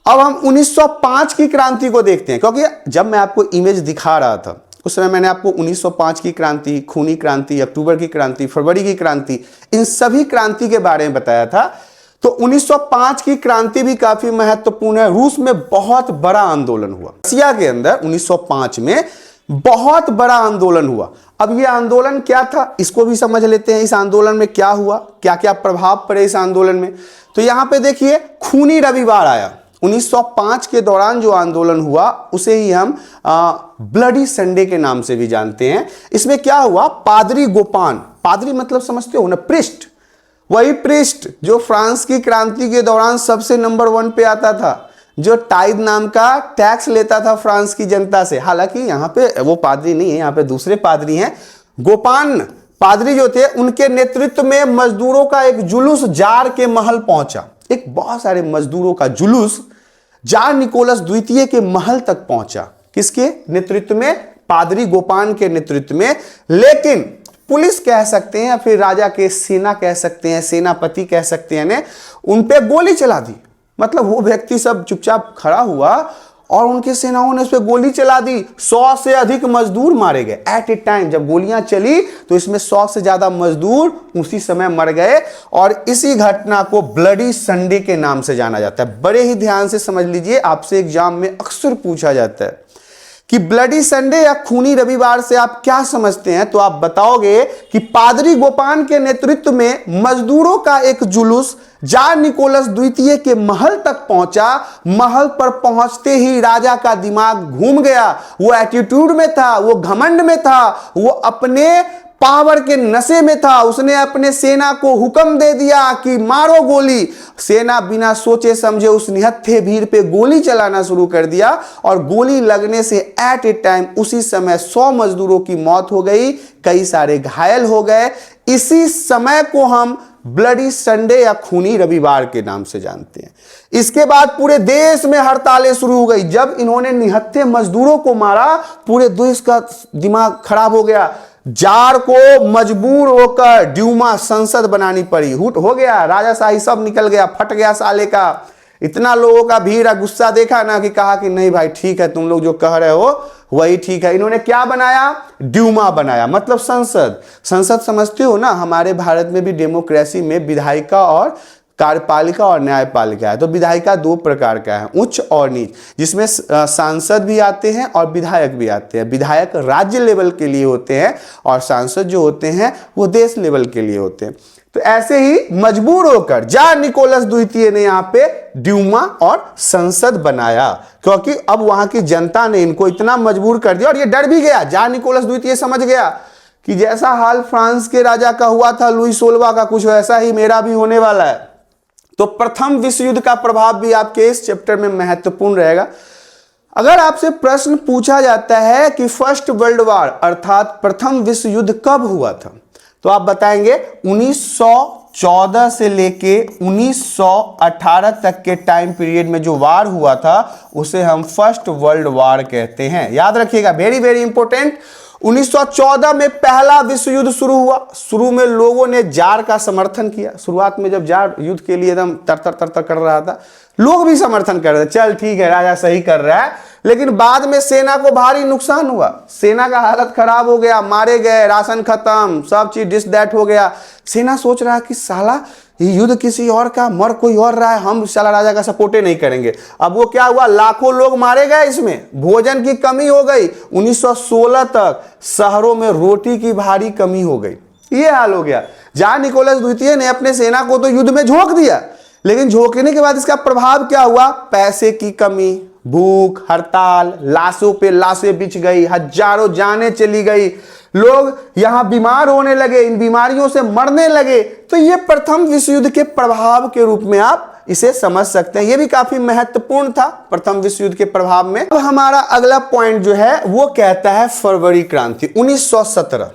अब हम 1905 की क्रांति को देखते हैं, क्योंकि जब मैं आपको इमेज दिखा रहा था उस समय मैंने आपको 1905 की क्रांति, खूनी क्रांति, अक्टूबर की क्रांति, फरवरी की क्रांति, इन सभी क्रांति के बारे में बताया था। तो 1905 की क्रांति भी काफी महत्वपूर्ण है। रूस में बहुत बड़ा आंदोलन हुआ, रसिया के अंदर 1905 में बहुत बड़ा आंदोलन हुआ। अब यह आंदोलन क्या था, इसको भी समझ लेते हैं। इस आंदोलन में क्या हुआ, क्या क्या प्रभाव पड़े इस आंदोलन में। तो यहां पे देखिए, खूनी रविवार आया। 1905 के दौरान जो आंदोलन हुआ उसे ही हम ब्लडी संडे के नाम से भी जानते हैं। इसमें क्या हुआ, पादरी गोपान, पादरी मतलब समझते हो ना, प्रिस्ट, वही प्रिस्ट जो फ्रांस की क्रांति के दौरान सबसे नंबर 1 पे आता था, जो टाइद नाम का टैक्स लेता था फ्रांस की जनता से। हालांकि यहाँ पे वो पादरी नहीं है, यहाँ पे दूसरे पादरी हैं। गोपान पादरी जो थे, उनके नेतृत्व में मजदूरों का एक जुलूस जार के महल पहुंचा। एक बहुत सारे मजदूरों का जुलूस जार निकोलस द्वितीय के महल तक पहुंचा। किसके नेतृत्व में, पादरी गोपान के नेतृत्व में। लेकिन पुलिस कह सकते हैं या फिर राजा के सेना कह सकते हैं, सेनापति कह सकते हैं ने उन पे गोली चला दी। मतलब वो व्यक्ति सब चुपचाप खड़ा हुआ और उनके सेनाओं ने उस पर गोली चला दी। 100 से अधिक मजदूर मारे गए एट ए टाइम। जब गोलियां चली तो इसमें 100 से ज्यादा मजदूर उसी समय मर गए और इसी घटना को ब्लडी संडे के नाम से जाना जाता है। बड़े ही ध्यान से समझ लीजिए, आपसे एग्जाम में अक्सर पूछा जाता है कि ब्लडी संडे या खूनी रविवार से आप क्या समझते हैं। तो आप बताओगे कि पादरी गोपान के नेतृत्व में मजदूरों का एक जुलूस जार निकोलस द्वितीय के महल तक पहुंचा। महल पर पहुंचते ही राजा का दिमाग घूम गया। वो एटीट्यूड में था, वो घमंड में था, वो अपने पावर के नशे में था। उसने अपने सेना को हुक्म दे दिया कि मारो गोली। सेना बिना सोचे समझे उस निहत्थे भीड़ पे गोली चलाना शुरू कर दिया और गोली लगने से एट ए टाइम उसी समय 100 मजदूरों की मौत हो गई, कई सारे घायल हो गए। इसी समय को हम ब्लडी संडे या खूनी रविवार के नाम से जानते हैं। इसके बाद पूरे देश में हड़तालें शुरू हो गई। जब इन्होंने निहत्थे मजदूरों को मारा, पूरे देश का दिमाग खराब हो गया। जार को मजबूर होकर ड्यूमा संसद बनानी पड़ी। हुट हो गया, राजाशाही सब निकल गया, फट गया साले का। इतना लोगों का भीड़ गुस्सा देखा ना कि कहा कि नहीं भाई ठीक है, तुम लोग जो कह रहे हो वही ठीक है। इन्होंने क्या बनाया? ड्यूमा बनाया, मतलब संसद। संसद समझते हो ना, हमारे भारत में भी डेमोक्रेसी में विधायिका और कार्यपालिका और न्यायपालिका है। तो विधायिका 2 प्रकार का है, उच्च और नीच, जिसमें सांसद भी आते हैं और विधायक भी आते हैं। विधायक राज्य लेवल के लिए होते हैं और सांसद जो होते हैं वो देश लेवल के लिए होते हैं। तो ऐसे ही मजबूर होकर जार निकोलस द्वितीय ने यहाँ पे ड्यूमा और संसद बनाया, क्योंकि अब वहां की जनता ने इनको इतना मजबूर कर दिया और ये डर भी गया। जार निकोलस द्वितीय समझ गया कि जैसा हाल फ्रांस के राजा का हुआ था लुई 16वां का, कुछ वैसा ही मेरा भी होने वाला है। तो प्रथम विश्व युद्ध का प्रभाव भी आपके इस चैप्टर में महत्वपूर्ण रहेगा। अगर आपसे प्रश्न पूछा जाता है कि फर्स्ट वर्ल्ड वॉर अर्थात प्रथम विश्व युद्ध कब हुआ था, तो आप बताएंगे 1914 से लेके 1918 तक के टाइम पीरियड में जो वार हुआ था उसे हम फर्स्ट वर्ल्ड वॉर कहते हैं। याद रखिएगा, वेरी वेरी इंपॉर्टेंट। 1914 में पहला विश्व युद्ध शुरू हुआ। शुरू में लोगों ने जार का समर्थन किया। शुरुआत में जब जार युद्ध के लिए एकदम तर कर रहा था, लोग भी समर्थन कर रहे थे, चल ठीक है राजा सही कर रहा है। लेकिन बाद में सेना को भारी नुकसान हुआ, सेना का हालत खराब हो गया, मारे गए, राशन खत्म, सब चीज डिस दैट हो गया। सेना सोच रहा है कि साला ये युद्ध किसी और का, मर कोई और रहा है, हम साला राजा का सपोर्ट ही नहीं करेंगे। अब वो क्या हुआ, लाखों लोग मारे गए, इसमें भोजन की कमी हो गई। 1916 तक शहरों में रोटी की भारी कमी हो गई, ये हाल हो गया। जार निकोलस द्वितीय ने अपने सेना को तो युद्ध में झोंक दिया, लेकिन झोंकने के बाद इसका प्रभाव क्या हुआ? पैसे की कमी, भूख, हड़ताल, लाशों पे लाशें बिछ गई, हजारों जानें चली गई, लोग यहां बीमार होने लगे, इन बीमारियों से मरने लगे। तो ये प्रथम विश्व युद्ध के प्रभाव के रूप में आप इसे समझ सकते हैं। ये भी काफी महत्वपूर्ण था प्रथम विश्व युद्ध के प्रभाव में। अब हमारा अगला पॉइंट जो है वो कहता है फरवरी क्रांति 1917।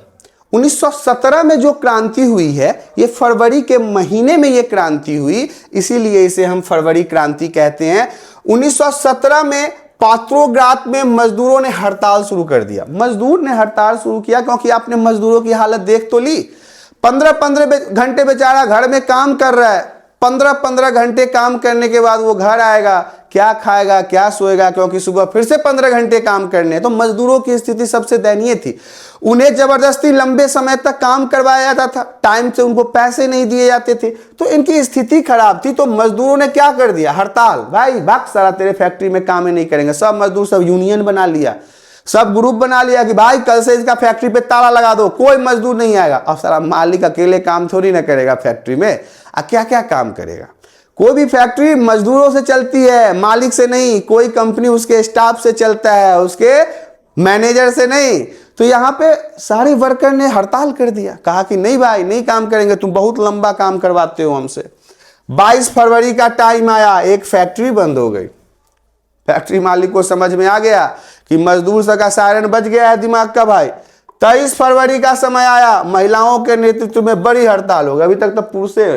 1917 में जो क्रांति हुई है, ये फरवरी के महीने में ये क्रांति हुई, इसीलिए इसे हम फरवरी क्रांति कहते हैं। 1917 में पात्रोग्राद में मजदूरों ने हड़ताल शुरू कर दिया। मजदूर ने हड़ताल शुरू किया क्योंकि आपने मजदूरों की हालत देख तो ली। 15-15 घंटे बेचारा घर में काम कर रहा है। 15-15 घंटे काम करने के बाद वो घर आएगा, क्या खाएगा, क्या सोएगा, क्योंकि सुबह फिर से 15 घंटे काम करने। तो मजदूरों की स्थिति सबसे दयनीय थी। उन्हें जबरदस्ती लंबे समय तक काम करवाया जाता था, टाइम से उनको पैसे नहीं दिए जाते थे, तो इनकी स्थिति खराब थी। तो मजदूरों ने क्या कर दिया? हड़ताल। भाई भाग सारा, तेरे फैक्ट्री में काम ही नहीं करेंगे। सब मजदूर सब यूनियन बना लिया, सब ग्रुप बना लिया कि भाई कल से इसका फैक्ट्री पे ताला लगा दो, कोई मजदूर नहीं आएगा। अब सारा मालिक अकेले काम थोड़ी ना करेगा फैक्ट्री में, क्या क्या काम करेगा? कोई भी फैक्ट्री मजदूरों से चलती है, मालिक से नहीं। कोई कंपनी उसके स्टाफ से चलता है, उसके मैनेजर से नहीं। तो यहां पे सारे वर्कर ने हड़ताल कर दिया, कहा कि नहीं भाई नहीं काम करेंगे, तुम बहुत लंबा काम करवाते हो हमसे। 22 फरवरी का टाइम आया, एक फैक्ट्री बंद हो गई। फैक्ट्री मालिक को समझ में आ गया कि मजदूर सबका सायरन बज गया है दिमाग का। भाई 23 फरवरी का समय आया, महिलाओं के नेतृत्व में बड़ी हड़ताल हो गई। अभी तक तो पुरुषे,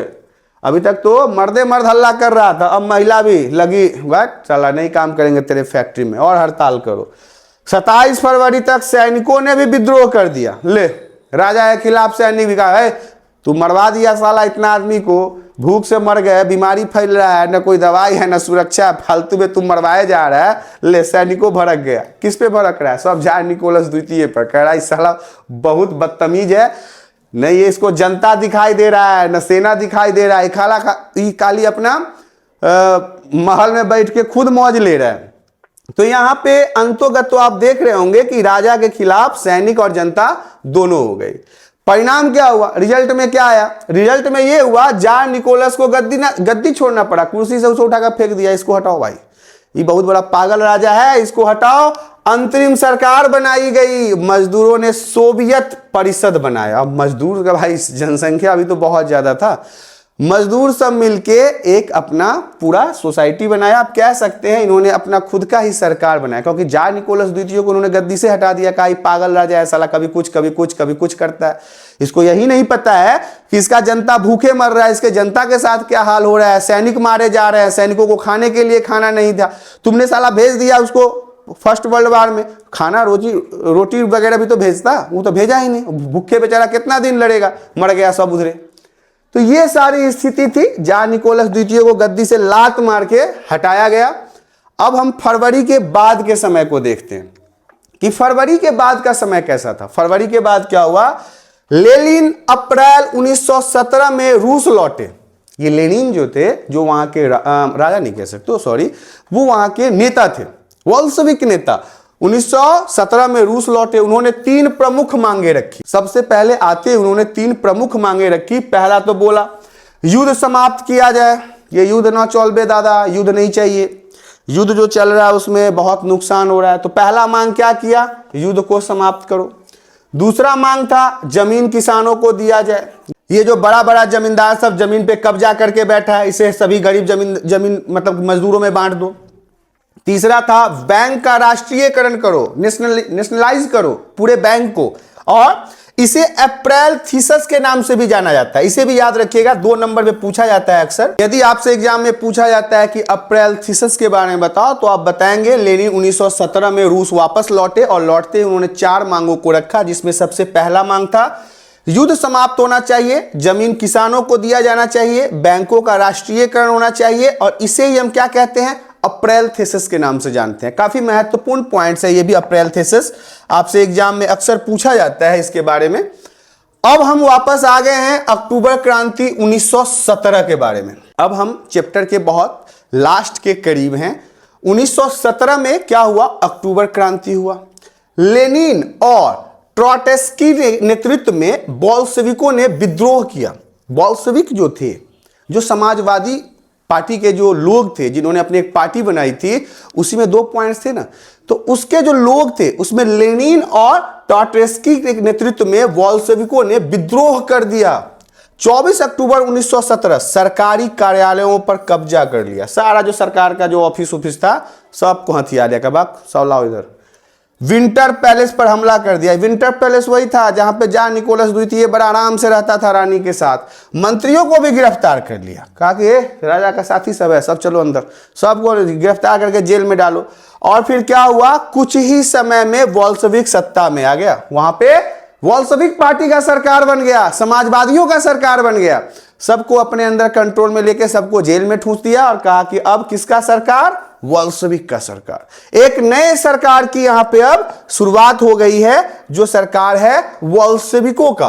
अभी तक तो मर्द हल्ला कर रहा था, अब महिला भी लगी, चला नहीं काम करेंगे तेरे फैक्ट्री में, और हड़ताल करो। 27 फरवरी तक सैनिकों ने भी विद्रोह कर दिया। ले, राजा के खिलाफ सैनिक भी कहा है तू मरवा दिया साला, इतना आदमी को भूख से मर गए, बीमारी फैल रहा है, न कोई दवाई है न सुरक्षा, फालतू में तुम मरवाए जा रहा है। ले, सैनिकों भड़क गया। किस पे भड़क रहा है? सब जार निकोलस द्वितीय पर। कह रहा है साला बहुत बदतमीज है, नहीं ये इसको जनता दिखाई दे रहा है, न सेना दिखाई दे रहा है, खाली अपना महल में बैठ के खुद मौज ले रहा है। तो यहां पे अंतोगत तो आप देख रहे होंगे कि राजा के खिलाफ सैनिक और जनता दोनों हो गई। परिणाम क्या हुआ? रिजल्ट में क्या आया? रिजल्ट में ये हुआ जार निकोलस को गद्दी छोड़ना पड़ा, कुर्सी से उसे उठाकर फेंक दिया। इसको हटाओ भाई, ये बहुत बड़ा पागल राजा है, इसको हटाओ। अंतरिम सरकार बनाई गई, मजदूरों ने सोवियत परिषद बनाया। अब मजदूर का भाई जनसंख्या अभी तो बहुत ज्यादा था, मजदूर सब मिलके एक अपना पूरा सोसाइटी बनाया। आप कह सकते हैं इन्होंने अपना खुद का ही सरकार बनाया, क्योंकि जार निकोलस द्वितीय को उन्होंने गद्दी से हटा दिया। कहा पागल राजा है साला, कभी कुछ कभी कुछ कभी कुछ करता है। इसको यही नहीं पता है कि इसका जनता भूखे मर रहा है, इसके जनता के साथ क्या हाल हो रहा है, सैनिक मारे जा रहे हैं, सैनिकों को खाने के लिए खाना नहीं था, तुमने साला भेज दिया उसको फर्स्ट वर्ल्ड वार में, खाना रोटी वगैरह भी तो भेजता, वो तो भेजा ही नहीं, भूखे बेचारा कितना दिन लड़ेगा, मर गया सब उधरे। तो ये सारी स्थिति थी, जार निकोलस द्वितीय को गद्दी से लात मार के हटाया गया। अब हम फरवरी के बाद के समय को देखते हैं कि फरवरी के बाद का समय कैसा था। फरवरी के बाद क्या हुआ, लेनिन अप्रैल 1917 में रूस लौटे। ये लेनिन जो थे, जो वहां के राजा नहीं कह सकते, सॉरी, वो वहां के नेता थे, बोल्शेविक नेता। 1917 में रूस लौटे। उन्होंने 3 प्रमुख मांगे रखी। सबसे पहले आते उन्होंने 3 प्रमुख मांगे रखी। पहला तो बोला युद्ध समाप्त किया जाए, ये युद्ध ना चौलबे दादा, युद्ध नहीं चाहिए, युद्ध जो चल रहा है उसमें बहुत नुकसान हो रहा है। तो पहला मांग क्या किया, युद्ध को समाप्त करो। दूसरा मांग था जमीन किसानों को दिया जाए। ये जो बड़ा बड़ा जमींदार सब जमीन पे कब्जा करके बैठा है, इसे सभी गरीब जमीन मतलब मजदूरों में बांट दो। तीसरा था बैंक का राष्ट्रीयकरण करो, नेशनलाइज करो पूरे बैंक को, और इसे अप्रैल थीसिस के नाम से भी जाना जाता है। इसे भी याद रखिएगा, 2 नंबर में पूछा जाता है अक्सर। यदि आपसे एग्जाम में पूछा जाता है कि अप्रैल थीसिस के बारे में बताओ, तो आप बताएंगे लेनिन 1917 में रूस वापस लौटे और लौटते उन्होंने 4 मांगों को रखा, जिसमें सबसे पहला मांग था युद्ध समाप्त होना चाहिए, जमीन किसानों को दिया जाना चाहिए, बैंकों का राष्ट्रीयकरण होना चाहिए, और इसे ही हम क्या कहते हैं, अप्रैल थीसिस के नाम से जानते हैं। काफी महत्वपूर्ण पॉइंट्स है ये भी, अप्रैल थीसिस आपसे एग्जाम में अक्सर पूछा जाता है इसके बारे में। अब हम वापस आ गए हैं अक्टूबर क्रांति 1917 के बारे में। अब हम चैप्टर के बहुत लास्ट के करीब हैं। 1917 में क्या हुआ, अक्टूबर क्रांति हुआ। लेनिन और ट्रोट्स्की के नेतृत्व में बोल्शेविकों ने विद्रोह किया। बोल्शेविक जो थे, जो समाजवादी पार्टी के जो लोग थे, जिन्होंने अपनी एक पार्टी बनाई थी, उसी में 2 पॉइंट्स थे ना, तो उसके जो लोग थे उसमें लेनिन और ट्रोट्स्की के नेतृत्व में बोल्शेविकों ने विद्रोह कर दिया। 24 अक्टूबर 1917 सरकारी कार्यालयों पर कब्जा कर लिया। सारा जो सरकार का जो ऑफिस था सबको हथियार लिया, कबाक सौलाओ इधर। विंटर पैलेस पर हमला कर दिया। विंटर पैलेस वही था जहां पे जार निकोलस द्वितीय बड़ा आराम से रहता था रानी के साथ। मंत्रियों को भी गिरफ्तार कर लिया, कहा कि राजा का साथी सब है, सब चलो अंदर, सबको गिरफ्तार करके जेल में डालो। और फिर क्या हुआ, कुछ ही समय में बोल्शेविक सत्ता में आ गया। वहां पे बोल्शेविक पार्टी का सरकार बन गया, समाजवादियों का सरकार बन गया। सबको अपने अंदर कंट्रोल में लेके सबको जेल में ठूंस दिया और कहा कि अब किसका सरकार, बोल्शेविक का सरकार। एक नए सरकार की यहां पे अब शुरुआत हो गई है, जो सरकार है बोल्शेविकों का।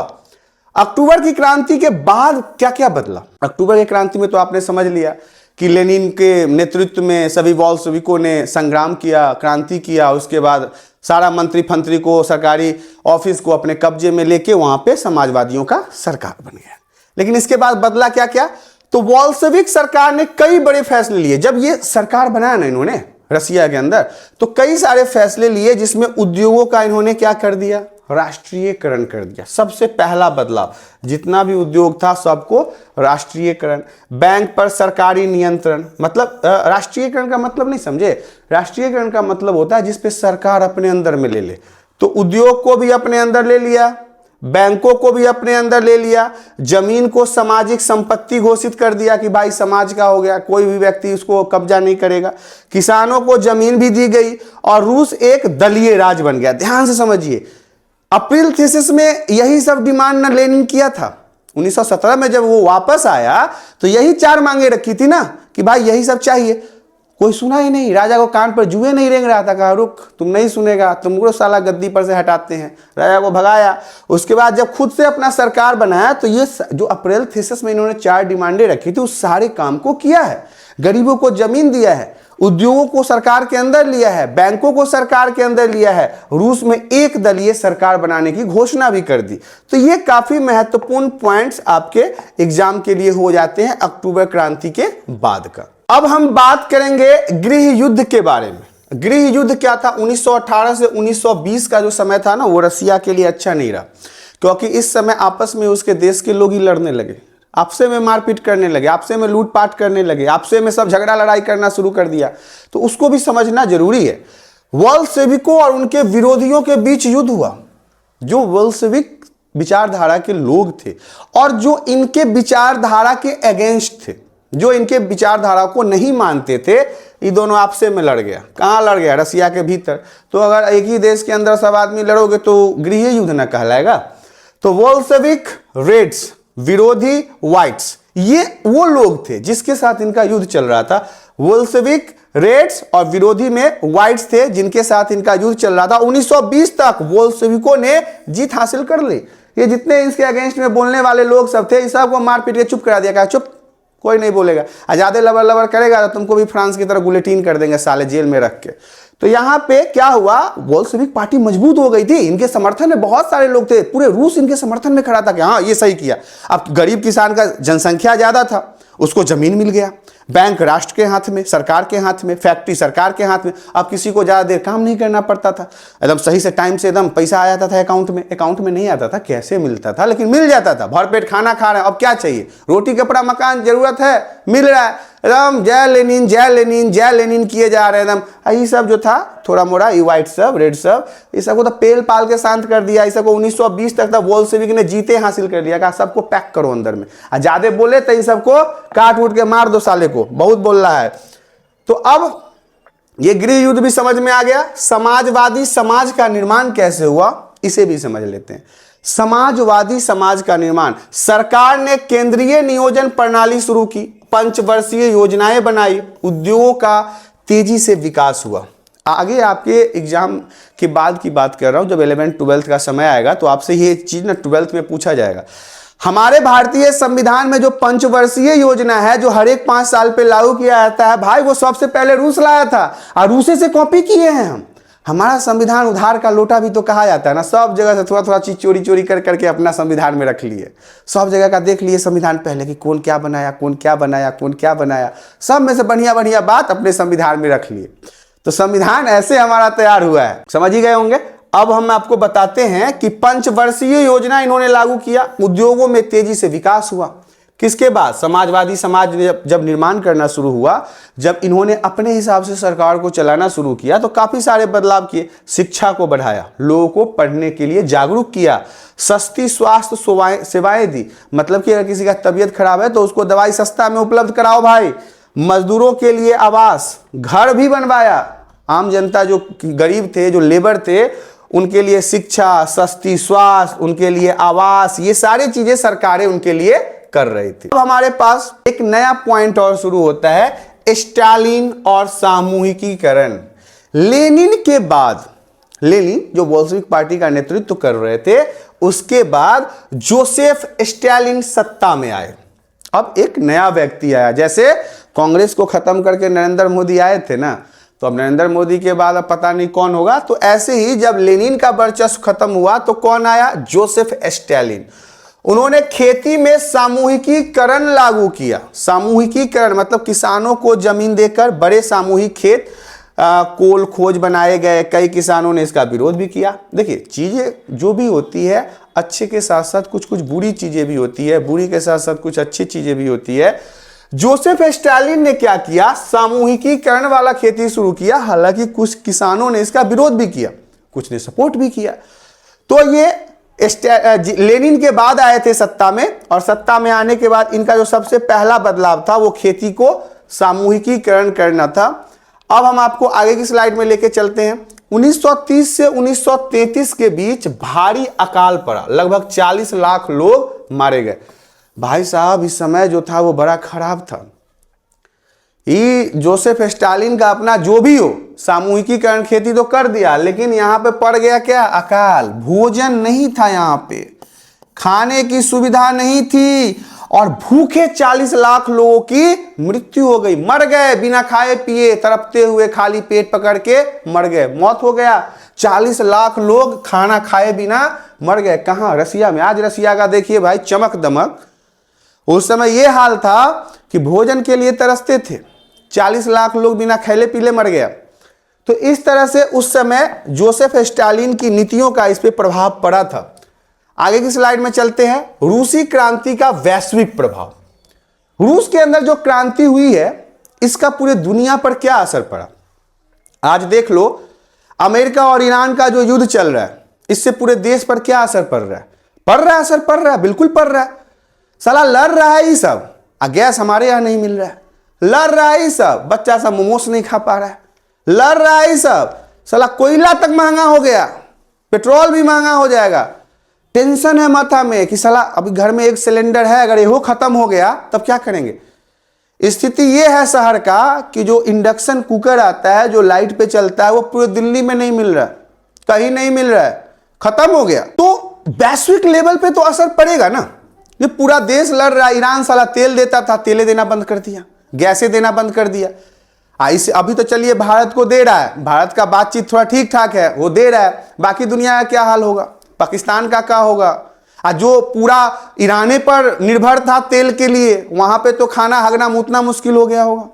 अक्टूबर की क्रांति के बाद क्या क्या बदला। अक्टूबर की क्रांति में तो आपने समझ लिया कि लेनिन के नेतृत्व में सभी बोल्शेविकों ने संग्राम किया, क्रांति किया। उसके बाद सारा मंत्री फंत्री को, सरकारी ऑफिस को अपने कब्जे में लेके वहां पे समाजवादियों का सरकार बन गया। लेकिन इसके बाद बदला क्या क्या, तो बोल्शेविक सरकार ने कई बड़े फैसले लिए। जब ये सरकार बनाया ना इन्होंने रसिया के अंदर, तो कई सारे फैसले लिए, जिसमें उद्योगों का इन्होंने क्या कर दिया, राष्ट्रीयकरण कर दिया। सबसे पहला बदलाव, जितना भी उद्योग था सबको राष्ट्रीयकरण। बैंक पर सरकारी नियंत्रण, मतलब राष्ट्रीयकरण का मतलब नहीं समझे, राष्ट्रीयकरण का मतलब होता है जिसपे सरकार अपने अंदर में ले ले। तो उद्योग को भी अपने अंदर ले लिया, बैंकों को भी अपने अंदर ले लिया, जमीन को सामाजिक संपत्ति घोषित कर दिया कि भाई समाज का हो गया, कोई भी व्यक्ति उसको कब्जा नहीं करेगा। किसानों को जमीन भी दी गई और रूस एक दलीय राज बन गया। ध्यान से समझिए, अप्रैल थीसिस में यही सब डिमांड ना लेनिन किया था। 1917 में जब वो वापस आया तो यही 4 मांगे रखी थी ना कि भाई यही सब चाहिए। कोई सुना ही नहीं, राजा को कान पर जुए नहीं रेंग रहा था, कहा रुक तुम नहीं सुनेगा, तुमको साला गद्दी पर से हटाते हैं। राजा को भगाया। उसके बाद जब खुद से अपना सरकार बनाया तो ये जो अप्रैल थीसिस में इन्होंने 4 डिमांडें रखी थी उस सारे काम को किया है। गरीबों को जमीन दिया है, उद्योगों को सरकार के अंदर लिया है, बैंकों को सरकार के अंदर लिया है, रूस में एक दलीय सरकार बनाने की घोषणा भी कर दी। तो ये काफी महत्वपूर्ण पॉइंट्स आपके एग्जाम के लिए हो जाते हैं अक्टूबर क्रांति के बाद का। अब हम बात करेंगे गृह युद्ध के बारे में। गृह युद्ध क्या था? 1918 से 1920 का जो समय था ना, वो रसिया के लिए अच्छा नहीं रहा, क्योंकि इस समय आपस में उसके देश के लोग ही लड़ने लगे, आपसे में मारपीट करने लगे, आपसे में लूटपाट करने लगे, आपसे में सब झगड़ा लड़ाई करना शुरू कर दिया। तो उसको भी समझना जरूरी है। वोल्शेविकों और उनके विरोधियों के बीच युद्ध हुआ। जो वोल्शेविक विचारधारा के लोग थे और जो इनके विचारधारा के अगेंस्ट थे, जो इनके विचारधारा को नहीं मानते थे, ये दोनों आपसे में लड़ गया। कहाँ लड़ गया? रसिया के भीतर। तो अगर एक ही देश के अंदर सब आदमी लड़ोगे तो गृह युद्ध न कहलाएगा। तो वोल्शेविक रेड्स, विरोधी व्हाइट्स, ये वो लोग थे जिसके साथ इनका युद्ध चल रहा था। वोल्शेविक रेड्स और विरोधी में व्हाइट्स थे जिनके साथ इनका युद्ध चल रहा था। 1920 तक वोल्शेविकों ने जीत हासिल कर ली। ये जितने इसके अगेंस्ट में बोलने वाले लोग सब थे, इस सबको मार पीट के चुप करा दिया। कहा चुप, कोई नहीं बोलेगा, ज्यादा लबर लबर करेगा तो तुमको भी फ्रांस की तरह गुलेटिन कर देंगे साले, जेल में रख के। तो यहां पे क्या हुआ? बोल्शेविक पार्टी मजबूत हो गई थी। इनके समर्थन में बहुत सारे लोग थे, पूरे रूस इनके समर्थन में खड़ा था कि हाँ ये सही किया। अब गरीब किसान का जनसंख्या ज्यादा था, उसको जमीन मिल गया, बैंक राष्ट्र के हाथ में, सरकार के हाथ में, फैक्ट्री सरकार के हाथ में। अब किसी को ज्यादा देर काम नहीं करना पड़ता था, एकदम सही से टाइम से एकदम पैसा आ जाता था अकाउंट में नहीं आता था, कैसे मिलता था, लेकिन मिल जाता था। भरपेट खाना खा रहे हैं, अब क्या चाहिए? रोटी कपड़ा मकान जरूरत है, मिल रहा है। एकदम जय लेनिन जय लेनिन जय लेनिन किए जा रहे हैं एकदम। ये सब जो था थोड़ा मोड़ा, ये व्हाइट सब, रेड सब, इस सबको तो पेल पाल के शांत कर दिया। इस सबको 1920 तक था वोल्शेविक ने जीते हासिल कर लिया। कहा सबको पैक करो अंदर में, ज्यादा बोले तो इन सबको काट उठ के मार दो, साले को बहुत बोल रहा है। तो अब ये गृह युद्ध भी समझ में आ गया। समाजवादी समाज का निर्माण कैसे हुआ, इसे भी समझ लेते हैं। समाजवादी समाज का निर्माण, सरकार ने केंद्रीय नियोजन प्रणाली शुरू की, पंचवर्षीय योजनाएं बनाई, उद्योगों का तेजी से विकास हुआ। आगे आपके एग्जाम के बाद की बात कर रहा हूं, जब 11th 12th का समय आएगा तो आपसे ये चीज ना 12th में पूछा जाएगा। हमारे भारतीय संविधान में जो पंचवर्षीय योजना है, जो हर एक 5 साल पे लागू किया जाता है, भाई वो सबसे पहले रूस लाया था और रूसे से कॉपी किए हैं हम। हमारा संविधान उधार का लोटा भी तो कहा जाता है ना। सब जगह से थोड़ा थोड़ा चीज चोरी चोरी कर करके अपना संविधान में रख लिए। सब जगह का देख लिए संविधान पहले कि कौन क्या बनाया, कौन क्या बनाया, कौन क्या बनाया, सब में से बढ़िया बढ़िया बात अपने संविधान में रख लिए। तो संविधान ऐसे हमारा तैयार हुआ है, समझ ही गए होंगे। अब हम आपको बताते हैं कि पंचवर्षीय योजना इन्होंने लागू किया, उद्योगों में तेजी से विकास हुआ। किसके बाद? समाजवादी समाज ने जब निर्माण करना शुरू हुआ, जब इन्होंने अपने हिसाब से सरकार को चलाना शुरू किया, तो काफी सारे बदलाव किए। शिक्षा को बढ़ाया, लोगों को पढ़ने के लिए जागरूक किया, सस्ती स्वास्थ्य सेवाएं दी, मतलब कि अगर किसी का तबीयत खराब है तो उसको दवाई सस्ता में उपलब्ध कराओ भाई। मजदूरों के लिए आवास, घर भी बनवाया। आम जनता जो गरीब थे, जो लेबर थे, उनके लिए शिक्षा, सस्ती स्वास्थ्य, उनके लिए आवास, ये सारी चीजें सरकारें उनके लिए कर रही थी। अब हमारे पास एक नया पॉइंट और शुरू होता है, स्टालिन और सामूहिकीकरण। लेनिन के बाद, लेनिन जो बोल्शेविक पार्टी का नेतृत्व कर रहे थे, उसके बाद जोसेफ स्टालिन सत्ता में आए। अब एक नया व्यक्ति आया, जैसे कांग्रेस को खत्म करके नरेंद्र मोदी आए थे ना, तो अब नरेंद्र मोदी के बाद अब पता नहीं कौन होगा। तो ऐसे ही जब लेनिन का वर्चस्व खत्म हुआ तो कौन आया? Joseph Stalin. उन्होंने खेती में सामूहिकीकरण लागू किया। सामूहिकीकरण मतलब किसानों को जमीन देकर बड़े सामूहिक खेत, कोल खोज बनाए गए। कई किसानों ने इसका विरोध भी किया। देखिए, चीजें जो भी होती है, अच्छे के साथ साथ कुछ कुछ बुरी चीजें भी होती है, बुरी के साथ साथ कुछ अच्छी चीजें भी होती है। जोसेफ स्टालिन ने क्या किया? सामूहिकीकरण वाला खेती शुरू किया। हालांकि कुछ किसानों ने इसका विरोध भी किया, कुछ ने सपोर्ट भी किया। तो ये लेनिन के बाद आए थे सत्ता में, और सत्ता में आने के बाद इनका जो सबसे पहला बदलाव था वो खेती को सामूहिकीकरण करना था। अब हम आपको आगे की स्लाइड में लेके चलते हैं। 1930 से 1933 के बीच भारी अकाल पड़ा, लगभग 40 लाख लोग मारे गए। भाई साहब, इस समय जो था वो बड़ा खराब था। ये जोसेफ स्टालिन का अपना जो भी हो, सामूहिकीकरण खेती तो कर दिया, लेकिन यहां पे पड़ गया क्या? अकाल। भोजन नहीं था, यहां पे खाने की सुविधा नहीं थी, और भूखे 40 लाख लोगों की मृत्यु हो गई, मर गए बिना खाए पिए, तड़पते हुए खाली पेट पकड़ के मर गए, मौत हो गया। 40 लाख लोग खाना खाए बिना मर गए। कहां? रसिया में। आज रसिया का देखिए भाई, चमक दमक। उस समय यह हाल था कि भोजन के लिए तरसते थे। 40 लाख लोग बिना खैले पीले मर गया। तो इस तरह से उस समय जोसेफ स्टालिन की नीतियों का इस पे प्रभाव पड़ा था। आगे की स्लाइड में चलते हैं। रूसी क्रांति का वैश्विक प्रभाव। रूस के अंदर जो क्रांति हुई है इसका पूरे दुनिया पर क्या असर पड़ा। आज देख लो, अमेरिका और ईरान का जो युद्ध चल रहा है इससे पूरे देश पर क्या असर पड़ रहा है? असर पड़ रहा है, बिल्कुल पड़ रहा है। साला लड़ रहा है ये सब, गैस हमारे यहाँ नहीं मिल रहा है, लड़ रहा है ये सब, बच्चा सब मोमोस नहीं खा पा रहा है, लड़ रहा है ये सब, साला कोयला तक महंगा हो गया, पेट्रोल भी महंगा हो जाएगा। टेंशन है माथा में कि साला अभी घर में एक सिलेंडर है, अगर वो खत्म हो गया तब क्या करेंगे। स्थिति ये है शहर का कि जो इंडक्शन कुकर आता है, जो लाइट पे चलता है, वो पूरे दिल्ली में नहीं मिल रहा है, कहीं नहीं मिल रहा है, खत्म हो गया। तो वैश्विक लेवल पे तो असर पड़ेगा ना। ये पूरा देश लड़ रहा है। ईरान साला तेल देता था, तेले देना बंद कर दिया, गैसें देना बंद कर दिया। ऐसे अभी तो चलिए भारत को दे रहा है, भारत का बातचीत थोड़ा ठीक ठाक है, वो दे रहा है। बाकी दुनिया का क्या हाल होगा, पाकिस्तान का क्या होगा, जो पूरा ईरान पर निर्भर था तेल के लिए, वहां पे तो खाना हगना मुतना मुश्किल हो गया होगा।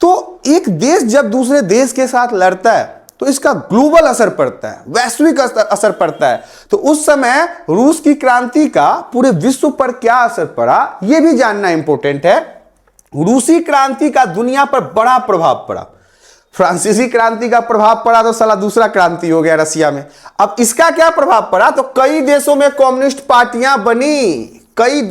तो एक देश जब दूसरे देश के साथ लड़ता है तो इसका ग्लोबल असर पड़ता है, वैश्विक असर पड़ता है। तो उस समय रूस की क्रांति का पूरे विश्व पर क्या असर पड़ा यह भी जानना इंपॉर्टेंट है। रूसी क्रांति का दुनिया पर बड़ा प्रभाव पड़ा। फ्रांसीसी क्रांति का प्रभाव पड़ा तो साला दूसरा क्रांति हो गया रसिया में। अब इसका क्या प्रभाव पड़ा, तो कई देशों में कम्युनिस्ट पार्टियां बनी, कई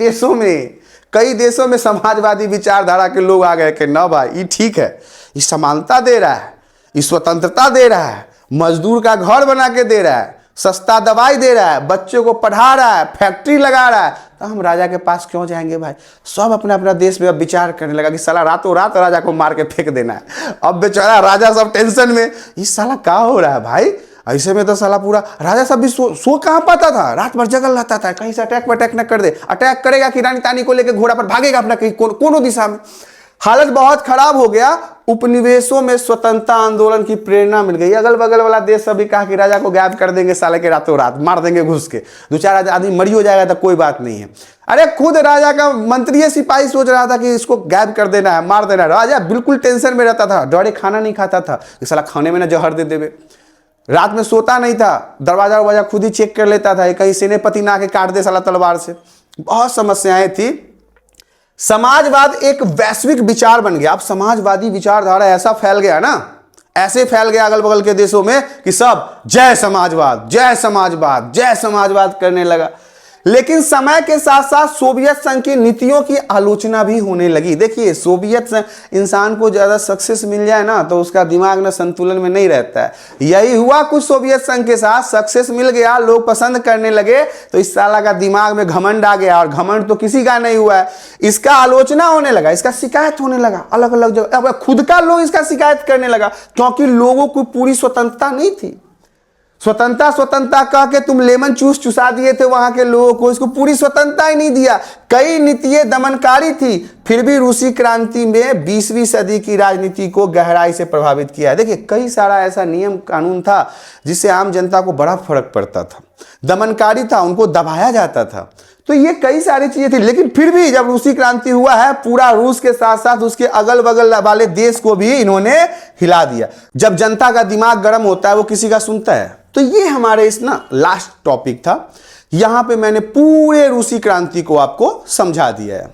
देशों में समाजवादी विचारधारा के लोग आ गए कि ना भाई ये ठीक है, ये समानता दे रहा है, ये स्वतंत्रता दे रहा है, मजदूर का घर बना के दे रहा है, सस्ता दवाई दे रहा है, बच्चों को पढ़ा रहा है, फैक्ट्री लगा रहा है, तो हम राजा के पास क्यों जाएंगे भाई। सब अपना अपना देश में अब विचार करने लगा कि साला रातों रात राजा को मार के फेंक देना है। अब बेचारा राजा सब टेंशन में, ये साला क्या हो रहा है भाई। ऐसे में तो साला पूरा राजा सब भी सो कहाँ पाता था, रात भर जगल रहता था, कहीं से अटैक न कर दे। अटैक करेगा कि रानी तानी को लेकर घोड़ा पर भागेगा अपना कहीं कोनो दिशा में। हालत बहुत खराब हो गया। उपनिवेशों में स्वतंत्रता आंदोलन की प्रेरणा मिल गई। अगल बगल वाला देश सभी कहा कि राजा को गायब कर देंगे, साले के रातों रात मार देंगे घुस के, दो चार आदमी मरी हो जाएगा तो कोई बात नहीं है। अरे खुद राजा का मंत्री सिपाही सोच रहा था कि इसको गायब कर देना है, मार देना है। राजा बिल्कुल टेंशन में रहता था, डरे खाना नहीं खाता था कि साला खाने में ना जहर दे देवे। रात में सोता नहीं था, दरवाजा खुद ही चेक कर लेता था, कहीं सेनापति ना आके काट दे साला तलवार से। बहुत समस्याएं थी। समाजवाद एक वैश्विक विचार बन गया। अब समाजवादी विचारधारा ऐसा फैल गया ना, ऐसे फैल गया अगल बगल के देशों में कि सब जय समाजवाद जय समाजवाद जय समाजवाद करने लगा। लेकिन समय के साथ साथ सोवियत संघ की नीतियों की आलोचना भी होने लगी। देखिए, सोवियत इंसान को ज्यादा सक्सेस मिल जाए ना तो उसका दिमाग ना संतुलन में नहीं रहता है। यही हुआ कुछ सोवियत संघ के साथ। सक्सेस मिल गया, लोग पसंद करने लगे, तो इस साला का दिमाग में घमंड आ गया। और घमंड तो किसी का नहीं हुआ है, इसका आलोचना होने लगा, इसका शिकायत होने लगा अलग अलग जगह। अब खुद का लोग इसका शिकायत करने लगा, क्योंकि लोगों को पूरी स्वतंत्रता नहीं थी। स्वतंत्रता कह के तुम लेमन चुसा दिए थे वहां के लोगों को, इसको पूरी स्वतंत्रता ही नहीं दिया। कई नीतियां दमनकारी थी, फिर भी रूसी क्रांति में 20वीं सदी की राजनीति को गहराई से प्रभावित किया। देखिए, कई सारा ऐसा नियम कानून था जिससे आम जनता को बड़ा फर्क पड़ता था, दमनकारी था, उनको दबाया जाता था। तो ये कई सारी चीजें थी। लेकिन फिर भी जब रूसी क्रांति हुआ है, पूरा रूस के साथ साथ उसके अगल बगल वाले देश को भी इन्होंने हिला दिया। जब जनता का दिमाग गर्म होता है वो किसी का सुनता है। तो ये हमारे इस लास्ट टॉपिक था। यहां पे मैंने पूरे रूसी क्रांति को आपको समझा दिया है।